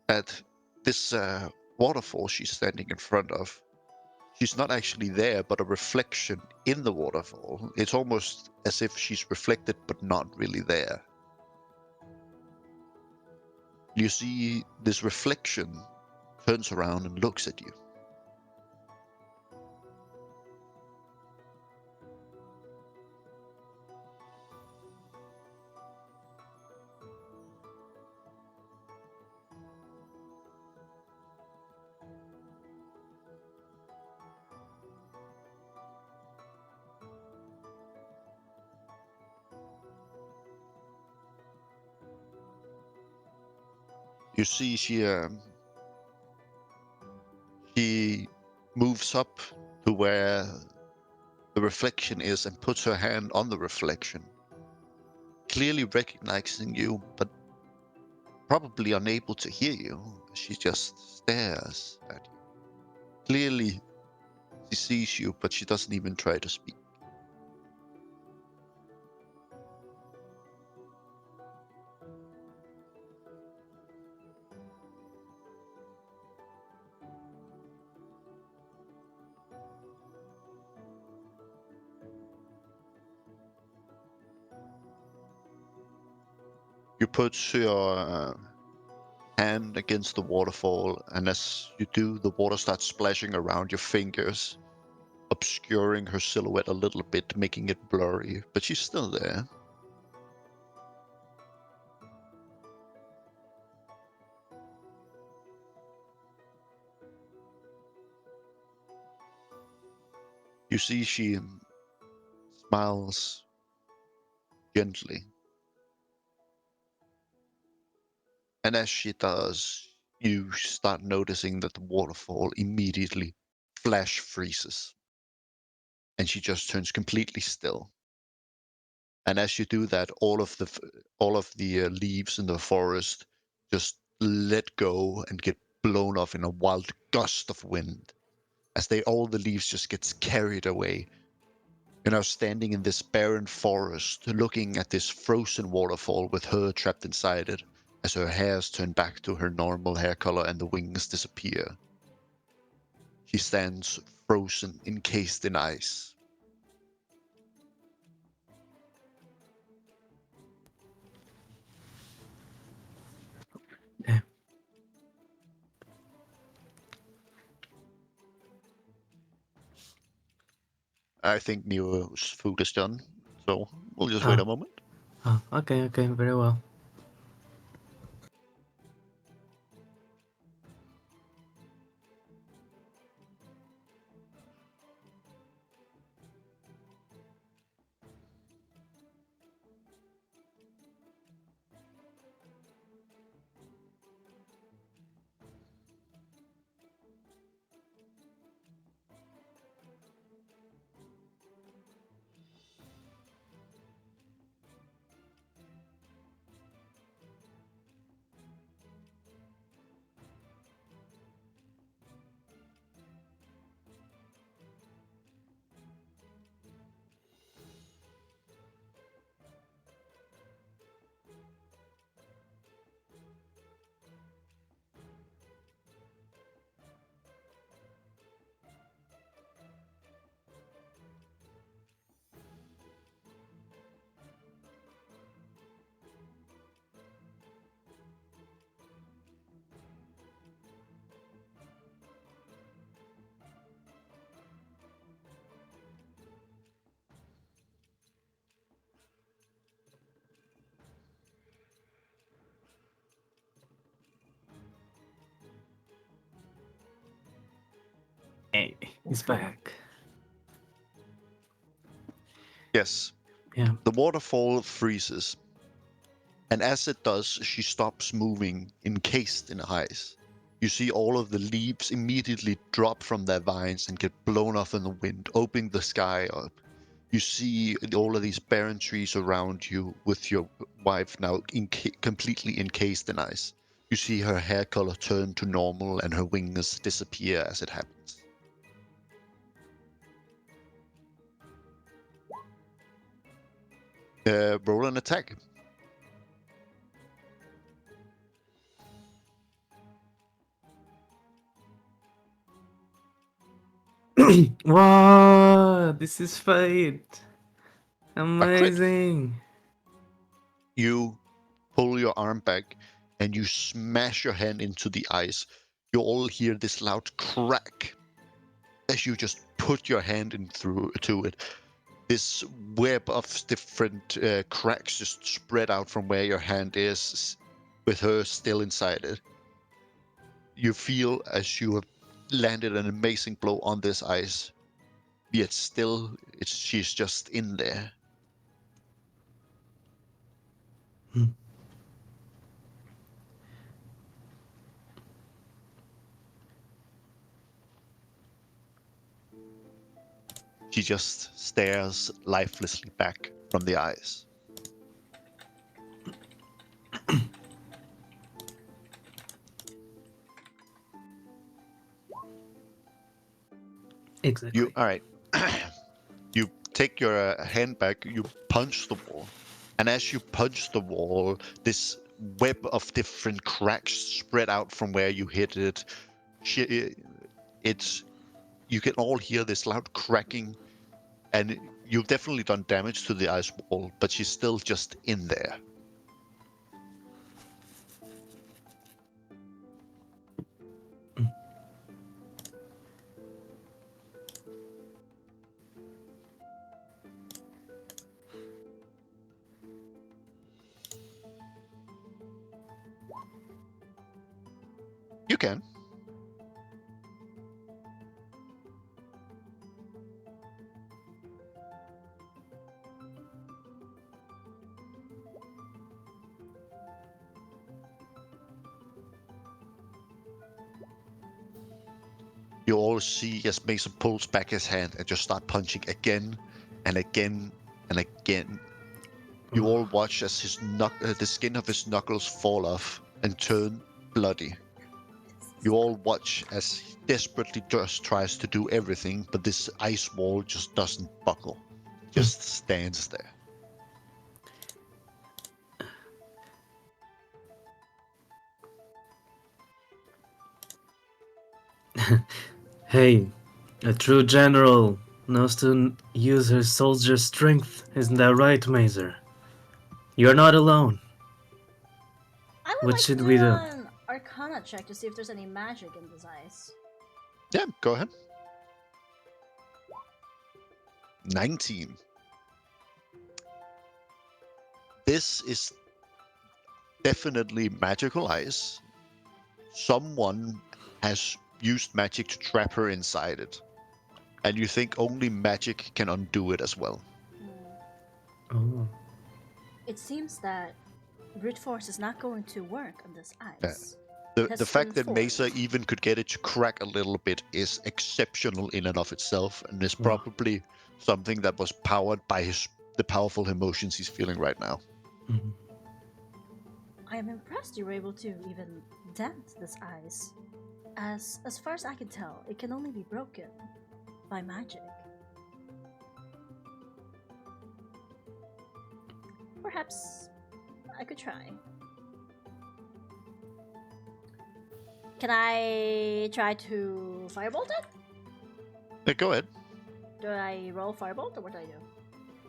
A: that this waterfall she's standing in front of, she's not actually there, but a reflection in the waterfall. It's almost as if she's reflected, but not really there. You see this reflection turns around and looks at you. You see, she moves up to where the reflection is and puts her hand on the reflection, clearly recognizing you, but probably unable to hear you. She just stares at you. Clearly, she sees you, but she doesn't even try to speak. You put your hand against the waterfall, and as you do, the water starts splashing around your fingers, obscuring her silhouette a little bit, making it blurry, but she's still there. You see she smiles gently, and as she does, you start noticing that the waterfall immediately flash freezes, and she just turns completely still. And as you do that, all of the leaves in the forest just let go and get blown off in a wild gust of wind. As all the leaves just gets carried away. You're now standing in this barren forest, looking at this frozen waterfall with her trapped inside it, as her hairs turn back to her normal hair color and the wings disappear. She stands frozen, encased in ice.
C: Yeah.
A: I think Neo's food is done, so we'll just wait
C: Oh.
A: a moment.
C: Oh, okay, very well. Hey, he's back.
A: Yes,
C: Yeah.
A: the waterfall freezes, and as it does, she stops moving, encased in ice. You see all of the leaves immediately drop from their vines and get blown off in the wind, opening the sky up. You see all of these barren trees around you with your wife now completely encased in ice. You see her hair color turn to normal and her wings disappear as it happens. Roll an attack.
C: Wow, this is fate. Amazing.
A: You pull your arm back and you smash your hand into the ice. You all hear this loud crack as you just put your hand in through to it. This web of different cracks just spread out from where your hand is, with her still inside it. You feel as you have landed an amazing blow on this ice, yet still she's just in there. She just stares lifelessly back from the eyes.
C: Exactly.
A: All right. You take your hand back, you punch the wall. And as you punch the wall, this web of different cracks spread out from where you hit it. It's you can all hear this loud cracking, and you've definitely done damage to the ice wall, but she's still just in there. You can. You all see as Mason pulls back his hand and just start punching again and again and again. You all watch as the skin of his knuckles fall off and turn bloody. You all watch as he desperately just tries to do everything, but this ice wall just doesn't buckle. Just stands there.
C: Hey, a true general knows to use her soldier's strength. Isn't that right, Mazer? You're not alone.
B: I would
C: What
B: like
C: should
B: to
C: we
B: do
C: do?
B: an Arcana check to see if there's any magic in this ice.
A: Yeah, go ahead. 19. This is definitely magical ice. Someone has used magic to trap her inside it. And you think only magic can undo it as well.
B: Hmm.
C: Oh.
B: It seems that brute force is not going to work on this
A: Yeah.
B: ice.
A: The
B: Has
A: fact
B: been
A: that Mesa
B: formed.
A: even could get it to crack a little bit is exceptional in and of itself, and is
C: Wow.
A: probably something that was powered by the powerful emotions he's feeling right now.
C: Mhm.
B: I am impressed you were able to even dent this ice. As far as I can tell, it can only be broken by magic. Perhaps I could try. Can I try to firebolt it?
A: Go ahead.
B: Do I roll firebolt or what do I do?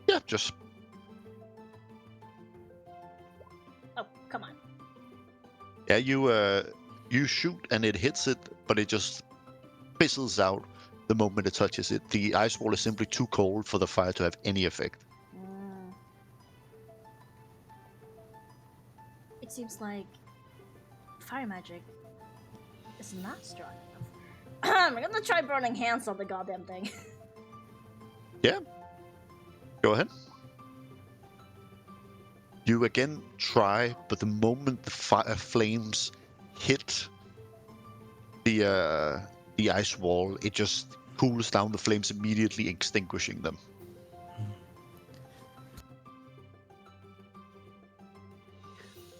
A: Yeah, just
B: Oh, come on.
A: yeah. You shoot and it hits it, but it just fizzles out the moment it touches it. The ice wall is simply too cold for the fire to have any effect.
B: Mm. It seems like fire magic is not strong enough. I'm gonna try burning hands on the goddamn thing.
A: Yeah, go ahead. You again try, but the moment the flames hit the ice wall, it just cools down the flames immediately, extinguishing them.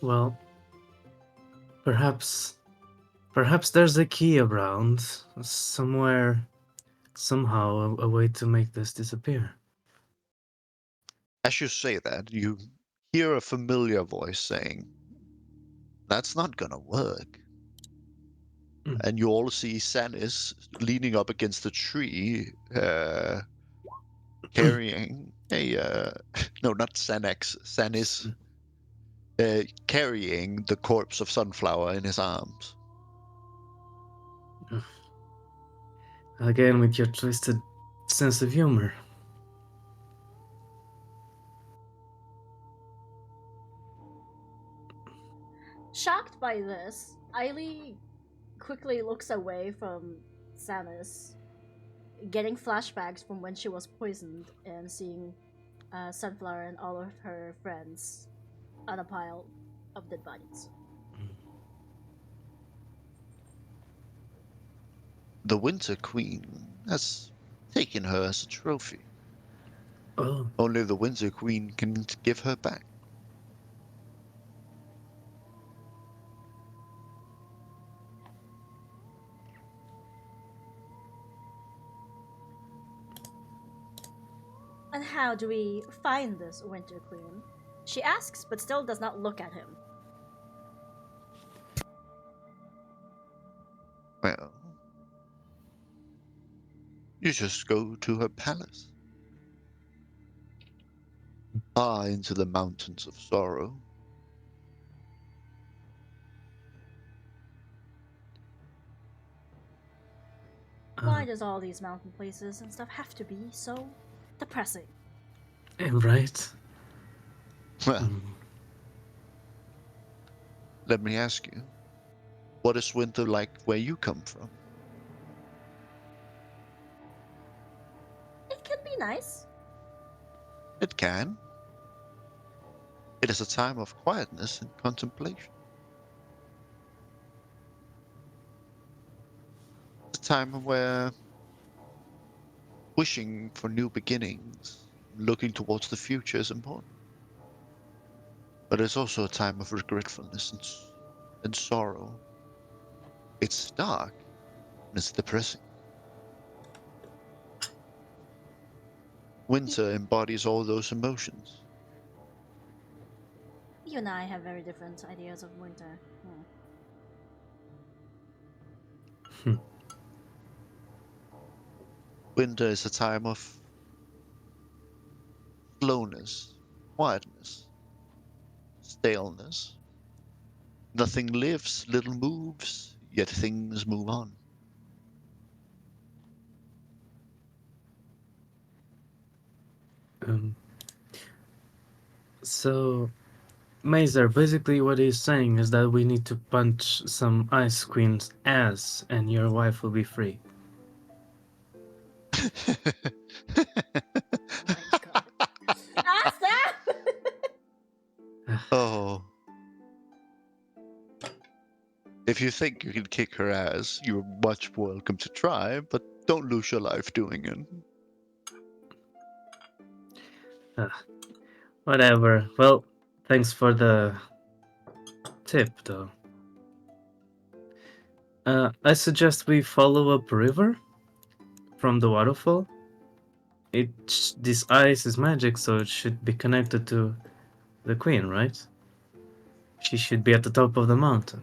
C: Well, perhaps there's a key around somewhere, somehow, a way to make this disappear.
A: As you say that, you hear a familiar voice saying, "That's not gonna work."
C: Mm.
A: And you all see Sanis leaning up against a tree, carrying a no, not Sanex, Sanis, carrying the corpse of Sunflower in his arms.
C: Again, with your twisted sense of humor.
B: Shocked by this, Ailey quickly looks away from Samus, getting flashbacks from when she was poisoned and seeing Sunflower and all of her friends on a pile of dead bodies.
A: The Winter Queen has taken her as a trophy.
C: Oh,
A: Only the Winter Queen can give her back.
B: And how do we find this Winter Queen? She asks, but still does not look at him.
A: Well, you just go to her palace. Far into the mountains of sorrow.
B: Why does all these mountain places and stuff have to be so depressing?
C: right.
A: Well,
C: Mm.
A: let me ask you, what is winter like where you come from?
B: It can be nice.
A: It can. It is a time of quietness and contemplation. It's a time where wishing for new beginnings, looking towards the future is important. But it's also a time of regretfulness and sorrow. It's dark and it's depressing. Winter embodies all those emotions.
B: You and I have very different ideas of winter.
A: Winter is a time of slowness, quietness, staleness. Nothing lives, little moves, yet things move on.
C: Um, so, Mazer, basically what he's saying is that we need to punch some Ice Queen's ass and your wife will be free.
B: Oh my god. Stop!
A: Oh. If you think you can kick her ass, you're much welcome to try, but don't lose your life doing it.
C: Whatever. Well, thanks for the tip, though. I suggest we follow up river from the waterfall. This ice is magic, so it should be connected to the queen, right? She should be at the top of the mountain.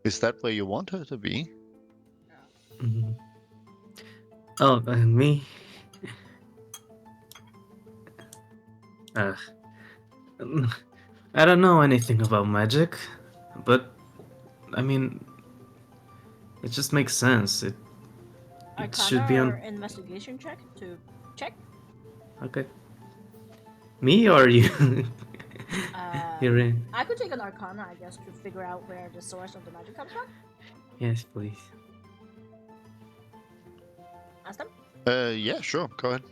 A: Is that where you want her to be?
C: Mhm. Oh, me? Uh, I don't know anything about magic, but I mean, it just makes sense. It should be
B: Arcana or
C: on.
B: investigation check to check?
C: Okay. Me or you? You're in.
B: I could take an Arcana, I guess, to figure out where the source of the magic comes from.
C: Yes, please.
B: Ask them.
A: Yeah, sure, go ahead.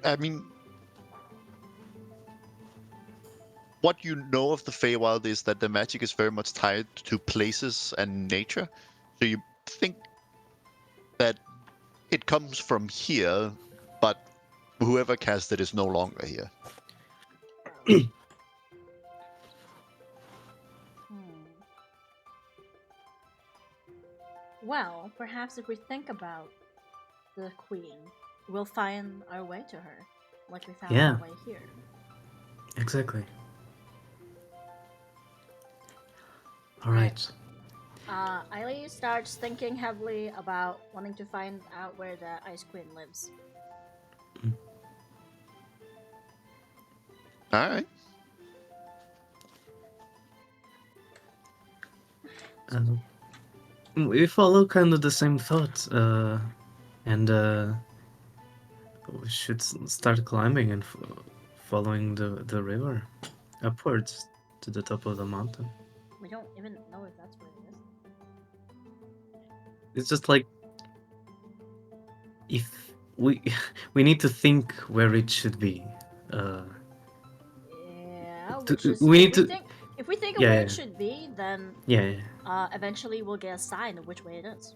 A: I mean, what you know of the Feywild is that the magic is very much tied to places and nature. So you think that it comes from here, but whoever cast it is no longer here.
B: Well, perhaps if we think about the queen, we'll find our way to her, like we found
C: Yeah.
B: our way here.
C: Exactly. All right.
B: Eiley starts thinking heavily about wanting to find out where the Ice Queen lives.
A: All right.
C: We follow kind of the same thought, and we should start climbing and following the river upwards to the top of the mountain.
B: We don't even know if that's where it is.
C: It's just like if we we need to think where it should be.
B: Yeah,
C: To-
B: which is
C: we
B: if
C: need to-
B: think If we think of
C: Yeah,
B: where
C: yeah.
B: it should be, then
C: Yeah, yeah.
B: eventually we'll get a sign of which way it is.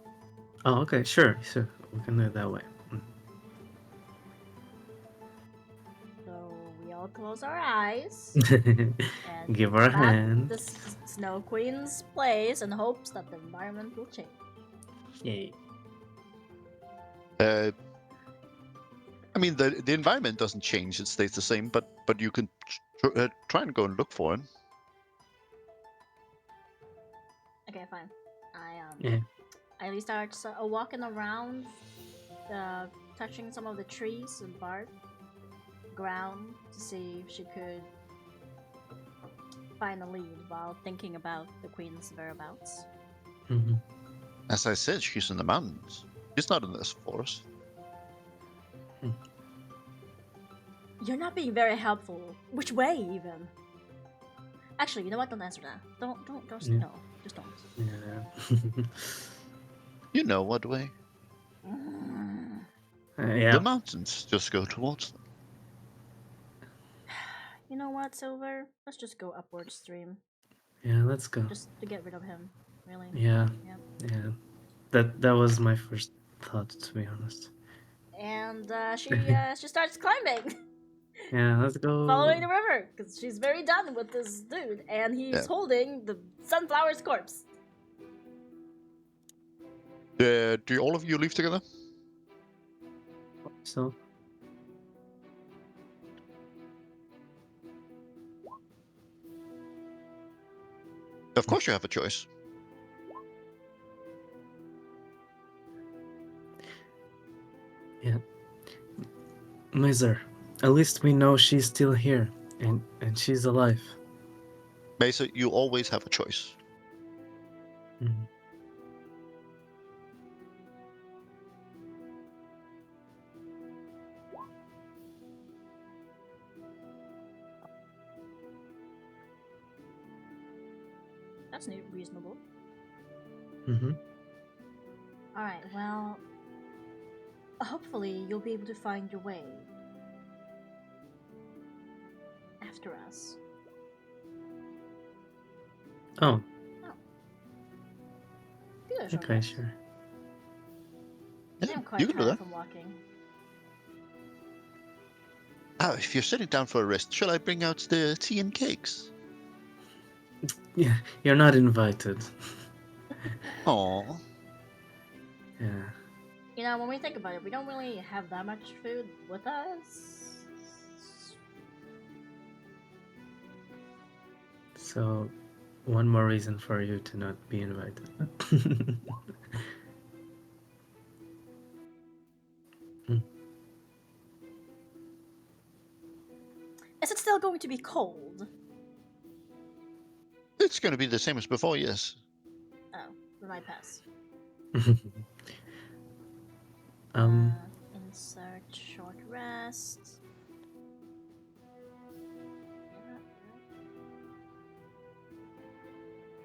C: Oh, okay, sure. We can do it that way.
B: So we all close our eyes and
C: Give her a
B: pat
C: hand.
B: the Snow Queen's place in hopes that the environment will change.
C: Yay.
A: I mean, the environment doesn't change; it stays the same. But you can try and go and look for him.
B: Okay, fine.
C: Yeah.
B: Eileen starts walking around, touching some of the trees and bark, ground to see if she could find a lead while thinking about the queen's whereabouts.
C: Hmm.
A: As I said, she's in the mountains. She's not in this forest.
B: You're not being very helpful. Which way, even? Actually, you know what? Don't answer that. Don't.
C: Yeah.
B: No, just don't.
C: Yeah.
A: You know what way?
C: Yeah.
A: The mountains. Just go towards them.
B: You know what, Silver? Let's just go upward stream,
C: Yeah, let's go.
B: just to get rid of him. Really?
C: Yeah.
B: Yeah.
C: Yeah. That was my first thought, to be honest.
B: And she starts climbing,
C: Yeah, let's go.
B: following the river, because she's very done with this dude, and he's
A: Yeah.
B: holding the sunflower's corpse.
A: Do all of you leave together?
C: So,
A: Of course, you have a choice.
C: Miser, at least we know she's still here, and she's alive.
A: Mesa, you always have a choice.
C: Mhm.
B: That's reasonable.
C: Mhm.
B: Alright, well, hopefully you'll be able to find your way after us.
C: Oh,
B: Do a short
C: okay,
B: rest.
C: sure.
B: I
A: Yeah,
B: am
A: you
B: quite
A: can do
B: tired
A: that.
B: from walking.
A: If you're sitting down for a rest, shall I bring out the tea and cakes?
C: Yeah, you're not invited.
A: Aww.
C: Yeah.
B: You know, when we think about it, we don't really have that much food with us.
C: So, one more reason for you to not be invited.
B: Is it still going to be cold?
A: It's going to be the same as before, yes.
B: Oh, we might pass.
C: um,
B: Insert short rest.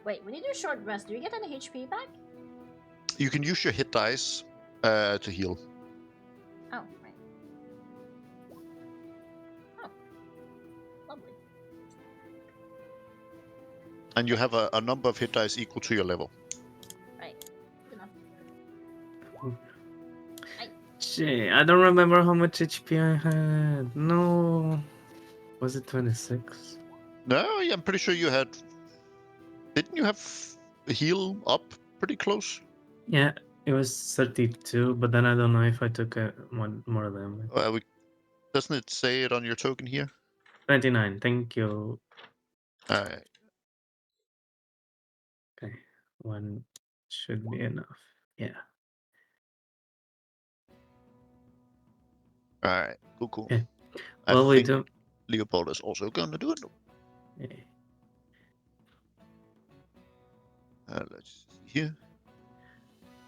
B: Wait, when you do short rest, do you get any HP back?
A: You can use your hit dice to heal.
B: Oh, right. Oh, lovely.
A: And you have a number of hit dice equal to your level.
B: Right. Good enough.
C: gee, I don't remember how much HP I had. No. Was it 26?
A: No, yeah, I'm pretty sure you had... Didn't you have a heal up pretty close?
C: Yeah, it was 32, but then I don't know if I took one more damage.
A: Doesn't it say it on your token here?
C: 29, thank you.
A: Alright.
C: Okay, one should be enough. Yeah.
A: Alright, cool.
C: Yeah.
A: I
C: Well, we
A: think
C: do.
A: Leopold is also gonna do it.
C: Yeah.
A: Let's see here.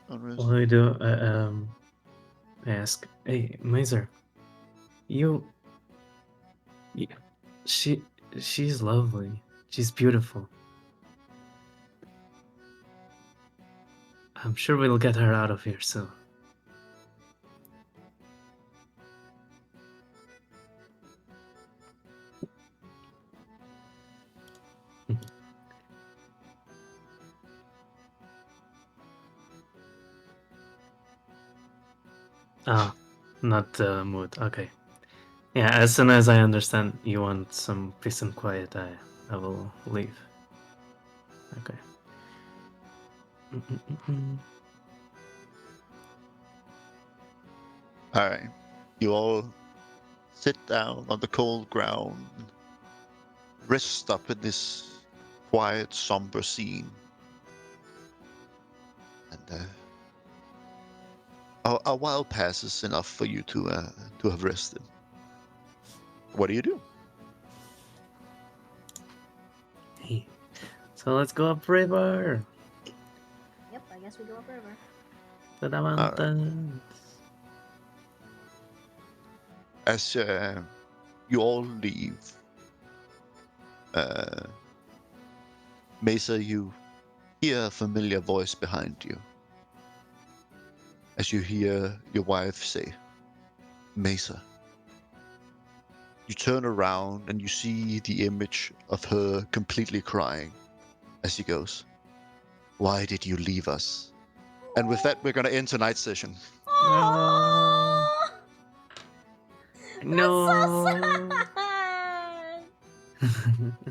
A: Unrest.
C: Well, we do. Ask. Hey, Mazer. You. She's lovely. She's beautiful. I'm sure we'll get her out of here soon. Ah, not mood. Okay. Yeah, as soon as I understand you want some peace and quiet, I will leave. Okay. Mm-mm-mm-mm.
A: All right. You all sit down on the cold ground, rest up in this quiet, somber scene, and a while passes enough for you to have rested. What do you do?
C: Hey, so let's go upriver
B: Yep, I guess we go upriver.
C: to the
A: right.
C: mountains.
A: As you all leave, Mesa, you hear a familiar voice behind you. As you hear your wife say, Mesa. You turn around and you see the image of her completely crying as she goes, Why did you leave us? And with that, we're going to end tonight's session.
C: Oh,
B: That's so
C: no.
B: sad.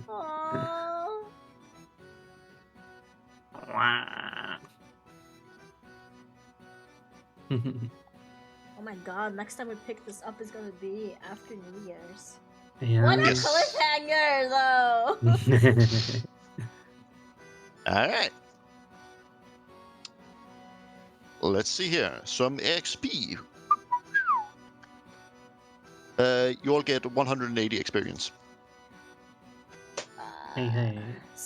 B: Aww. Oh my god, next time we pick this up is gonna be after New Year's. What a
C: Yeah.
A: Yes.
B: cliffhanger, though!
A: All right. Let's see here. Some XP. You all get 180 experience.
C: Hey, hey.